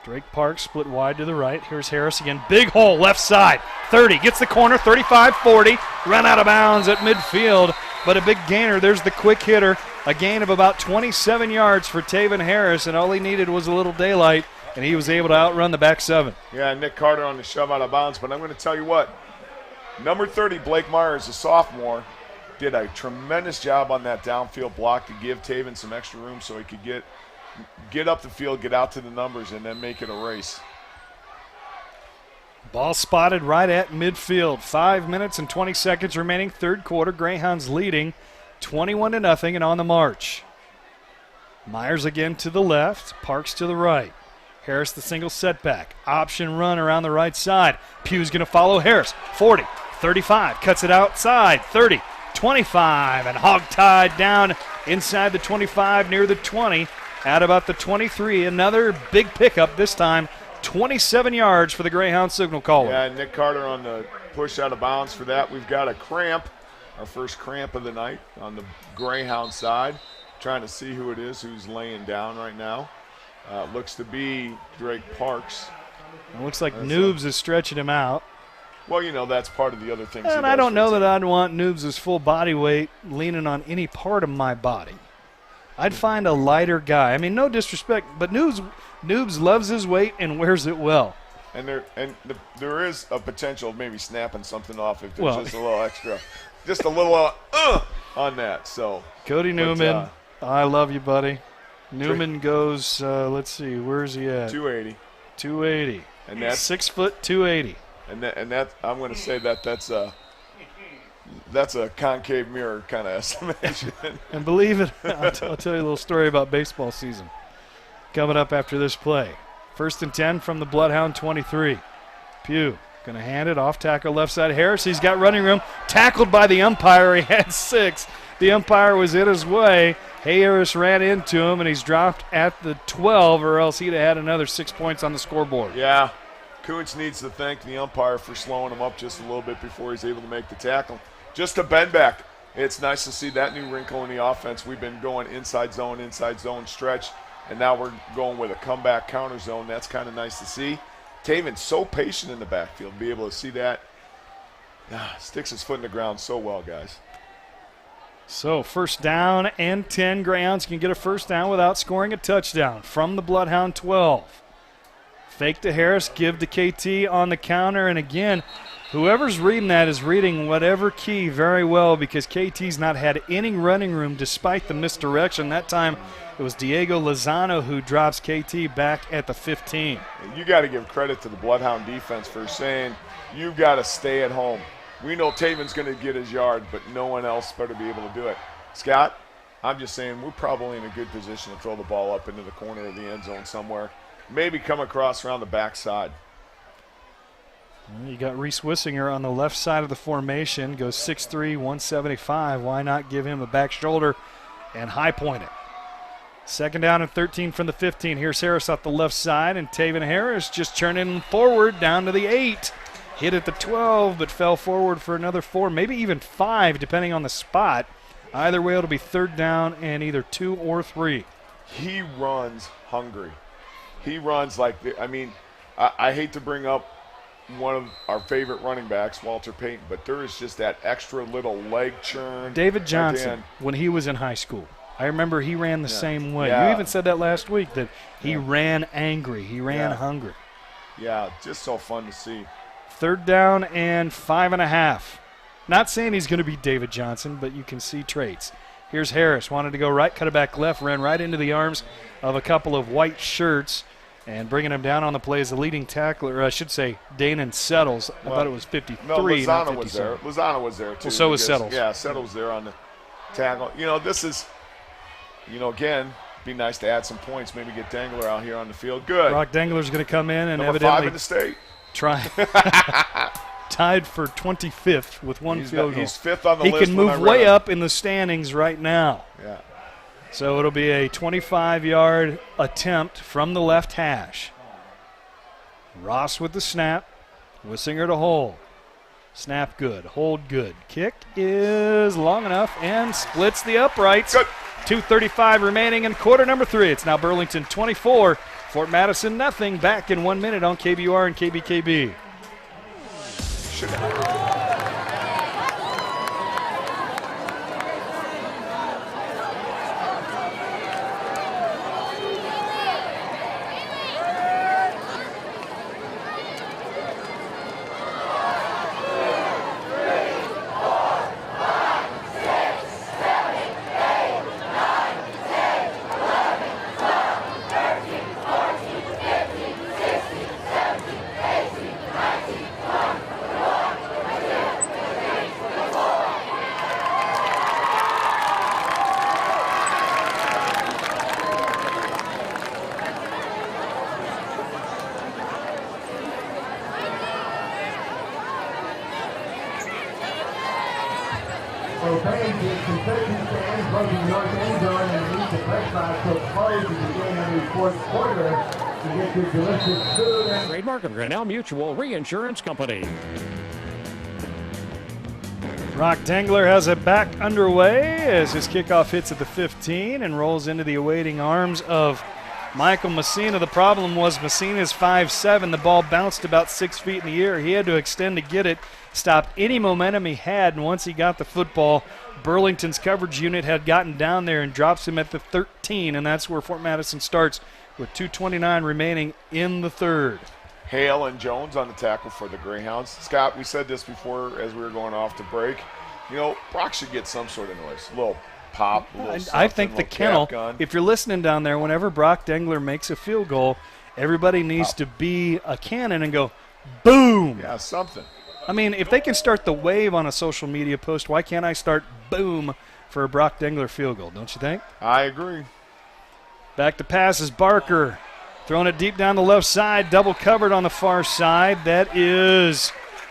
Drake Parks split wide to the right. Here's Harris again. Big hole left side. 30. Gets the corner. 35, 40. Run out of bounds at midfield. But a big gainer. There's the quick hitter. A gain of about 27 yards for Taven Harris. And all he needed was a little daylight. And he was able to outrun the back 7. Yeah, Nick Carter on the shove out of bounds. But I'm going to tell you what. Number 30, Blake Myers, a sophomore, did a tremendous job on that downfield block to give Taven some extra room so he could get up the field, get out to the numbers, and then make it a race. Ball spotted right at midfield. 5 minutes and 20 seconds remaining. 3rd quarter. Greyhounds leading 21-0 and on the march. Myers again to the left. Parks to the right. Harris the single setback. Option run around the right side. Pugh's going to follow Harris. 40, 35. Cuts it outside. 30, 25. And hog-tied down inside the 25 near the 20. At about the 23, another big pickup this time, 27 yards for the Greyhound signal caller. Yeah, Nick Carter on the push out of bounds for that. We've got a cramp, our first cramp of the night on the Greyhound side. Trying to see who it is who's laying down right now. Looks to be Drake Parks. It looks like Noobs is stretching him out. Well, you know, that's part of the other things. And I don't know that I'd want Noobs' full body weight leaning on any part of my body. I'd find a lighter guy. I mean, no disrespect, but Noobs loves his weight and wears it well. And there is a potential of maybe snapping something off if there's just a little extra, just a little on that. So Cody Newman, I love you, buddy. Newman goes. Let's see, where's he at? 280. 280. And that's 6 foot 280. And that I'm going to say that's a concave mirror kind of estimation. And believe it, I'll tell you a little story about baseball season coming up after this play. 1st and 10 from the Bloodhound 23. Pugh going to hand it off tackle left side. Harris, he's got running room. Tackled by the umpire. He had 6. The umpire was in his way. Harris ran into him, and he's dropped at the 12, or else he'd have had another 6 points on the scoreboard. Yeah. Kuntz needs to thank the umpire for slowing him up just a little bit before he's able to make the tackle. Just a bend back. It's nice to see that new wrinkle in the offense. We've been going inside zone stretch, and now we're going with a comeback counter zone. That's kind of nice to see. Taven's so patient in the backfield. Be able to see that. Sticks his foot in the ground so well, guys. So 1st down and 10. Greyhounds can get a 1st down without scoring a touchdown from the Bloodhound 12. Fake to Harris, give to KT on the counter, and again, Whoever's reading that is reading whatever key very well, because KT's not had any running room despite the misdirection. That time it was Diego Lozano who drops KT back at the 15. You got to give credit to the Bloodhound defense for saying you've got to stay at home. We know Taven's going to get his yard, but no one else better be able to do it. Scott, I'm just saying we're probably in a good position to throw the ball up into the corner of the end zone somewhere. Maybe come across around the backside. You got Reese Wissinger on the left side of the formation, goes 6'3", 175. Why not give him a back shoulder and high point it? Second down and 13 from the 15. Here's Harris off the left side, and Taven Harris just churning forward down to the 8. Hit at the 12, but fell forward for another 4, maybe even 5, depending on the spot. Either way, it'll be third down and either 2 or 3. He runs hungry. He runs like I hate to bring up one of our favorite running backs, Walter Payton, but there is just that extra little leg churn. David Johnson, when he was in high school, I remember he ran the same way. Yeah. You even said that last week, that he ran angry. He ran hungry. Yeah, just so fun to see. Third down and 5.5. Not saying he's going to be David Johnson, but you can see traits. Here's Harris. Wanted to go right, cut it back left, ran right into the arms of a couple of white shirts. And bringing him down on the play is the leading tackler, or I should say, Danon Settles. I thought it was 53, no, Lozano not 57. was there. Lozano was there, too. Well, so was Settles. Yeah, Settles there on the tackle. This is, again, be nice to add some points, maybe get Dangler out here on the field. Good. Brock Dangler's going to come in and Number evidently 5 in the state. Tied for 25th with one field goal. He's 5th on the he list. He can move way up in the standings right now. Yeah. So it'll be a 25-yard attempt from the left hash. Ross with the snap. Wissinger to hold. Snap good. Hold good. Kick is long enough and splits the uprights. Good. 2:35 remaining in quarter number 3. It's now Burlington 24, Fort Madison nothing. Back in 1 minute on KBUR and KBKB. Trademark of Grinnell Mutual Reinsurance Company. Brock Dangler has it back underway as his kickoff hits at the 15 and rolls into the awaiting arms of Michael Messina. The problem was Messina's 5'7". The ball bounced about 6 feet in the air. He had to extend to get it, stopped any momentum he had, and once he got the football, Burlington's coverage unit had gotten down there and drops him at the 13, and that's where Fort Madison starts with 2:29 remaining in the third. Hale and Jones on the tackle for the Greyhounds. Scott, we said this before as we were going off to break. Brock should get some sort of noise. A little pop, a little I think the kennel, if you're listening down there, whenever Brock Dangler makes a field goal, everybody needs to be a cannon and go, boom. Yeah, something. I mean, if they can start the wave on a social media post, why can't I start boom for a Brock Dangler field goal, don't you think? I agree. Back to pass is Barker. Throwing it deep down the left side, double covered on the far side. That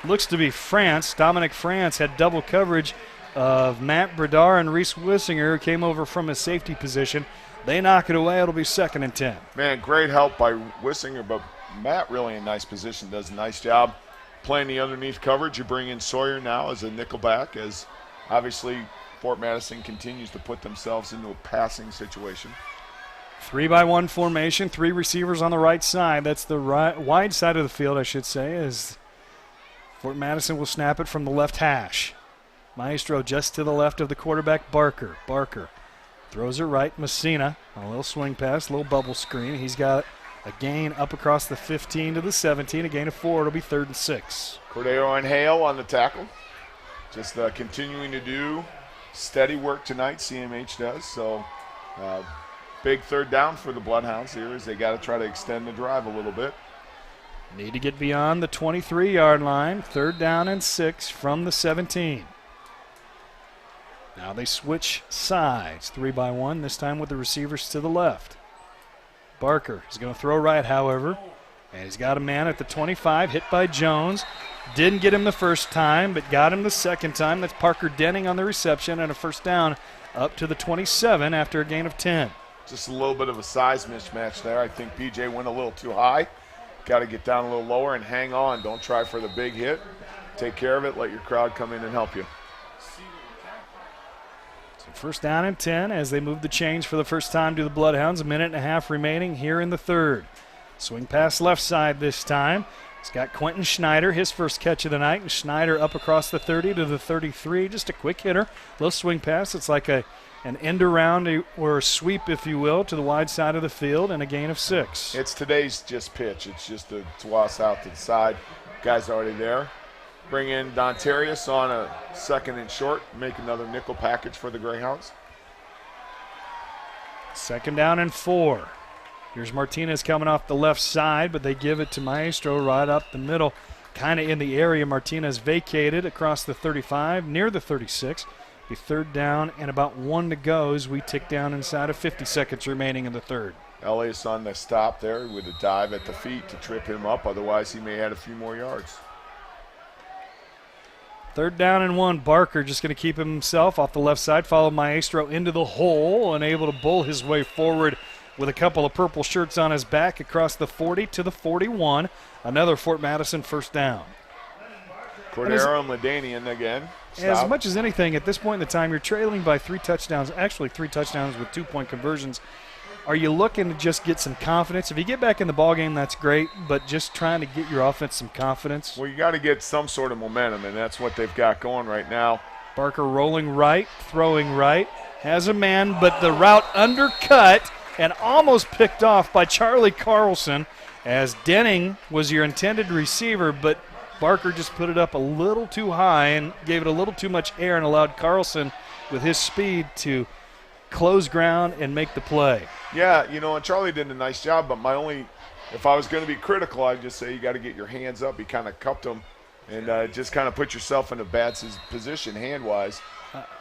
looks to be France. Dominic France had double coverage of Matt Bradar and Reese Wissinger, who came over from his safety position. They knock it away. It'll be 2nd and 10. Man, great help by Wissinger, but Matt really in nice position, does a nice job playing the underneath coverage. You bring in Sawyer now as a nickelback, as obviously Fort Madison continues to put themselves into a passing situation. 3-by-1 formation, 3 receivers on the right side. That's the wide side of the field, I should say, as Fort Madison will snap it from the left hash. Maestro just to the left of the quarterback, Barker. Barker throws it right. Messina, a little swing pass, a little bubble screen. He's got A gain up across the 15 to the 17, a gain of 4. It'll be 3rd and 6. Cordero and Hale on the tackle. Just continuing to do steady work tonight, CMH does. So big 3rd down for the Bloodhounds here as they got to try to extend the drive a little bit. Need to get beyond the 23-yard line. 3rd down and 6 from the 17. Now they switch sides, 3-by-1, this time with the receivers to the left. Barker is going to throw right, however, and he's got a man at the 25, hit by Jones. Didn't get him the first time, but got him the second time. That's Parker Denning on the reception and a 1st down up to the 27 after a gain of 10. Just a little bit of a size mismatch there. I think PJ went a little too high. Got to get down a little lower and hang on. Don't try for the big hit. Take care of it. Let your crowd come in and help you. So 1st down and 10 as they move the chains for the first time to the Bloodhounds. 1.5 minutes remaining here in the 3rd. Swing pass left side this time. It's got Quentin Schneider, his first catch of the night. And Schneider up across the 30 to the 33. Just a quick hitter. Little swing pass. It's like an end around or a sweep, if you will, to the wide side of the field and a gain of 6. It's today's just pitch. It's just a toss out to the side. Guy's already there. Bring in Dontarius on a 2nd and short. Make another nickel package for the Greyhounds. 2nd down and 4. Here's Martinez coming off the left side, but they give it to Maestro right up the middle, kind of in the area. Martinez vacated across the 35, near the 36. Be 3rd down and about 1 to go as we tick down inside of 50 seconds remaining in the 3rd. Elias on the stop there with a dive at the feet to trip him up. Otherwise, he may add a few more yards. 3rd down and 1. Barker just going to keep himself off the left side. Follow Maestro into the hole and able to bull his way forward with a couple of purple shirts on his back across the 40 to the 41. Another Fort Madison 1st down. Cordero and Ladanian again. As Stop. much as anything, at this point in the time, you're trailing by 3 touchdowns, actually 3 touchdowns with 2-point conversions. Are you looking to just get some confidence? If you get back in the ballgame, that's great, but just trying to get your offense some confidence. Well, you got to get some sort of momentum, and that's what they've got going right now. Barker rolling right, throwing right, has a man, but the route undercut and almost picked off by Charlie Carlson as Denning was your intended receiver, but Barker just put it up a little too high and gave it a little too much air and allowed Carlson, with his speed, to close ground and make the play. Yeah, and Charlie did a nice job, but if I was going to be critical, I'd just say you got to get your hands up. He kind of cupped them and just kind of put yourself in a bad position hand-wise.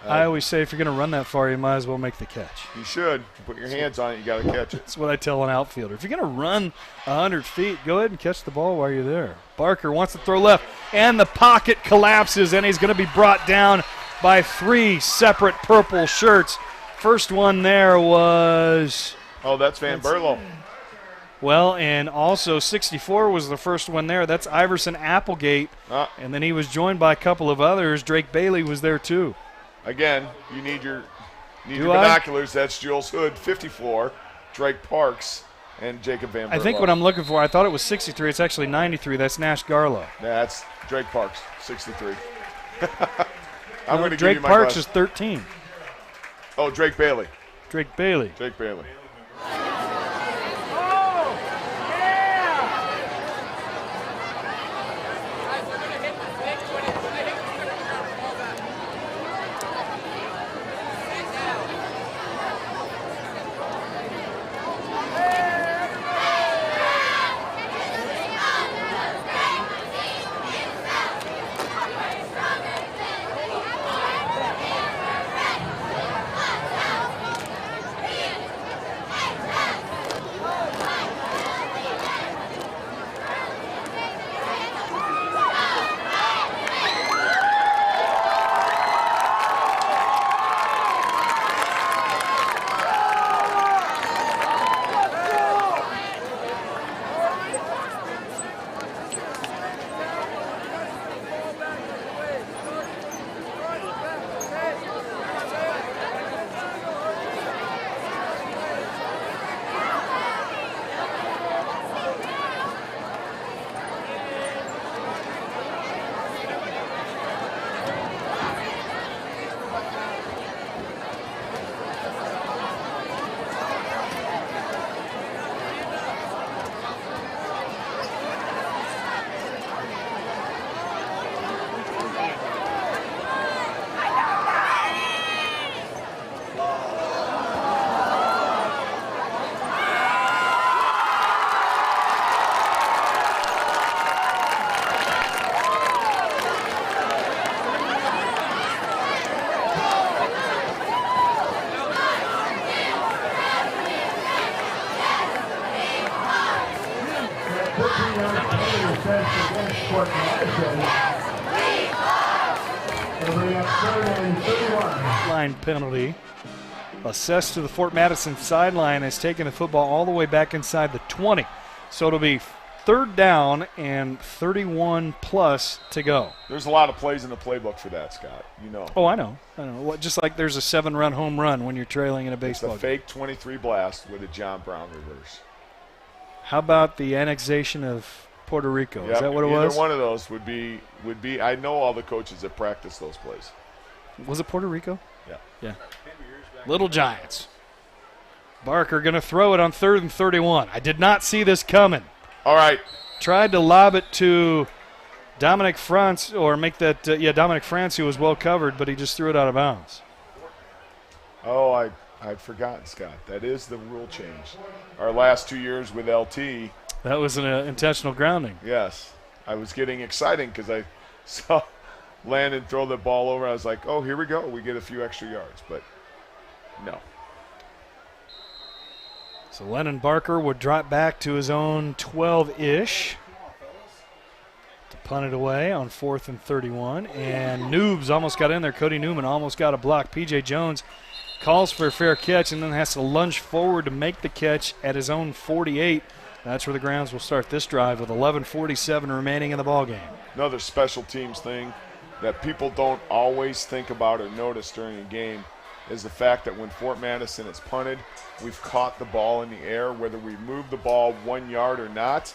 I always say if you're going to run that far, you might as well make the catch. You should. Put your hands on it, you got to catch it. That's what I tell an outfielder. If you're going to run 100 feet, go ahead and catch the ball while you're there. Barker wants to throw left, and the pocket collapses, and he's going to be brought down by 3 separate purple shirts. First one there was... Oh, that's Van Berlo. Well, and also 64 was the first one there. That's Iverson Applegate, and then he was joined by a couple of others. Drake Bailey was there too. Again, you need your binoculars. That's Jules Hood, 54, Drake Parks, and Jacob Van Berlo. I think what I'm looking for, I thought it was 63. It's actually 93. That's Nash Garlow. That's Drake Parks, 63. I'm going to Drake give you my Parks glass. is 13. Oh, Drake Bailey. Drake Bailey. Drake Bailey. sideline penalty. Assessed to the Fort Madison sideline, has taken the football all the way back inside the 20. So it'll be 3rd down and 31 plus to go. There's a lot of plays in the playbook for that, Scott. You know. Oh, I know. Just like there's a 7-run home run when you're trailing in a baseball game. It's a fake 23 blast with a John Brown reverse. How about the annexation of Puerto Rico? Yep. Is that what it was? Either one of those would be. I know all the coaches that practice those plays. Was it Puerto Rico? Yeah. Yeah. Little Giants. Barker going to throw it on 3rd and 31. I did not see this coming. All right. Tried to lob it to Dominic France, or make that, Dominic France, who was well covered, but he just threw it out of bounds. Oh, I'd forgotten, Scott. That is the rule change. Our last 2 years with LT. That was an intentional grounding. Yes. I was getting excited because I saw Landon throw the ball over. I was like, oh, here we go. We get a few extra yards, but no. So Lennon Barker would drop back to his own 12-ish to punt it away on 4th and 31. And Noobs almost got in there. Cody Newman almost got a block. P.J. Jones calls for a fair catch and then has to lunge forward to make the catch at his own 48. That's where the Grounds will start this drive with 11:47 remaining in the ballgame. Another special teams thing that people don't always think about or notice during a game is the fact that when Fort Madison is punted, we've caught the ball in the air. Whether we move the ball 1 yard or not,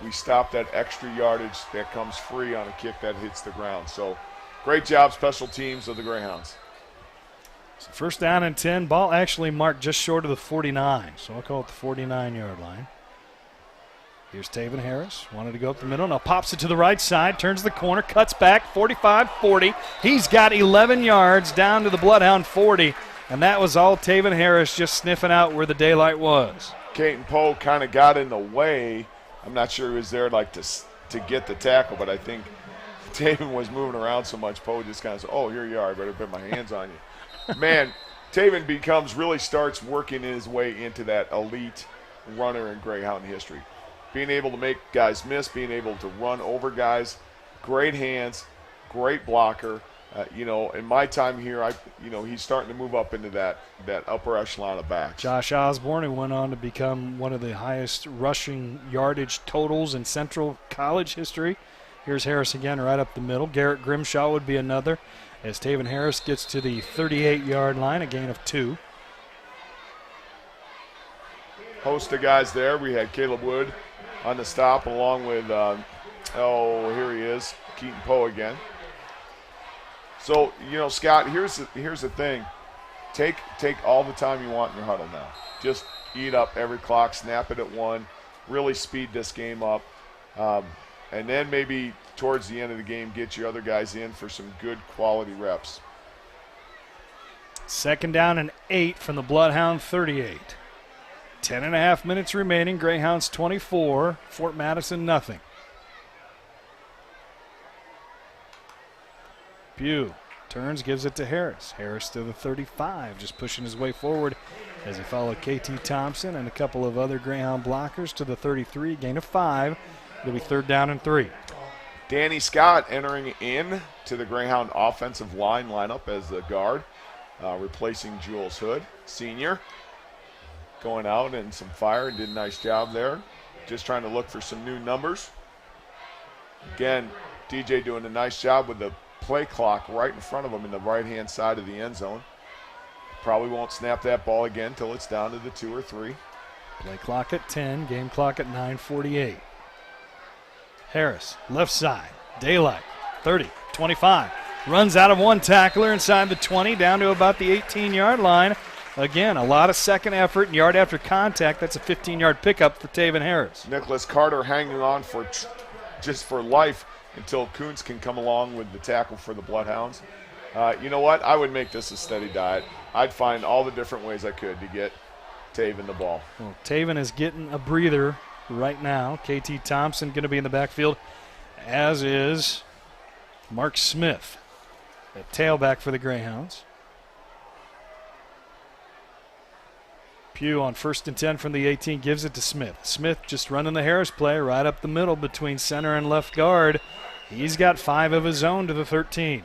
we stop that extra yardage that comes free on a kick that hits the ground. So great job, special teams of the Greyhounds. So 1st down and 10. Ball actually marked just short of the 49, so I'll call it the 49-yard line. Here's Taven Harris. Wanted to go up the middle. Now pops it to the right side. Turns the corner. Cuts back. 45-40. He's got 11 yards down to the Bloodhound 40. And that was all Taven Harris just sniffing out where the daylight was. Caton Poe kind of got in the way. I'm not sure he was there like to get the tackle, but I think Taven was moving around so much. Poe just kind of said, oh, here you are. I better put my hands on you. Man, Taven really starts working his way into that elite runner in Greyhound history. Being able to make guys miss, being able to run over guys, great hands, great blocker. In my time here, he's starting to move up into that upper echelon of backs. Josh Osborne, who went on to become one of the highest rushing yardage totals in Central College history. Here's Harris again right up the middle. Garrett Grimshaw would be another as Taven Harris gets to the 38-yard line, a gain of 2. Host of guys there. We had Caleb Wood on the stop along with, here he is, Keaton Poe again. So, Scott, here's the thing. Take all the time you want in your huddle now. Just eat up every clock, snap it at 1, really speed this game up. And then maybe towards the end of the game, get your other guys in for some good quality reps. 2nd down and 8 from the Bloodhound 38. 10.5 minutes remaining. Greyhounds 24, Fort Madison nothing. Pugh turns, gives it to Harris. Harris to the 35, just pushing his way forward as he followed KT Thompson and a couple of other Greyhound blockers to the 33, gain of 5. It'll be 3rd down and 3. Danny Scott entering in to the Greyhound offensive line lineup as the guard, replacing Jules Hood, senior. Going out and some fire, did a nice job there. Just trying to look for some new numbers. Again, DJ doing a nice job with the play clock right in front of him in the right-hand side of the end zone. Probably won't snap that ball again until it's down to the 2 or 3. Play clock at 10, game clock at 9:48. Harris, left side, daylight, 30, 25. Runs out of one tackler inside the 20, down to about the 18-yard line. Again, a lot of second effort and yard after contact. That's a 15-yard pickup for Taven Harris. Nicholas Carter hanging on just for life until Kuntz can come along with the tackle for the Bloodhounds. You know what? I would make this a steady diet. I'd find all the different ways I could to get Taven the ball. Well, Taven is getting a breather right now. KT Thompson going to be in the backfield, as is Mark Smith, the tailback for the Greyhounds. Pugh on 1st and 10 from the 18 gives it to Smith. Smith just running the Harris play right up the middle between center and left guard. He's got 5 of his own to the 13.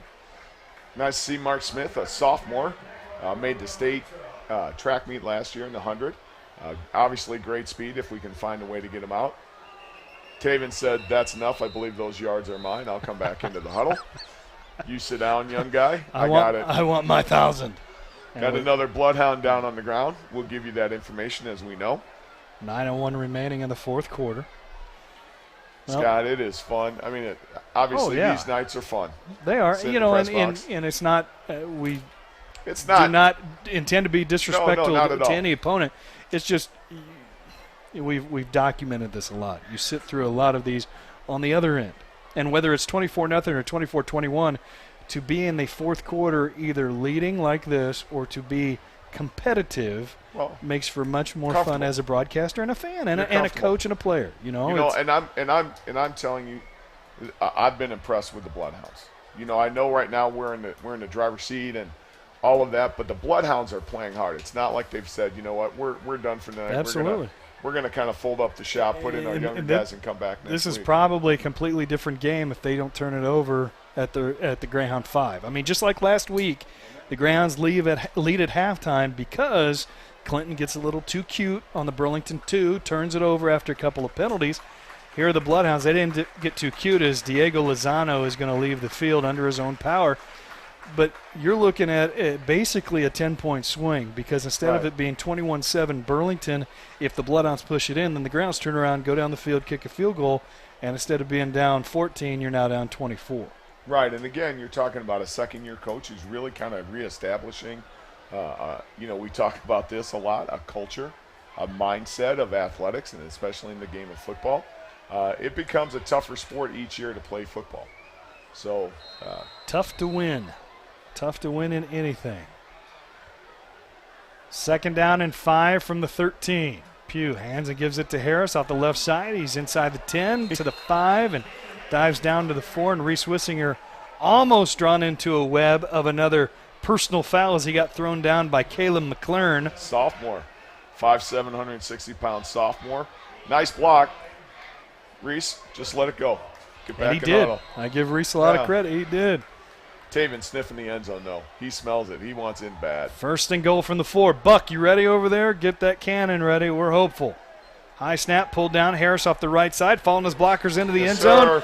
Nice to see Mark Smith, a sophomore, Made the state track meet last year in the 100. Obviously great speed if we can find a way to get him out. Taven said, that's enough. I believe those yards are mine. I'll come back into the huddle. You sit down, young guy. I got it. I want my 1,000. Got another bloodhound down on the ground. We'll give you that information as we know. 9:01 remaining in the fourth quarter. Scott, it is fun. I mean, obviously these nights are fun. They are. Sit in you the know, press and box. it's not It's not. do not intend to be disrespectful not at to all. any opponent. It's just we've documented this a lot. You sit through a lot of these on the other end, and whether it's 24-0 or 24-21, to be in the fourth quarter either leading like this or to be competitive makes for much more fun as a broadcaster and a fan and a coach and a player. You know, and I'm telling you, I've been impressed with the Bloodhounds. You know, I know right now we're in the driver's seat and all of that, but the Bloodhounds are playing hard. It's not like they've said, you know what, we're done for tonight. Absolutely. We're gonna kind of fold up the shop, put in our younger guys, and come back next week. This is probably a completely different game if they don't turn it over at the Greyhound 5. I mean, just like last week, the Greyhounds lead at halftime because Clinton gets a little too cute on the Burlington 2, turns it over after a couple of penalties. Here are the Bloodhounds. They didn't get too cute as Diego Lozano is going to leave the field under his own power. But you're looking at basically a 10-point swing because instead of it being 21-7 Burlington, if the Bloodhounds push it in, then the Grounds turn around, go down the field, kick a field goal, and instead of being down 14, you're now down 24. Right, and again, you're talking about a second-year coach who's really kind of reestablishing, we talk about this a lot, a culture, a mindset of athletics, and especially in the game of football. It becomes a tougher sport each year to play football. So tough to win. Tough to win in anything. 2nd down and 5 from the 13. Pugh hands and gives it to Harris off the left side. He's inside the 10 to the 5 and dives down to the 4. And Reese Wissinger almost drawn into a web of another personal foul as he got thrown down by Caleb McLaren. Sophomore, 5'7", 160-pound sophomore. Nice block. Reese, just let it go. Get back and he in did. huddle. I give Reese a lot of credit. He did. Taven sniffing the end zone, though. He smells it. He wants in bad. 1st and goal from the 4. Buck, you ready over there? Get that cannon ready. We're hopeful. High snap, pulled down. Harris off the right side, following his blockers into the end zone.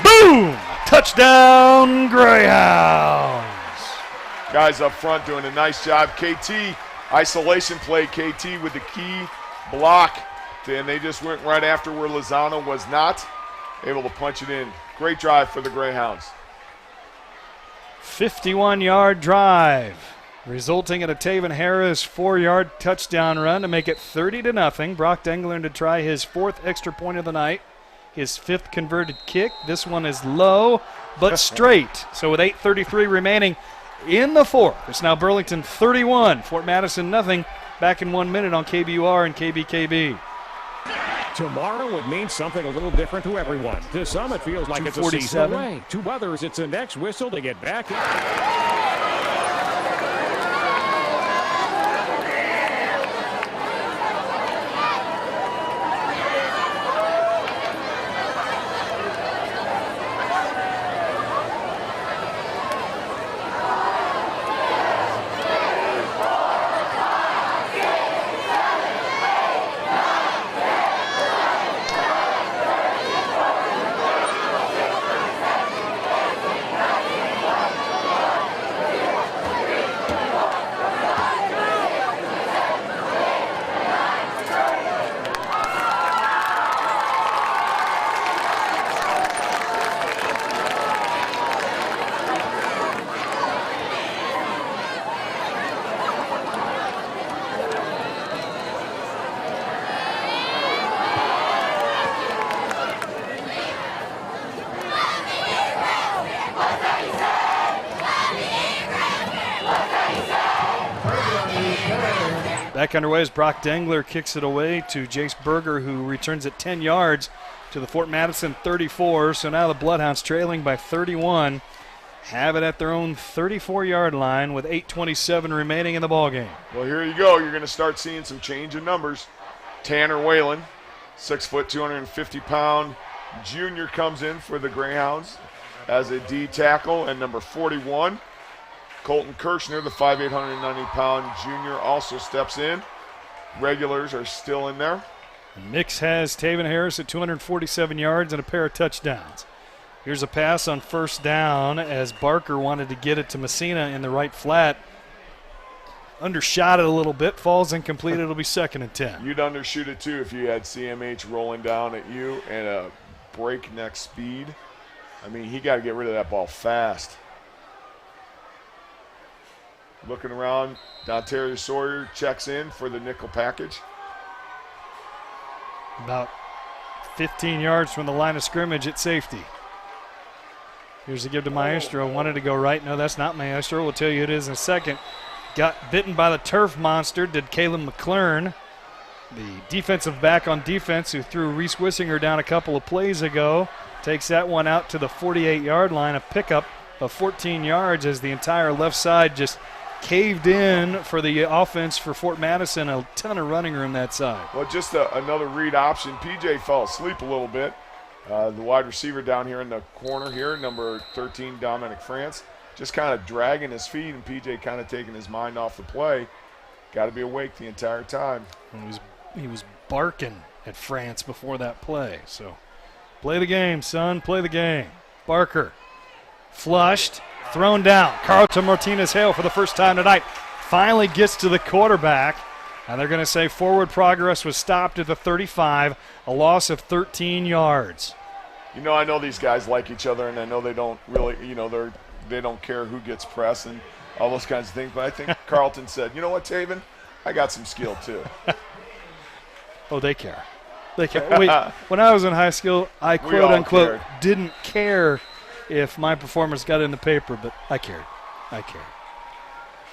Boom! Touchdown, Greyhounds. Guys up front doing a nice job. KT, isolation play. KT with the key block. And they just went right after where Lozano was not able to punch it in. Great drive for the Greyhounds. 51-yard drive, resulting in a Taven Harris 4-yard touchdown run to make it 30-0. Brock Dengler to try his 4th extra point of the night, his 5th converted kick. This one is low but straight. So with 8:33 remaining in the 4th, it's now Burlington 31, Fort Madison nothing. Back in 1 minute on KBUR and KBKB. Tomorrow would mean something a little different to everyone. To some, it feels like it's a season away. To others, it's the next whistle to get back in. Back underway as Brock Dengler kicks it away to Jace Berger, who returns it 10 yards to the Fort Madison 34. So now the Bloodhounds trailing by 31 have it at their own 34-yard line with 8:27 remaining in the ballgame. Well, here you go. You're going to start seeing some change in numbers. Tanner Whalen, 6 foot, 250-pound junior, comes in for the Greyhounds as a D tackle, and number 41, Colton Kirchner, the 5'8", 190-pound junior, also steps in. Regulars are still in there. Nix has Taven Harris at 247 yards and a pair of touchdowns. Here's a pass on first down as Barker wanted to get it to Messina in the right flat. Undershot it a little bit, falls incomplete. It'll be 2nd and 10. You'd undershoot it too if you had CMH rolling down at you at a breakneck speed. I mean, he got to get rid of that ball fast. Looking around, Dontario Sawyer checks in for the nickel package. About 15 yards from the line of scrimmage at safety. Here's the give to Maestro. Wanted to go right. No, that's not Maestro. We'll tell you it is in a second. Got bitten by the turf monster, did Caleb McClern, the defensive back on defense who threw Reese Wissinger down a couple of plays ago. Takes that one out to the 48-yard line, a pickup of 14 yards as the entire left side just caved in for the offense for Fort Madison. A ton of running room that side. Well, just another read option. PJ fell asleep a little bit. The wide receiver down here in the corner here, number 13, Dominic France, just kind of dragging his feet, and PJ kind of taking his mind off the play. Got to be awake the entire time. He was barking at France before that play. So play the game, son. Play the game. Barker flushed, thrown down. Carlton Martinez-Hale for the first time tonight finally gets to the quarterback. And they're going to say forward progress was stopped at the 35, a loss of 13 yards. You know, I know these guys like each other, and I know they don't really, they don't care who gets press and all those kinds of things. But I think Carlton said, you know what, Taven? I got some skill too. Oh, they care. They care. Wait, when I was in high school, I quote-unquote didn't care if my performance got in the paper, but I cared. I cared.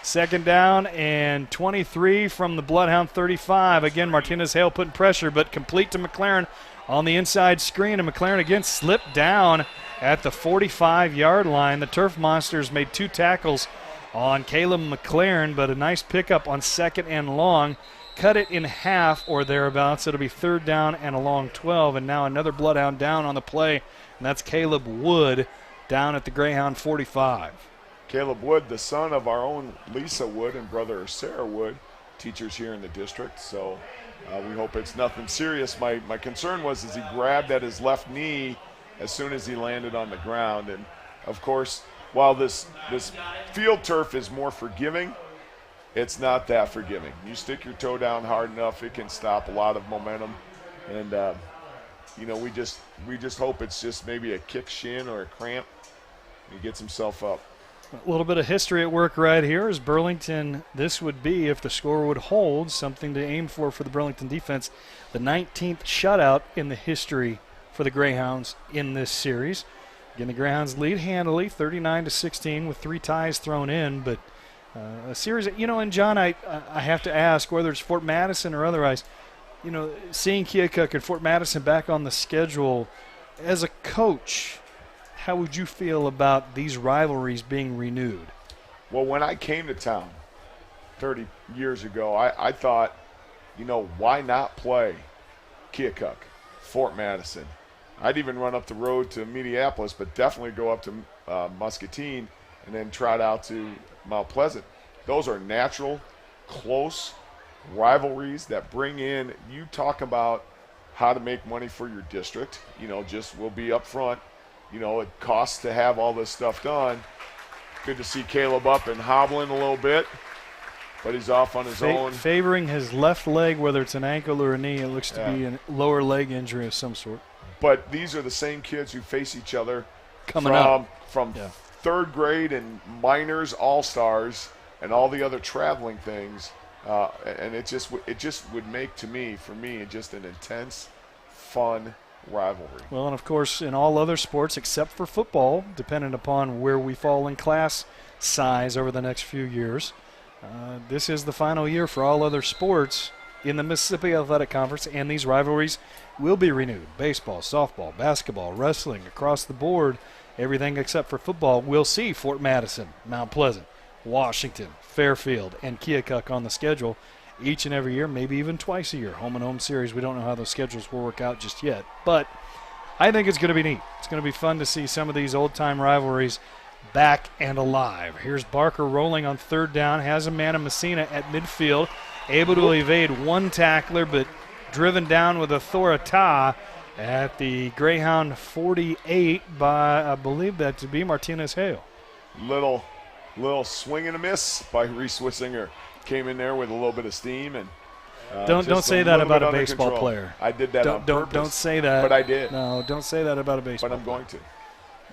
2nd down and 23 from the Bloodhound 35. Again, Martinez-Hale putting pressure, but complete to McLaren on the inside screen. And McLaren again slipped down at the 45-yard line. The Turf Monsters made 2 tackles on Caleb McLaren, but a nice pickup on 2nd and long. Cut it in half or thereabouts. It'll be 3rd down and a long 12. And now another Bloodhound down on the play, and that's Caleb Wood down at the Greyhound 45. Caleb Wood, the son of our own Lisa Wood and brother Sarah Wood, teachers here in the district. So we hope it's nothing serious. My concern was he grabbed at his left knee as soon as he landed on the ground. And, of course, while this field turf is more forgiving, it's not that forgiving. You stick your toe down hard enough, it can stop a lot of momentum. And, we just hope it's just maybe a kick shin or a cramp. He gets himself up. A little bit of history at work right here as Burlington, this would be, if the score would hold, something to aim for the Burlington defense, the 19th shutout in the history for the Greyhounds in this series. Again, the Greyhounds lead handily, 39-16 with 3 ties thrown in, but a series, and John, I have to ask, whether it's Fort Madison or otherwise, seeing Keokuk and Fort Madison back on the schedule, as a coach, how would you feel about these rivalries being renewed? Well, when I came to town 30 years ago, I thought, why not play Keokuk, Fort Madison? I'd even run up the road to Minneapolis, but definitely go up to Muscatine and then trot out to Mount Pleasant. Those are natural, close rivalries that bring in, you talk about how to make money for your district, we'll be up front. It costs to have all this stuff done. Good to see Caleb up and hobbling a little bit, but he's off on his own. Favoring his left leg, whether it's an ankle or a knee, it looks to be a lower leg injury of some sort. But these are the same kids who face each other from 3rd grade and minors, all-stars, and all the other traveling things. And it just would make, for me, just an intense, fun rivalry. Well, and of course, in all other sports except for football, dependent upon where we fall in class size over the next few years, this is the final year for all other sports in the Mississippi Athletic Conference, and these rivalries will be renewed. Baseball, softball, basketball, wrestling, across the board, everything except for football. We'll see Fort Madison, Mount Pleasant, Washington, Fairfield, and Keokuk on the schedule each and every year, maybe even twice a year. Home and home series. We don't know how those schedules will work out just yet. But I think it's going to be neat. It's going to be fun to see some of these old-time rivalries back and alive. Here's Barker rolling on third down, has a man in Messina at midfield, able to evade one tackler, but driven down with authority at the Greyhound 48 by, I believe that to be Martinez Hale. Little swing and a miss by Reese Wissinger. Came in there with a little bit of steam and don't say that about a baseball control. player. I did that on purpose. Don't say that. But I did. No, don't say that about a baseball But I'm going to.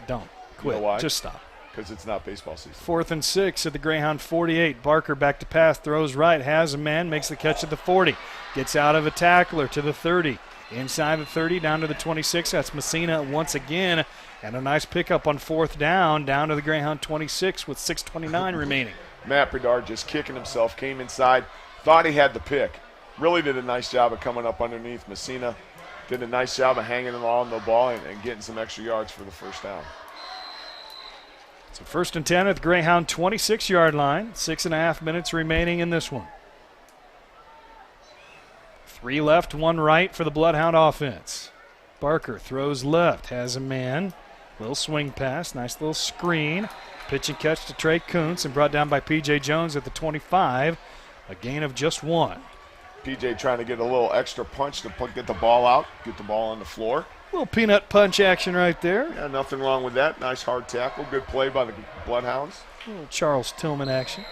Don't. Quit. You know why? Just stop. Because it's not baseball season. 4th and 6 at the Greyhound 48. Barker back to pass, throws right, has a man, makes the catch at the 40. Gets out of a tackler to the 30. Inside the 30, down to the 26. That's Messina once again. And a nice pickup on 4th down to the Greyhound 26 with 6:29 remaining. Matt Bedard just kicking himself, came inside, thought he had the pick. Really did a nice job of coming up underneath Messina. Did a nice job of hanging on the ball and getting some extra yards for the first down. So 1st and 10 at the Greyhound 26-yard line. 6.5 minutes remaining in this one. 3 left, 1 right for the Bloodhound offense. Barker throws left, has a man. Little swing pass, nice little screen. Pitch and catch to Trey Kuntz and brought down by P.J. Jones at the 25. A gain of just 1. P.J. trying to get a little extra punch to get the ball out, get the ball on the floor. Little peanut punch action right there. Yeah, nothing wrong with that. Nice hard tackle. Good play by the Bloodhounds. A little Charles Tillman action.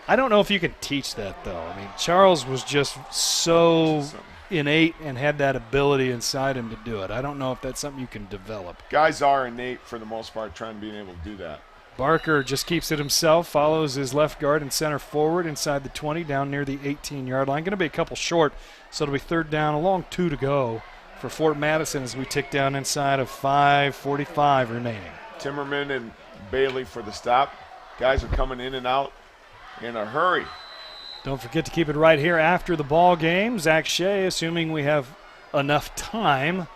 I don't know if you can teach that, though. I mean, Charles was just so innate and had that ability inside him to do it. I don't know if that's something you can develop. Guys are innate for the most part, trying to be able to do that. Barker just keeps it himself, follows his left guard and center forward inside the 20, down near the 18-yard line. Going to be a couple short, so it'll be 3rd down, a long 2 to go for Fort Madison as we tick down inside of 5:45 remaining. Timmerman and Bailey for the stop. Guys are coming in and out in a hurry. Don't forget to keep it right here after the ball game. Zach Shea, assuming we have enough time,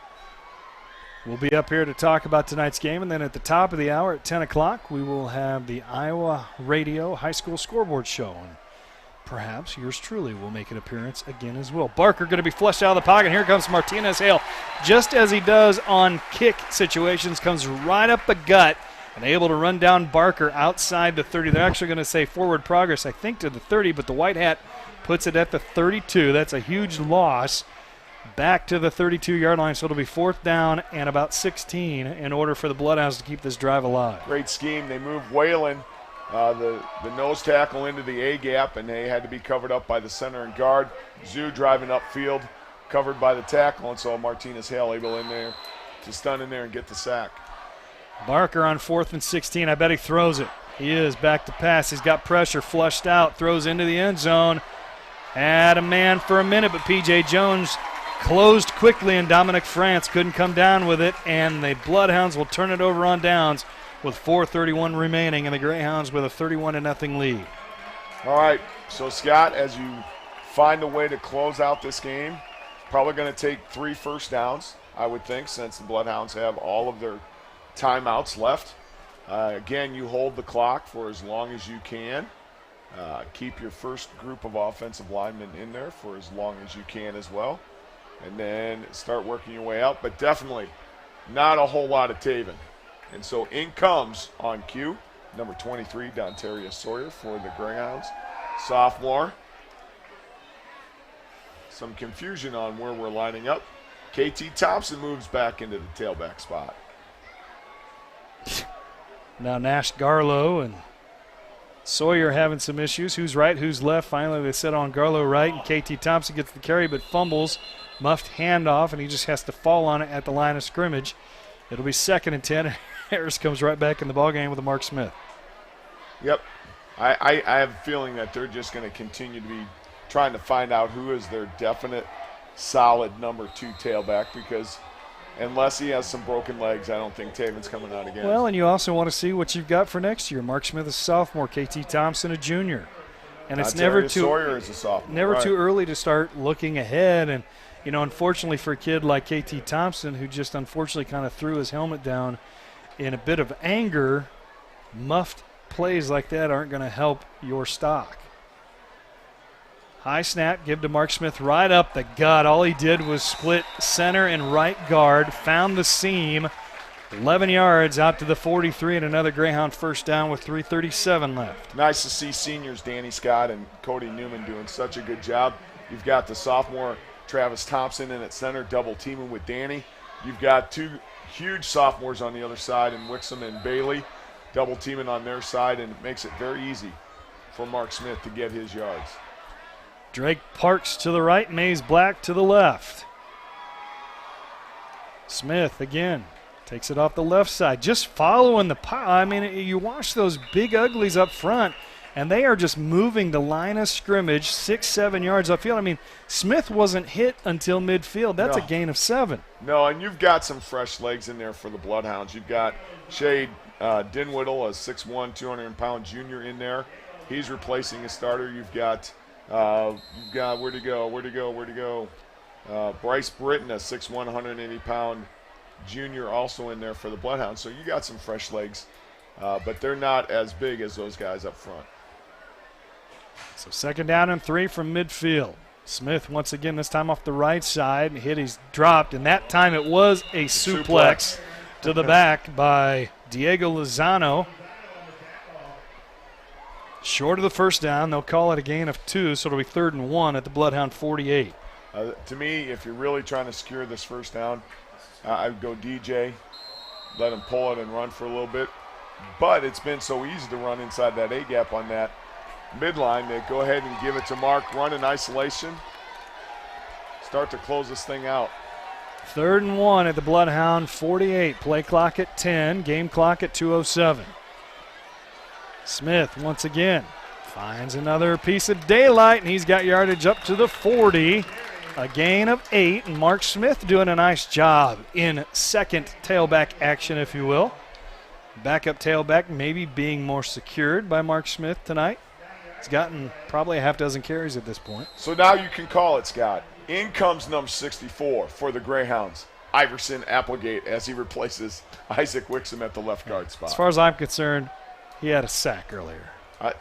we'll be up here to talk about tonight's game, and then at the top of the hour at 10 o'clock, we will have the Iowa Radio High School Scoreboard Show, and perhaps yours truly will make an appearance again as well. Barker going to be flushed out of the pocket. Here comes Martinez Hale. Just as he does on kick situations, comes right up the gut and able to run down Barker outside the 30. They're actually going to say forward progress, I think, to the 30, but the white hat puts it at the 32. That's a huge loss. Back to the 32-yard line, so it'll be 4th down and about 16 in order for the Bloodhounds to keep this drive alive. Great scheme. They moved Whalen, the nose tackle, into the A-gap, and they had to be covered up by the center and guard. Zoo driving upfield, covered by the tackle, and so Martinez Hale able in there to stun in there and get the sack. Barker on 4th and 16. I bet he throws it. He is back to pass. He's got pressure, flushed out, throws into the end zone. Had a man for a minute, but P.J. Jones closed quickly, and Dominic France couldn't come down with it, and the Bloodhounds will turn it over on downs with 4:31 remaining, and the Greyhounds with a 31-0 lead. All right, so Scott, as you find a way to close out this game, probably going to take 3 first downs, I would think, since the Bloodhounds have all of their timeouts left. Again, you hold the clock for as long as you can. Keep your first group of offensive linemen in there for as long as you can as well. And then start working your way out. But definitely not a whole lot of Taven. And so in comes on cue, number 23, Dontaria Sawyer for the Greyhounds. Sophomore. Some confusion on where we're lining up. KT Thompson moves back into the tailback spot. Now Nash Garlow and Sawyer having some issues. Who's right, who's left? Finally they set on Garlow right, and KT Thompson gets the carry but fumbles. Muffed handoff, and he just has to fall on it at the line of scrimmage. It'll be 2nd and 10. Harris comes right back in the ballgame with a Mark Smith. Yep. I have a feeling that they're just going to continue to be trying to find out who is their definite solid number 2 tailback, because unless he has some broken legs, I don't think Taven's coming out again. Well, and you also want to see what you've got for next year. Mark Smith is a sophomore, KT Thompson a junior. And it's never Sawyer is a sophomore. Never too early to start looking ahead. And, you know, unfortunately for a kid like KT Thompson, who just unfortunately kind of threw his helmet down in a bit of anger, muffed plays like that aren't going to help your stock. High snap, give to Mark Smith right up the gut. All he did was split center and right guard, found the seam, 11 yards out to the 43 and another Greyhound first down with 3:37 left. Nice to see seniors Danny Scott and Cody Newman doing such a good job. You've got the sophomore Travis Thompson in at center, double teaming with Danny. You've got two huge sophomores on the other side in Wixom and Bailey, double teaming on their side, and it makes it very easy for Mark Smith to get his yards. Drake Parks to the right, Mays Black to the left. Smith again takes it off the left side, just following the pile. I mean, you watch those big uglies up front, and they are just moving the line of scrimmage 6-7 yards upfield. I mean, Smith wasn't hit until midfield. That's a gain of 7. No, and you've got some fresh legs in there for the Bloodhounds. You've got Shade Dinwiddle, a 6'1", 200-pound junior in there. He's replacing a starter. You've got where'd he go? Bryce Britton, a 6'1", 180-pound junior, also in there for the Bloodhounds. So you got some fresh legs, but they're not as big as those guys up front. So 2nd down and 3 from midfield. Smith once again, this time off the right side, hit, he's dropped, and that time it was a suplex to the back by Diego Lozano. Short of the first down, they'll call it a gain of 2, so it'll be 3rd and 1 at the Bloodhound 48. To me, if you're really trying to secure this first down, I would go DJ, let him pull it and run for a little bit. But it's been so easy to run inside that A-gap on that midline that go ahead and give it to Mark, run in isolation, start to close this thing out. 3rd and 1 at the Bloodhound 48. Play clock at 10, game clock at 2:07. Smith once again finds another piece of daylight, and he's got yardage up to the 40. A gain of 8, and Mark Smith doing a nice job in second tailback action, if you will. Backup tailback maybe being more secured by Mark Smith tonight. He's gotten probably a half dozen carries at this point. So now you can call it, Scott. In comes number 64 for the Greyhounds, Iverson Applegate, as he replaces Isaac Wixom at the left guard spot. As far as I'm concerned, he had a sack earlier. I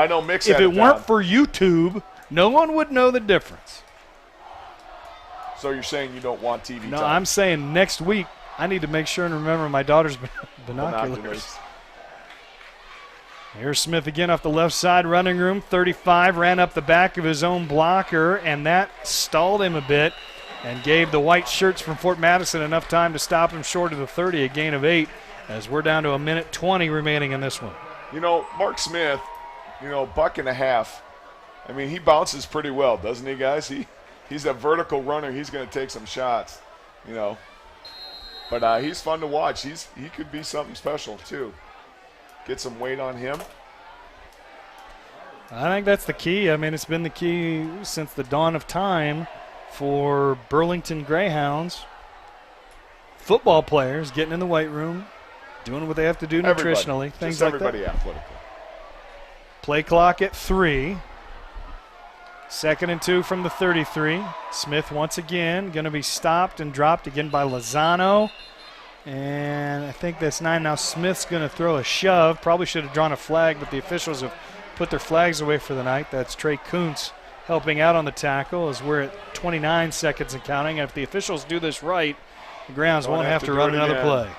know Mix if had it weren't for YouTube, no one would know the difference. So you're saying you don't want TV No, time? I'm saying next week I need to make sure and remember my daughter's binoculars. Here's Smith again off the left side, running room. 35 ran up the back of his own blocker, and that stalled him a bit and gave the white shirts from Fort Madison enough time to stop him short of the 30, a gain of 8, as we're down to 1:20 remaining in this one. You know, Mark Smith, $1.50. I mean, he bounces pretty well, doesn't he, guys? He's a vertical runner. He's going to take some shots, But he's fun to watch. He could be something special, too. Get some weight on him. I think that's the key. I mean, it's been the key since the dawn of time for Burlington Greyhounds. Football players getting in the weight room, doing what they have to do nutritionally, things just like everybody that. athletically. Play clock at 3. 2nd and 2 from the 33. Smith once again going to be stopped and dropped again by Lozano. And I think that's 9. Now Smith's going to throw a shove. Probably should have drawn a flag, but the officials have put their flags away for the night. That's Trey Kuntz helping out on the tackle as we're at 29 seconds and counting. And if the officials do this right, the Greyhounds won't have to run another play.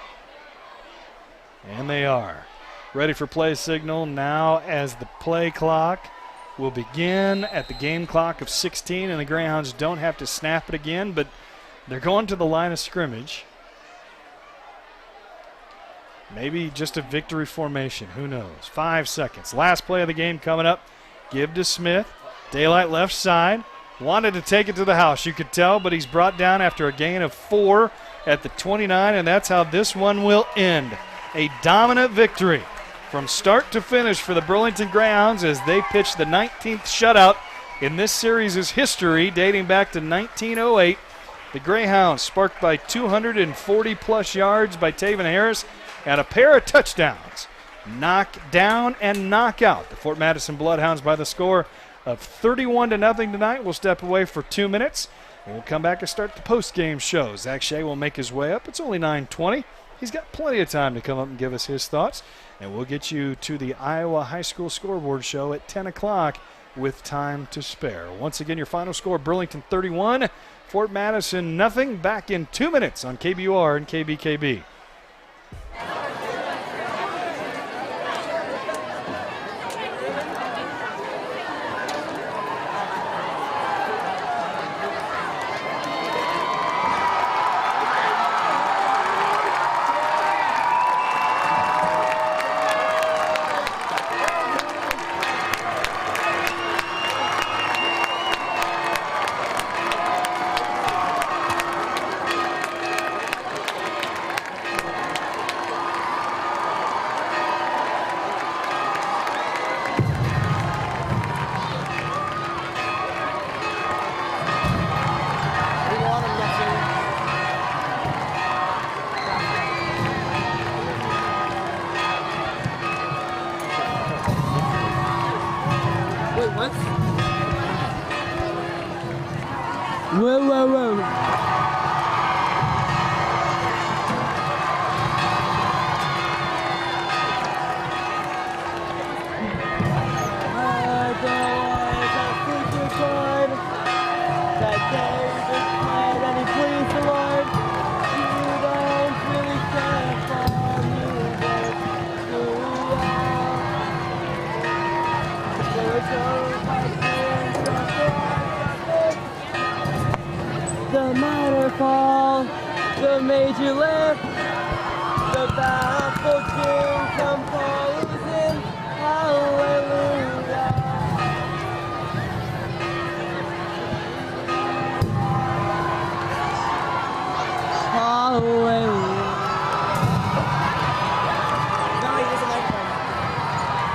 And they are. Ready for play signal now as the play clock will begin at the game clock of 16, and the Greyhounds don't have to snap it again, but they're going to the line of scrimmage. Maybe just a victory formation. Who knows? 5 seconds. Last play of the game coming up. Give to Smith. Daylight left side. Wanted to take it to the house, you could tell, but he's brought down after a gain of 4 at the 29, and that's how this one will end. A dominant victory from start to finish for the Burlington Greyhounds as they pitch the 19th shutout in this series' history dating back to 1908. The Greyhounds sparked by 240-plus yards by Taven Harris and a pair of touchdowns. Knock down and knock out the Fort Madison Bloodhounds by the score of 31-0 tonight. We'll step away for 2 minutes, and we'll come back and start the post-game show. Zach Shea will make his way up. It's only 9:20. He's got plenty of time to come up and give us his thoughts, and we'll get you to the Iowa High School Scoreboard Show at 10 o'clock with time to spare. Once again, your final score, Burlington 31, Fort Madison nothing. Back in 2 minutes on KBUR and KBKB. Whoa, whoa, whoa. The minor fall, the major lift, the baffled king composes in hallelujah. Hallelujah. No, he doesn't like them.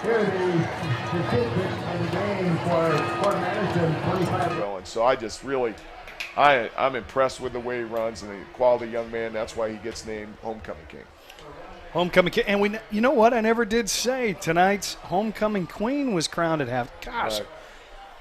Here are the statistics of the game for Fort Madison, 25. So I just really, I'm impressed with the way he runs and the quality young man. That's why he gets named Homecoming King. Homecoming King. And you know what? I never did say tonight's Homecoming Queen was crowned at half. Gosh, Right.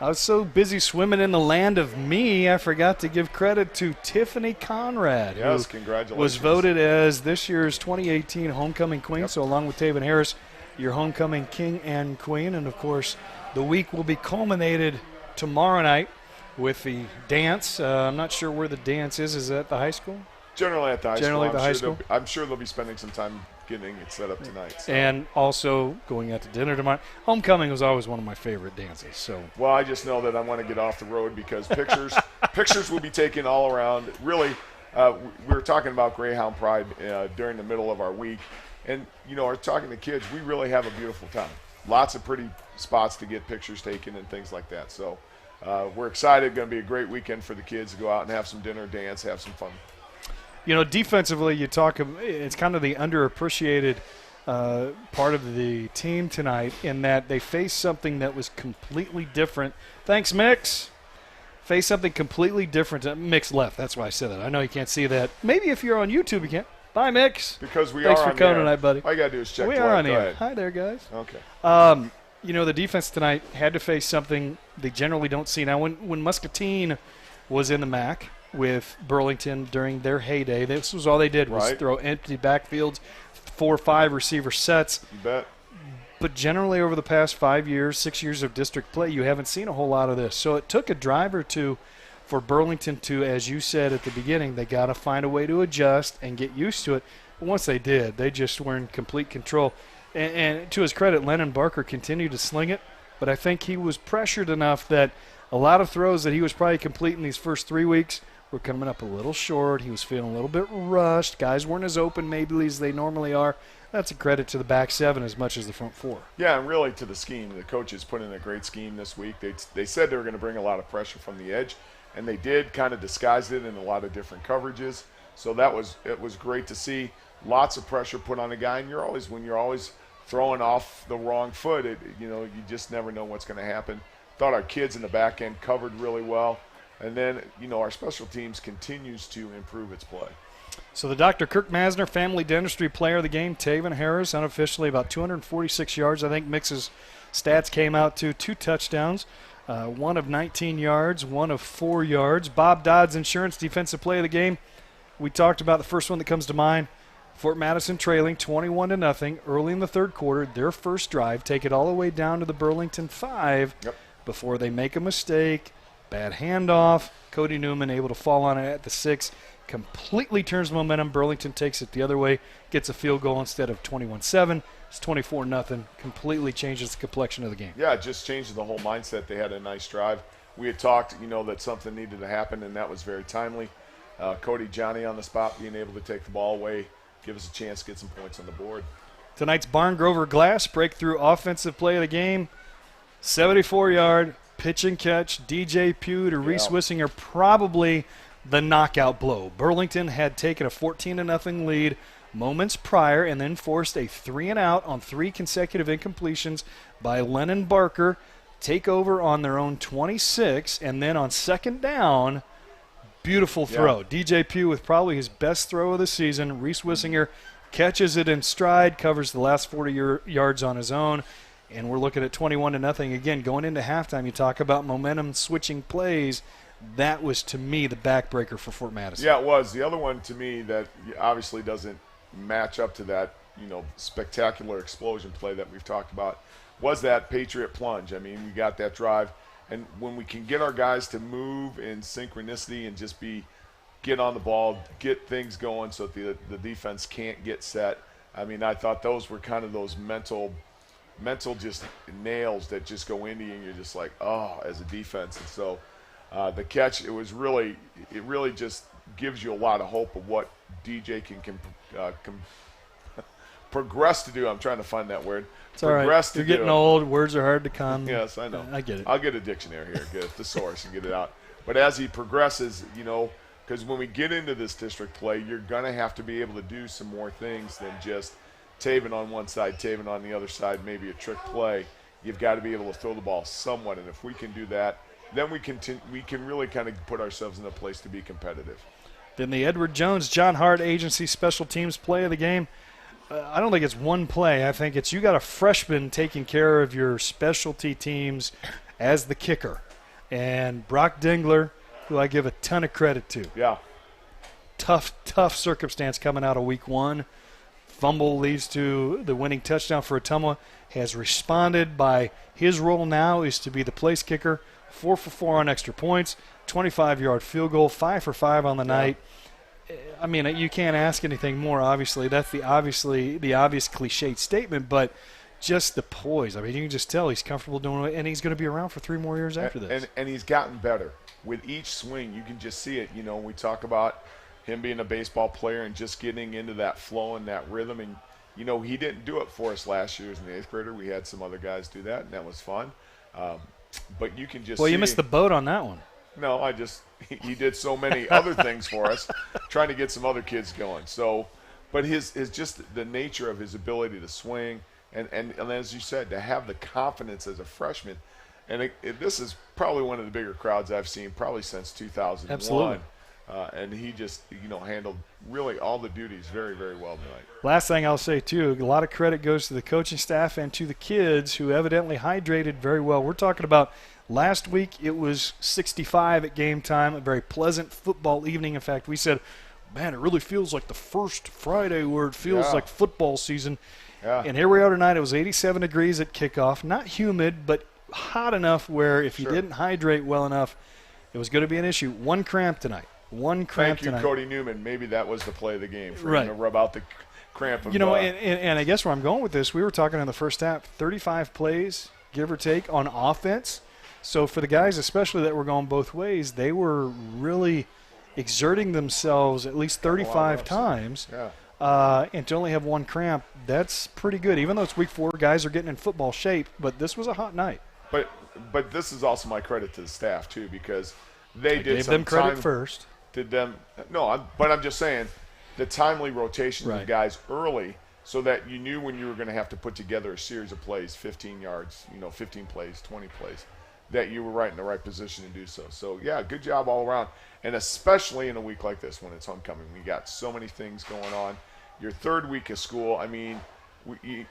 I was so busy swimming in the land of me, I forgot to give credit to Tiffany Conrad, Yes, who congratulations. was voted as this year's 2018 Homecoming Queen. Yep. So along with Taven Harris, your Homecoming King and Queen. And, of course, the week will be culminated tomorrow night with the dance. I'm not sure where the dance is. Is that at the high school? Generally at the high Generally school. at the high school. I'm sure they'll be spending some time getting it set up tonight. So. And also going out to dinner tomorrow. Homecoming was always one of my favorite dances. So, Well, I just know that I want to get off the road because pictures will be taken all around. Really, we were talking about Greyhound Pride during the middle of our week. And, you know, we're talking to kids, we really have a beautiful time. Lots of pretty spots to get pictures taken and things like that. So we're excited. Going to be a great weekend for the kids to go out and have some dinner, dance, have some fun. you know, defensively, it's kind of the underappreciated part of the team tonight in that they faced something that was completely different. Thanks, Mix. Faced something completely different. Mix left. That's why I said that. I know you can't see that. Maybe if you're on YouTube, you can. Bye, Mix. Because we Thanks are for on coming the air. tonight, buddy. All you got to do is check We the are light. on Go air. ahead. Hi there, guys. Okay. You know, the defense tonight had to face something they generally don't see. Now, when Muscatine was in the MAC with Burlington during their heyday, this was all they did was Right. throw empty backfields, 4 or 5 receiver sets. You bet. But generally over the past 5 years, 6 years of district play, you haven't seen a whole lot of this. So it took a drive or two for Burlington to, as you said at the beginning, they got to find a way to adjust and get used to it. But once they did, they just were in complete control. And to his credit, Lennon Barker continued to sling it, but I think he was pressured enough that a lot of throws that he was probably completing these first 3 weeks were coming up a little short. He was feeling a little bit rushed. Guys weren't as open maybe as they normally are. That's a credit to the back seven as much as the front four. Yeah, and really to the scheme. The coaches put in a great scheme this week. They said they were going to bring a lot of pressure from the edge, and they did, kind of disguised it in a lot of different coverages. So it was great to see. Lots of pressure put on a guy, and when you're always throwing off the wrong foot, you just never know what's going to happen. Thought our kids in the back end covered really well. And then, our special teams continues to improve its play. So the Dr. Kirk Masner Family Dentistry Player of the Game, Taven Harris, unofficially about 246 yards. I think Mix's stats came out to 2 touchdowns, one of 19 yards, one of 4 yards. Bob Dodds Insurance Defensive Player of the Game. We talked about the first one that comes to mind. Fort Madison trailing 21-0 early in the third quarter. Their first drive, take it all the way down to the Burlington 5 before they make a mistake. Bad handoff. Cody Newman able to fall on it at the 6. Completely turns momentum. Burlington takes it the other way, gets a field goal instead of 21-7. It's 24-0. Completely changes the complexion of the game. Yeah, it just changes the whole mindset. They had a nice drive. We had talked, that something needed to happen, and that was very timely. Cody Johnny on the spot, being able to take the ball away, give us a chance to get some points on the board. Tonight's Barn Grover Glass breakthrough offensive play of the game. 74-yard pitch and catch. DJ Pugh to Reese Wissinger, probably the knockout blow. Burlington had taken a 14-0 lead moments prior and then forced a 3-and-out on 3 consecutive incompletions by Lennon Barker. Take over on their own 26, and then on second down, beautiful throw. DJ Pugh with probably his best throw of the season. Reese Wissinger catches it in stride, covers the last 40 yards on his own, and we're looking at 21-0. Again, going into halftime, you talk about momentum switching plays. That was, to me, the backbreaker for Fort Madison. Yeah, it was. The other one, to me, that obviously doesn't match up to that, spectacular explosion play that we've talked about, was that Patriot plunge. I mean, we got that drive. And when we can get our guys to move in synchronicity and just get on the ball, get things going so that the defense can't get set. I mean, I thought those were kind of those mental just nails that just go into you, and you're just like, oh, as a defense. And so the catch, it really just gives you a lot of hope of what DJ can progress to do. I'm trying to find that word. It's all right. You're getting old. Words are hard to come. Yes, I know. I get it. I'll get a dictionary here, get a thesaurus, and get it out. But as he progresses, because when we get into this district play, you're going to have to be able to do some more things than just Taven on one side, Taven on the other side, maybe a trick play. You've got to be able to throw the ball somewhat, and if we can do that, then we can really kind of put ourselves in a place to be competitive. Then the Edward Jones John Hart Agency Special Teams play of the game. I don't think it's one play. I think it's you got a freshman taking care of your specialty teams as the kicker. And Brock Dingler, who I give a ton of credit to. Yeah. Tough circumstance coming out of week 1. Fumble leads to the winning touchdown for Ottumwa. Has responded by his role now is to be the place kicker. 4 for 4 on extra points. 25-yard field goal. 5 for 5 on the night. I mean, you can't ask anything more, obviously. That's the obvious cliched statement, but just the poise. I mean, you can just tell he's comfortable doing it, and he's going to be around for 3 more years after this. And he's gotten better. With each swing, you can just see it. We talk about him being a baseball player and just getting into that flow and that rhythm. And, he didn't do it for us last year as an 8th grader. We had some other guys do that, and that was fun. But you can just see. Well, you missed the boat on that one. No, he did so many other things for us, trying to get some other kids going. So, but his just the nature of his ability to swing, and as you said, to have the confidence as a freshman, and this is probably one of the bigger crowds I've seen probably since 2001. Absolutely. And he just handled really all the duties very, very well tonight. Last thing I'll say too, a lot of credit goes to the coaching staff and to the kids who evidently hydrated very well. We're talking about. Last week, it was 65 at game time, a very pleasant football evening. In fact, we said, man, it really feels like the first Friday where it feels like football season. Yeah. And here we are tonight. It was 87 degrees at kickoff. Not humid, but hot enough where if you didn't hydrate well enough, it was going to be an issue. 1 cramp tonight. Thank you, Cody Newman. Maybe that was the play of the game for him to rub out the cramp. And I guess where I'm going with this, we were talking in the first half, 35 plays, give or take, on offense. So for the guys especially that were going both ways, they were really exerting themselves at least 35 times. Yeah. And to only have 1 cramp, that's pretty good. Even though it's week 4, guys are getting in football shape, but this was a hot night. But this is also my credit to the staff, too, because they gave them credit first. But I'm just saying the timely rotation of guys early so that you knew when you were going to have to put together a series of plays, 15 yards, 15 plays, 20 plays. that you were right in the right position to do so. So, yeah, good job all around. And especially in a week like this when it's homecoming. We got so many things going on. Your third week of school, I mean,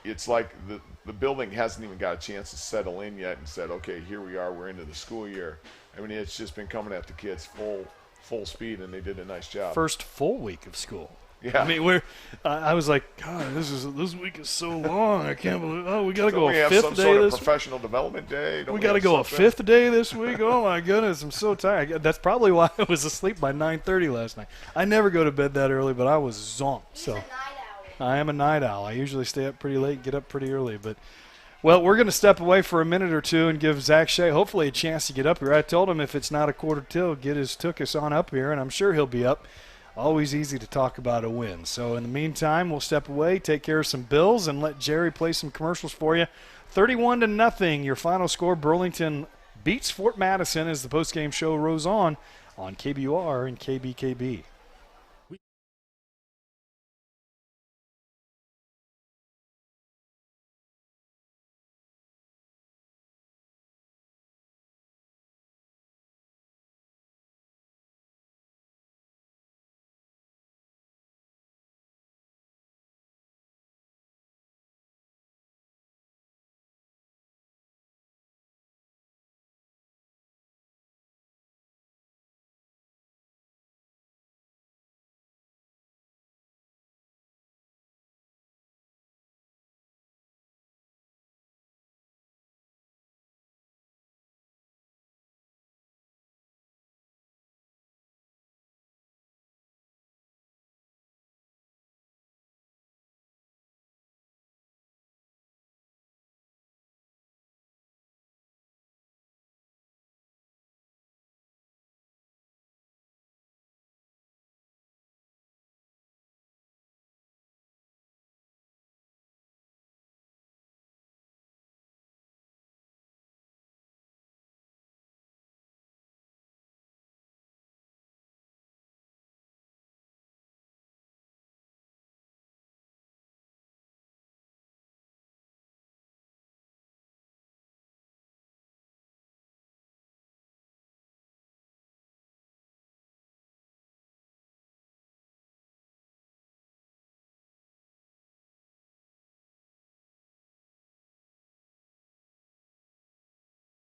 it's like the building hasn't even got a chance to settle in yet and said, okay, here we are, we're into the school year. I mean, it's just been coming at the kids full speed, and they did a nice job. First full week of school. Yeah. I mean, I was like, God, this week is so long. I can't believe. Oh, we got to go we a have fifth some day sort of this professional development day. We got to go a fifth day this week. Oh my goodness, I'm so tired. That's probably why I was asleep by 9:30 last night. I never go to bed that early, but I was zonked. So I am a night owl. I usually stay up pretty late, get up pretty early. But well, we're going to step away for a minute or two and give Zach Shea hopefully a chance to get up here. I told him if it's not a quarter till, get his Tookus on up here, and I'm sure he'll be up. Always easy to talk about a win. So in the meantime, we'll step away, take care of some bills, and let Jerry play some commercials for you. 31-0, your final score. Burlington beats Fort Madison as the postgame show rolls on KBUR and KBKB.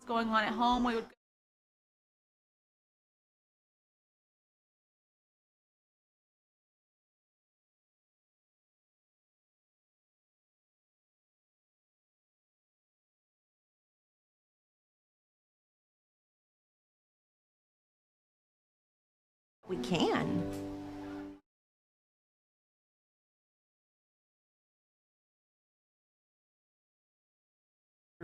Going on at home, we would We can.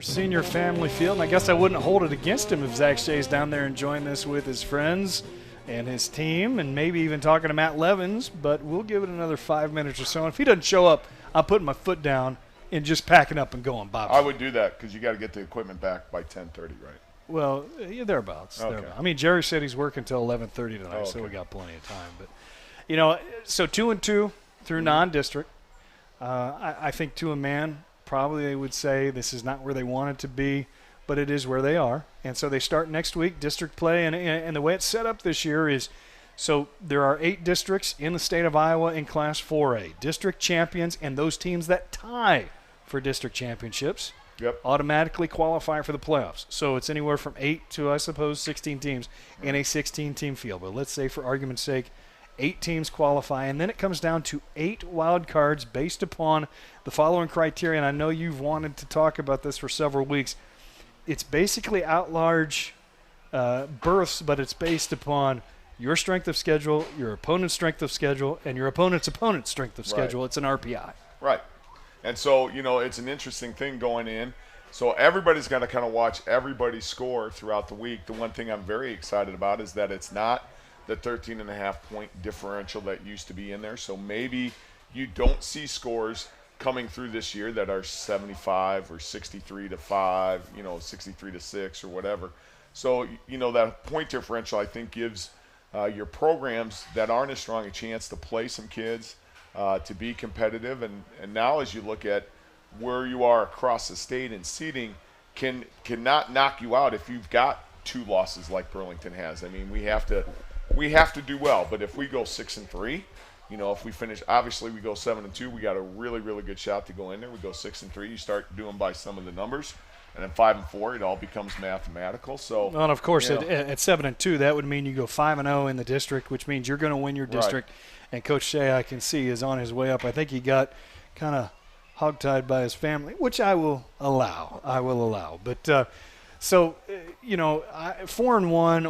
Senior Family Field, and I guess I wouldn't hold it against him if Zach Shea's down there enjoying this with his friends and his team, and maybe even talking to Matt Levins, but we'll give it another 5 minutes or so. And if he doesn't show up, I'm putting my foot down and just packing up and going, Bob. I would do that because you got to get the equipment back by 10:30, right? Well, yeah, thereabouts. Okay. Thereabouts. I mean, Jerry said he's working until 11:30 tonight, so we got plenty of time. But, you know, so 2-2 through non-district. I think to a man, probably they would say this is not where they want it to be, but it is where they are. And so they start next week, district play. And the way it's set up this year is, so there are 8 districts in the state of Iowa in Class 4A. District champions and those teams that tie for district championships automatically qualify for the playoffs. So it's anywhere from 8 to, I suppose, 16 teams in a 16-team field. But let's say, for argument's sake, 8 teams qualify, and then it comes down to 8 wild cards based upon the following criteria. And I know you've wanted to talk about this for several weeks. It's basically at-large berths, but it's based upon your strength of schedule, your opponent's strength of schedule, and your opponent's strength of schedule. It's an RPI. Right. And so, you know, it's an interesting thing going in. So everybody's got to kind of watch everybody score throughout the week. The one thing I'm very excited about is that it's not the 13.5-point differential that used to be in there. So maybe you don't see scores coming through this year that are 75 or 63-5, you know, 63-6 or whatever. So, you know, that point differential, I think, gives your programs that aren't as strong a chance to play some kids, to be competitive. And now as you look at where you are across the state in seeding, cannot knock you out if you've got 2 losses like Burlington has. I mean, we have to do well. But if we go 6-3, if we finish, obviously we go 7-2, we got a really, really good shot to go in there. We go 6-3, you start doing by some of the numbers. And then 5-4, it all becomes mathematical. So, and of course, at 7-2, that would mean you go 5-0 in the district, which means you're going to win your district. Right. And Coach Shea, I can see, is on his way up. I think he got kind of hogtied by his family, which I will allow. But 4-1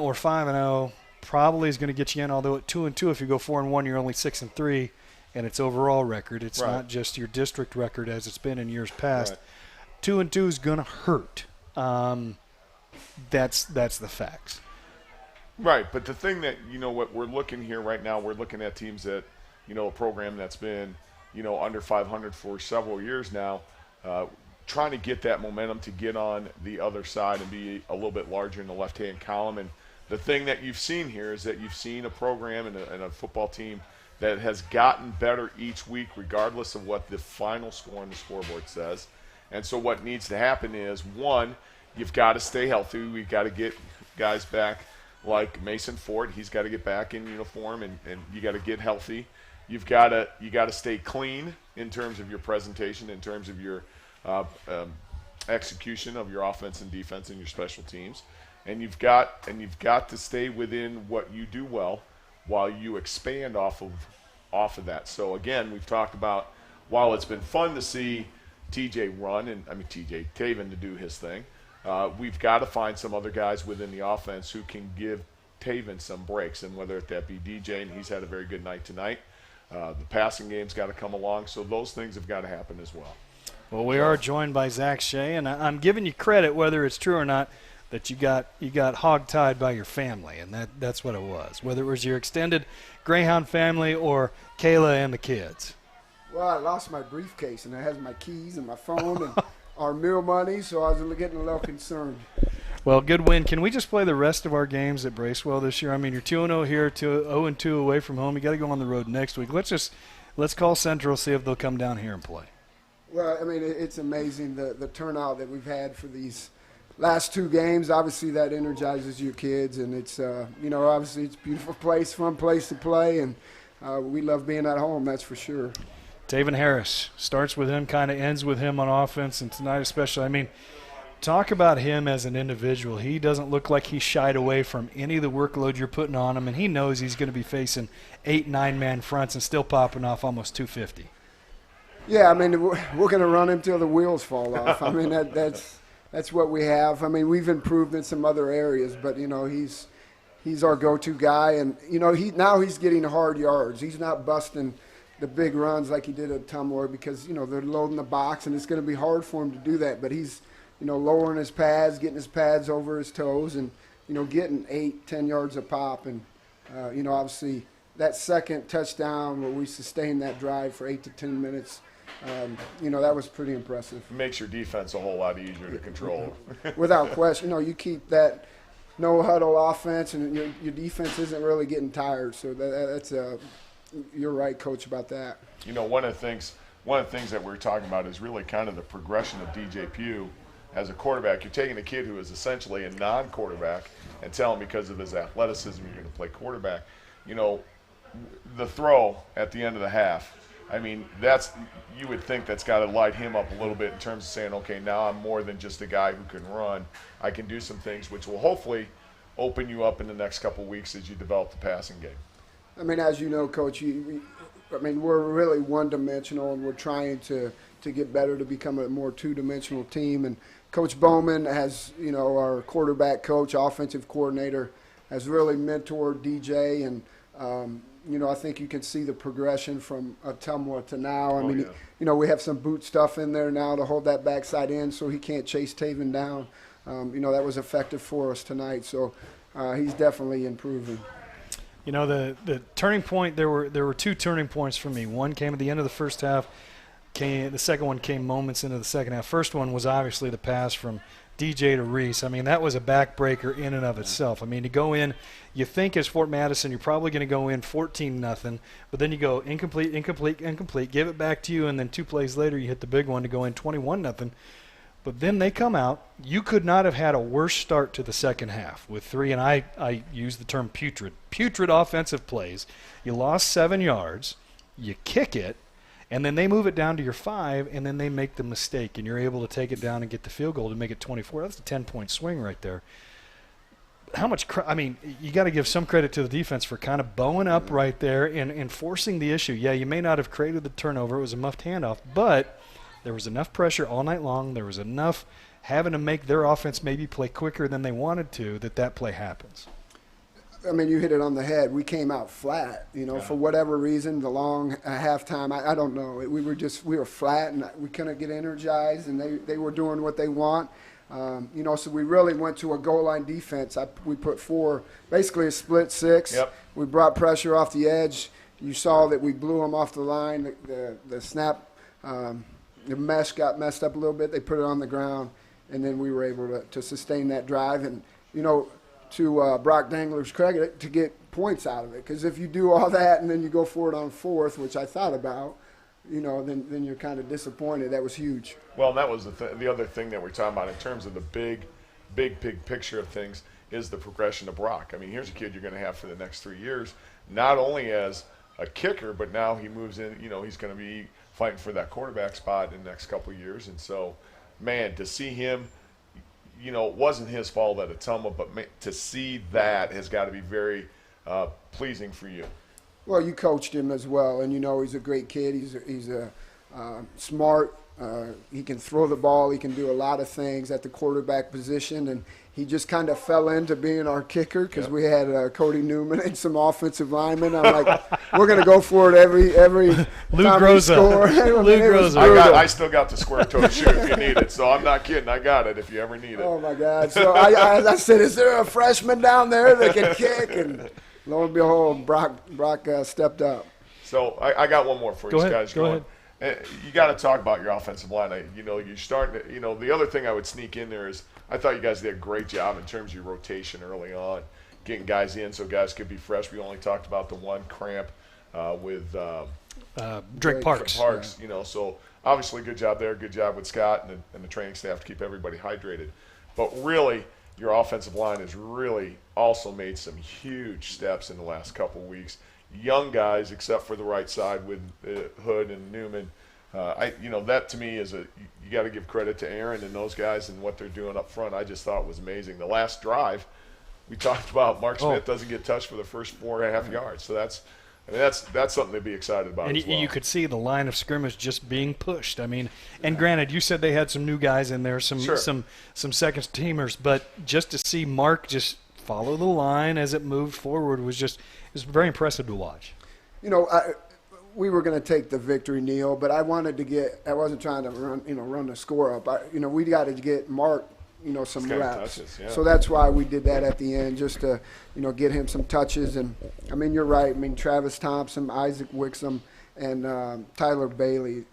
or 5-0 probably is going to get you in. Although at 2-2, if you go 4-1, you're only 6-3, and it's overall record. It's not just your district record as it's been in years past. Right. 2-2 is going to hurt. That's the facts. Right, but the thing that what we're looking here right now, we're looking at teams that a program that's been under 500 for several years now, trying to get that momentum to get on the other side and be a little bit larger in the left-hand column. And the thing that you've seen here is that you've seen a program and a football team that has gotten better each week, regardless of what the final score on the scoreboard says. And so what needs to happen is, one, you've got to stay healthy. We've got to get guys back like Mason Ford. He's got to get back in uniform, and you got to get healthy. You got to stay clean in terms of your presentation, in terms of your execution of your offense and defense and your special teams. And you've got to stay within what you do well while you expand off of that. So again, we've talked about, while it's been fun to see Taven to do his thing. We've got to find some other guys within the offense who can give Taven some breaks, and whether that be DJ, and he's had a very good night tonight. The passing game's got to come along, so those things have got to happen as well. Well, we are joined by Zach Shea, and I'm giving you credit, whether it's true or not, that you got hog-tied by your family, and that's what it was, whether it was your extended Greyhound family or Kayla and the kids. Well, I lost my briefcase, and it has my keys and my phone and our meal money, so I was getting a little concerned. Well, good win. Can we just play the rest of our games at Bracewell this year? I mean, you're 2-0 here, 0-2 away from home. You got to go on the road next week. Let's call Central, see if they'll come down here and play. Well, I mean, it's amazing the turnout that we've had for these last 2 games. Obviously, that energizes your kids, and it's obviously it's a beautiful place, fun place to play, and we love being at home. That's for sure. Taven Harris starts with him, kind of ends with him on offense, and tonight especially. I mean, talk about him as an individual. He doesn't look like he shied away from any of the workload you're putting on him, and he knows he's going to be facing 8-9-man fronts and still popping off almost 250. Yeah, I mean, we're going to run him till the wheels fall off. I mean, that's what we have. I mean, we've improved in some other areas, but he's our go-to guy, and now he's getting hard yards. He's not busting the big runs like he did at Tumwater because, they're loading the box, and it's going to be hard for him to do that. But he's, lowering his pads, getting his pads over his toes, and, getting 8-10 yards a pop. And, obviously that second touchdown where we sustained that drive for 8 to 10 minutes, that was pretty impressive. It makes your defense a whole lot easier to control. Without question. You keep that no-huddle offense, and your defense isn't really getting tired. So that's you're right, Coach, about that. One of the things that we're talking about is really kind of the progression of DJ Pugh as a quarterback. You're taking a kid who is essentially a non-quarterback and telling him because of his athleticism you're going to play quarterback. The throw at the end of the half, I mean, you would think that's got to light him up a little bit in terms of saying, okay, now I'm more than just a guy who can run. I can do some things which will hopefully open you up in the next couple of weeks as you develop the passing game. I mean, as you know, Coach, we're really one-dimensional, and we're trying to get better to become a more two-dimensional team. And Coach Bowman, as our quarterback coach, offensive coordinator, has really mentored DJ, and I think you can see the progression from Tumwater to now. We have some boot stuff in there now to hold that backside in so he can't chase Taven down. That was effective for us tonight, so he's definitely improving. The turning point, there were 2 turning points for me. One came at the end of the first half. The second one came moments into the second half. First one was obviously the pass from DJ to Reese. I mean, that was a backbreaker in and of itself. I mean, to go in, you think as Fort Madison, you're probably going to go in 14-0, but then you go incomplete, give it back to you, and then 2 plays later you hit the big one to go in 21-0. But then they come out. You could not have had a worse start to the second half with 3, and I use the term putrid offensive plays. You lost 7 yards. You kick it, and then they move it down to your 5, and then they make the mistake, and you're able to take it down and get the field goal to make it 24. That's a 10-point swing right there. How much you got to give some credit to the defense for kind of bowing up right there and forcing the issue. Yeah, you may not have created the turnover. It was a muffed handoff, but there was enough pressure all night long. There was enough having to make their offense maybe play quicker than they wanted to that play happens. I mean, you hit it on the head. We came out flat, for whatever reason, the long halftime. I don't know. We were flat, and we couldn't get energized, and they were doing what they want. So we really went to a goal line defense. We put 4, basically a split 6. Yep. We brought pressure off the edge. You saw that we blew them off the line. The snap, the mesh got messed up a little bit. They put it on the ground, and then we were able to sustain that drive. And, to Brock Dangler's credit, to get points out of it. Because if you do all that and then you go for it on 4th, which I thought about, then you're kind of disappointed. That was huge. Well, that was the other thing that we're talking about in terms of the big picture of things is the progression of Brock. I mean, here's a kid you're going to have for the next 3 years, not only as a kicker, but now he moves in, he's going to be fighting for that quarterback spot in the next couple of years. And so, man, to see him, it wasn't his fault at a tumble, but to see that has got to be very pleasing for you. Well, you coached him as well, and he's a great kid. He's a smart. He can throw the ball. He can do a lot of things at the quarterback position, and he just kind of fell into being our kicker because we had Cody Newman and some offensive linemen. I'm like, we're going to go for it every Lou time we score. Lou Groza. I still got the square toe shoe if you need it, so I'm not kidding. I got it if you ever need it. Oh, my God. So I said, is there a freshman down there that can kick? And lo and behold, Brock stepped up. So I got one more for you guys. Go ahead. You got to talk about your offensive line. You're starting to, the other thing I would sneak in there is I thought you guys did a great job in terms of your rotation early on, getting guys in so guys could be fresh. We only talked about the one cramp with Drake Parks. So obviously good job there. Good job with Scott and the training staff to keep everybody hydrated. But really, your offensive line has really also made some huge steps in the last couple of weeks. Young guys, except for the right side with Hood and Newman. That to me is you got to give credit to Aaron and those guys and what they're doing up front. I just thought it was amazing. The last drive, we talked about Mark Smith doesn't get touched for the first 4.5 yards. So that's something to be excited about. And as well. You could see the line of scrimmage just being pushed. I mean, and granted, you said they had some new guys in there, some second teamers, but just to see Mark just follow the line as it moved forward was very impressive to watch. We were going to take the victory, Neil, but I wasn't trying to run the score up. We got to get Mark, some reps. Touches, yeah. So that's why we did that at the end, just to, get him some touches. And I mean, you're right. I mean, Travis Thompson, Isaac Wixom, and Tyler Bailey,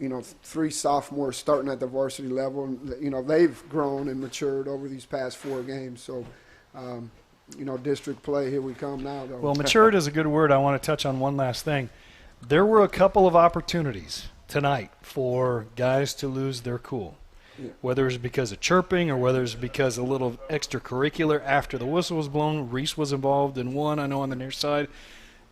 3 sophomores starting at the varsity level. They've grown and matured over these past 4 games. So, district play, here we come now, though. Well, matured is a good word. I want to touch on one last thing. There were a couple of opportunities tonight for guys to lose their cool, whether it's because of chirping or whether it's because a little extracurricular after the whistle was blown. Reese was involved in one, I know, on the near side.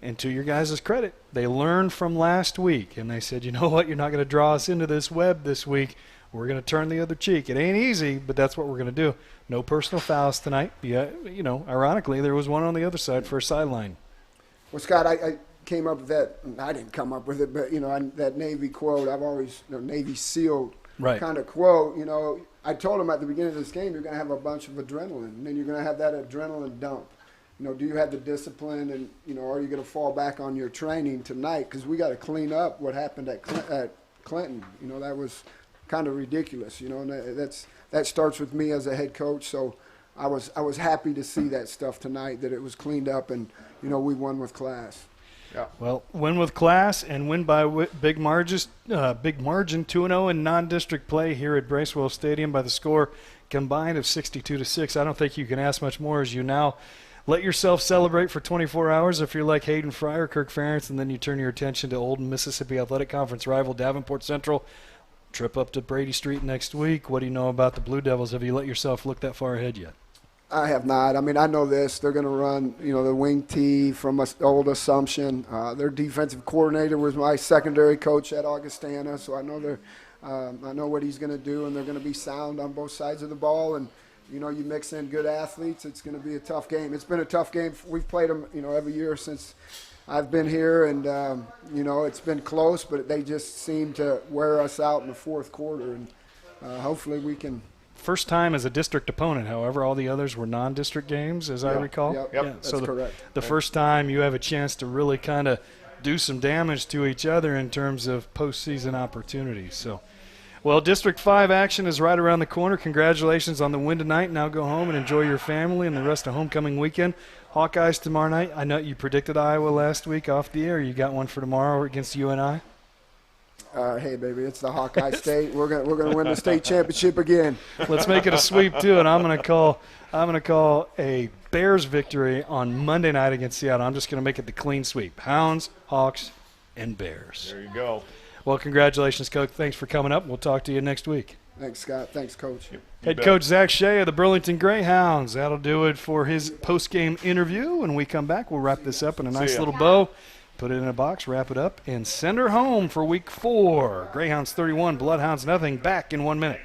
And to your guys' credit, they learned from last week, and they said, you know what, you're not going to draw us into this web this week. We're going to turn the other cheek. It ain't easy, but that's what we're going to do. No personal fouls tonight. Yeah, ironically, there was one on the other side for a sideline. Well, Scott, I came up with that. I didn't come up with it, but, that Navy quote, I've always, Navy SEAL kind of quote, I told him at the beginning of this game, you're going to have a bunch of adrenaline, and then you're going to have that adrenaline dump. Do you have the discipline, and, are you going to fall back on your training tonight? Because we got to clean up what happened at Clinton. That was kind of ridiculous, and that starts with me as a head coach. So I was happy to see that stuff tonight, that it was cleaned up, and we won with class. Yeah. Well, win with class and win by big margin 2-0 in non-district play here at Bracewell Stadium by the score combined of 62-6. I don't think you can ask much more as you now let yourself celebrate for 24 hours if you're like Hayden Fry or Kirk Ferentz, and then you turn your attention to Old Mississippi Athletic Conference rival Davenport Central. trip up to Brady Street next week. What do you know about the Blue Devils? Have you let yourself look that far ahead yet? I have not. I mean, I know this. They're going to run, the wing tee from old Assumption. Their defensive coordinator was my secondary coach at Augustana, so I know I know what he's going to do, and they're going to be sound on both sides of the ball. And you mix in good athletes, it's going to be a tough game. It's been a tough game. We've played them, every year since I've been here, and it's been close, but they just seem to wear us out in the fourth quarter, and hopefully we can. First time as a district opponent, however, all the others were non-district games, as I recall. Yep, that's correct. The first time you have a chance to really kind of do some damage to each other in terms of postseason opportunities. So, well, District 5 action is right around the corner. Congratulations on the win tonight. Now go home and enjoy your family and the rest of homecoming weekend. Hawkeyes tomorrow night. I know you predicted Iowa last week off the air. You got one for tomorrow against UNI? Hey, baby, it's the Hawkeye State. We're gonna win the state championship again. Let's make it a sweep too, and I'm gonna call a Bears victory on Monday night against Seattle. I'm just gonna make it the clean sweep: Hounds, Hawks, and Bears. There you go. Well, congratulations, Coach. Thanks for coming up. We'll talk to you next week. Thanks, Scott. Thanks, Coach. Head coach Zach Shea of the Burlington Greyhounds. That'll do it for his post-game interview. When we come back, we'll wrap this up in a nice little bow. Put it in a box, wrap it up, and send her home for week 4. Greyhounds 31, Bloodhounds nothing. Back in 1 minute.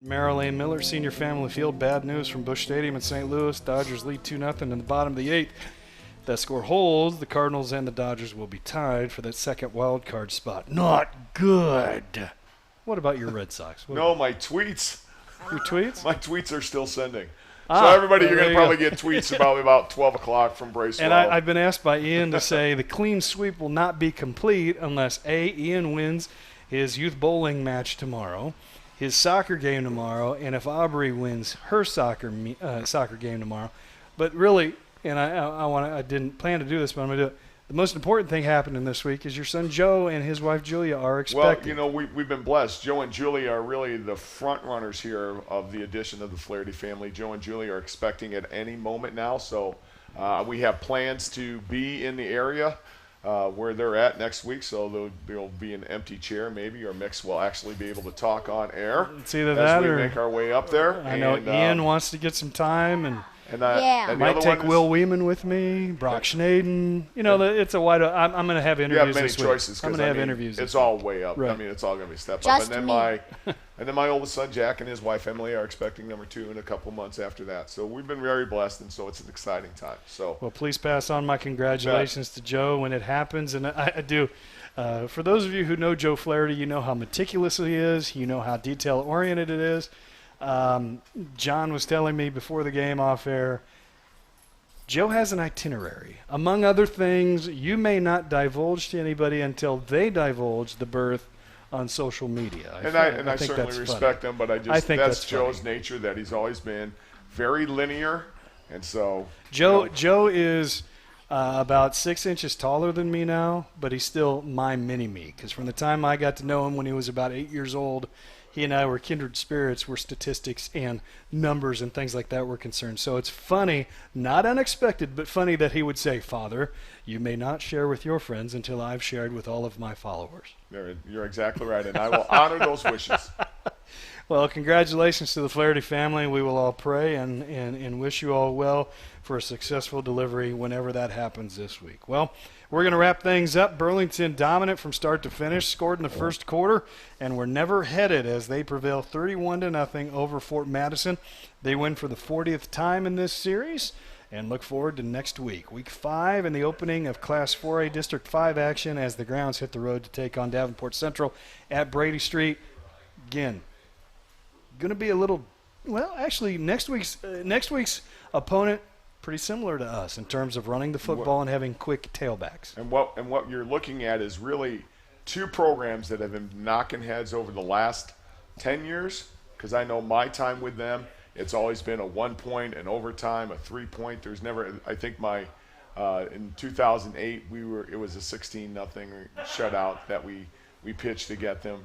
Marilyn Miller, Senior Family Field. Bad news from Busch Stadium in St. Louis. Dodgers lead 2-0 in the bottom of the 8th. If that score holds, the Cardinals and the Dodgers will be tied for that second wild card spot. Not good. What about your Red Sox? My tweets. Your tweets? My tweets are still sending. So everybody, you're going to probably get tweets about 12 o'clock from Bracewell. And I've been asked by Ian to say the clean sweep will not be complete unless, A, Ian wins his youth bowling match tomorrow, his soccer game tomorrow, and if Aubrey wins her soccer game tomorrow. But really, and I didn't plan to do this, but I'm going to do it. The most important thing happening this week is your son Joe and his wife Julia are expecting. Well, we've been blessed. Joe and Julia are really the front runners here of the addition of the Flaherty family. Joe and Julia are expecting at any moment now, so we have plans to be in the area where they're at next week, so there'll be an empty chair maybe, or Mix will actually be able to talk on air it's either as that we or make our way up there. I know Ian wants to get some time, and and might take Will Weeman with me, Brock Schnaden. It's a wide. I'm going to have interviews. You have many this week. choices. I'm going to have interviews. It's all way up. Right. I mean, it's all going to be step Just up. And then my oldest son Jack and his wife Emily are expecting number 2 in a couple months after that. So we've been very blessed, and so it's an exciting time. So well, please pass on my congratulations to Joe when it happens, and I do. For those of you who know Joe Flaherty, you know how meticulous he is. You know how detail-oriented it is. John was telling me before the game off air, Joe has an itinerary. Among other things, you may not divulge to anybody until they divulge the birth on social media. I certainly respect him, but I think that's Joe's nature, that he's always been very linear, and so Joe is about 6 inches taller than me now, but he's still my mini-me, because from the time I got to know him when he was about 8 years old, he and I were kindred spirits where statistics and numbers and things like that were concerned. So it's funny, not unexpected, but funny that he would say, "Father, you may not share with your friends until I've shared with all of my followers." You're exactly right, and I will honor those wishes. Well, congratulations to the Flaherty family. We will all pray and wish you all well for a successful delivery whenever that happens this week. Well, we're going to wrap things up. Burlington dominant from start to finish, scored in the first quarter, and were never headed as they prevail 31-0 over Fort Madison. They win for the 40th time in this series, and look forward to next week. Week 5 and the opening of Class 4A District 5 action as the Grounds hit the road to take on Davenport Central at Brady Street. Again, going to be a little, well, actually next week's opponent pretty similar to us in terms of running the football and having quick tailbacks. And what you're looking at is really two programs that have been knocking heads over the last 10 years, because I know my time with them, it's always been a 1 point, an overtime, a 3 point. There's never, I think in 2008 it was a 16-0 shutout that we pitched to get them.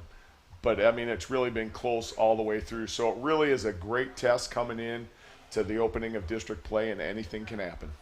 But I mean, it's really been close all the way through. So it really is a great test coming in to the opening of district play, and anything can happen.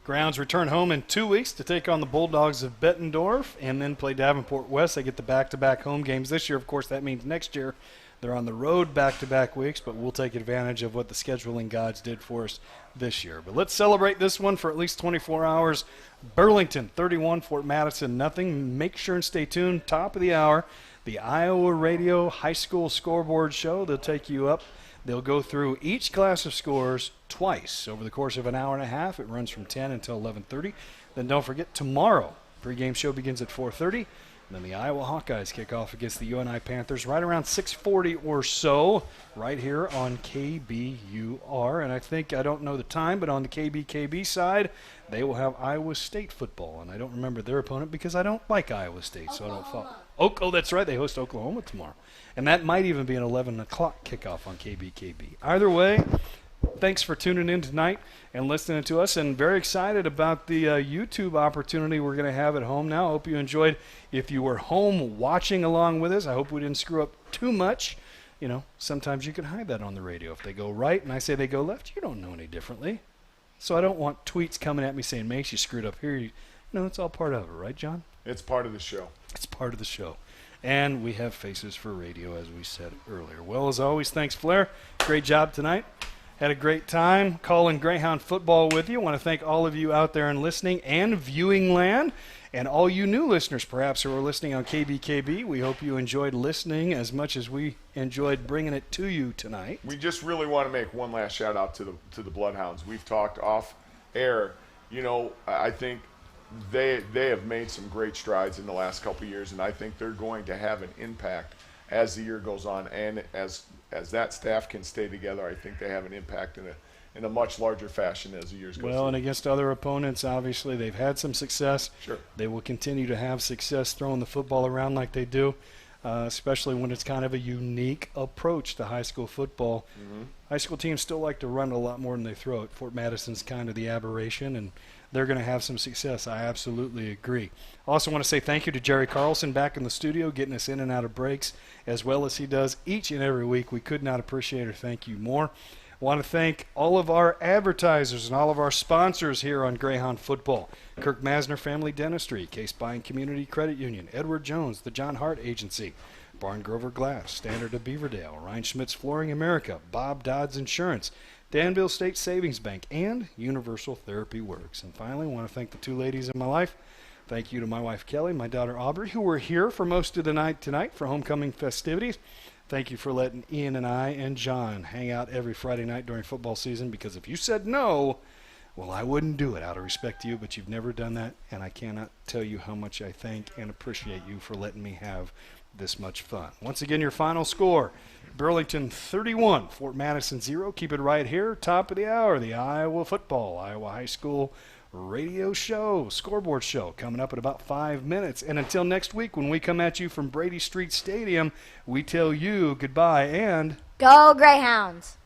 Grounds return home in 2 weeks to take on the Bulldogs of Bettendorf and then play Davenport West. They get the back-to-back home games this year. Of course, that means next year they're on the road back-to-back weeks, but we'll take advantage of what the scheduling gods did for us this year. But let's celebrate this one for at least 24 hours. Burlington 31, Fort Madison nothing. Make sure and stay tuned. Top of the hour, the Iowa Radio High School Scoreboard Show. They'll take you up. They'll go through each class of scores twice over the course of an hour and a half. It runs from 10 until 11:30. Then don't forget, tomorrow, pregame show begins at 4:30. And then the Iowa Hawkeyes kick off against the UNI Panthers right around 6:40 or so, right here on KBUR. And I don't know the time, but on the KBKB side, they will have Iowa State football. And I don't remember their opponent because I don't like Iowa State, so I don't follow. Oh, that's right. They host Oklahoma tomorrow. And that might even be an 11 o'clock kickoff on KBKB. Either way, thanks for tuning in tonight and listening to us, and very excited about the YouTube opportunity we're going to have at home now. I hope you enjoyed. If you were home watching along with us, I hope we didn't screw up too much. You know, sometimes you can hide that on the radio. If they go right and I say they go left, you don't know any differently. So I don't want tweets coming at me saying, Mace, you screwed up here. No, it's all part of it, right, John? It's part of the show. It's part of the show. And we have faces for radio, as we said earlier. Well, as always, thanks, Flair. Great job tonight. Had a great time calling Greyhound football with you. I want to thank all of you out there in listening and viewing land, and all you new listeners, perhaps, who are listening on KBKB. We hope you enjoyed listening as much as we enjoyed bringing it to you tonight. We just really want to make one last shout out to the Bloodhounds. We've talked off air. You know, I think they have made some great strides in the last couple of years, and I think they're going to have an impact as the year goes on, and as that staff can stay together, I think they have an impact in a much larger fashion as the years go. Well, and against other opponents, obviously, they've had some success. Sure. They will continue to have success throwing the football around like they do, especially when it's kind of a unique approach to high school football. Mm-hmm. High school teams still like to run a lot more than they throw it. Fort Madison's kind of the aberration, and they're going to have some success. I absolutely agree. I also want to say thank you to Jerry Carlson back in the studio, getting us in and out of breaks as well as he does each and every week. We could not appreciate or thank you more. I want to thank all of our advertisers and all of our sponsors here on Greyhound Football. Kirk Masner Family Dentistry, Case Buying Community Credit Union, Edward Jones, the John Hart Agency, Barn Grover Glass, Standard of Beaverdale, Ryan Schmitz Flooring America, Bob Dodds Insurance, Danville State Savings Bank, and Universal Therapy Works. And finally, I want to thank the two ladies in my life. Thank you to my wife, Kelly, my daughter, Aubrey, who were here for most of the night tonight for homecoming festivities. Thank you for letting Ian and I and John hang out every Friday night during football season, because if you said no, well, I wouldn't do it out of respect to you, but you've never done that, and I cannot tell you how much I thank and appreciate you for letting me have this much fun. Once again, your final score, Burlington 31, Fort Madison 0. Keep it right here, top of the hour, the Iowa High School radio show, scoreboard show, coming up in about 5 minutes. And until next week, when we come at you from Brady Street Stadium, we tell you goodbye and go Greyhounds!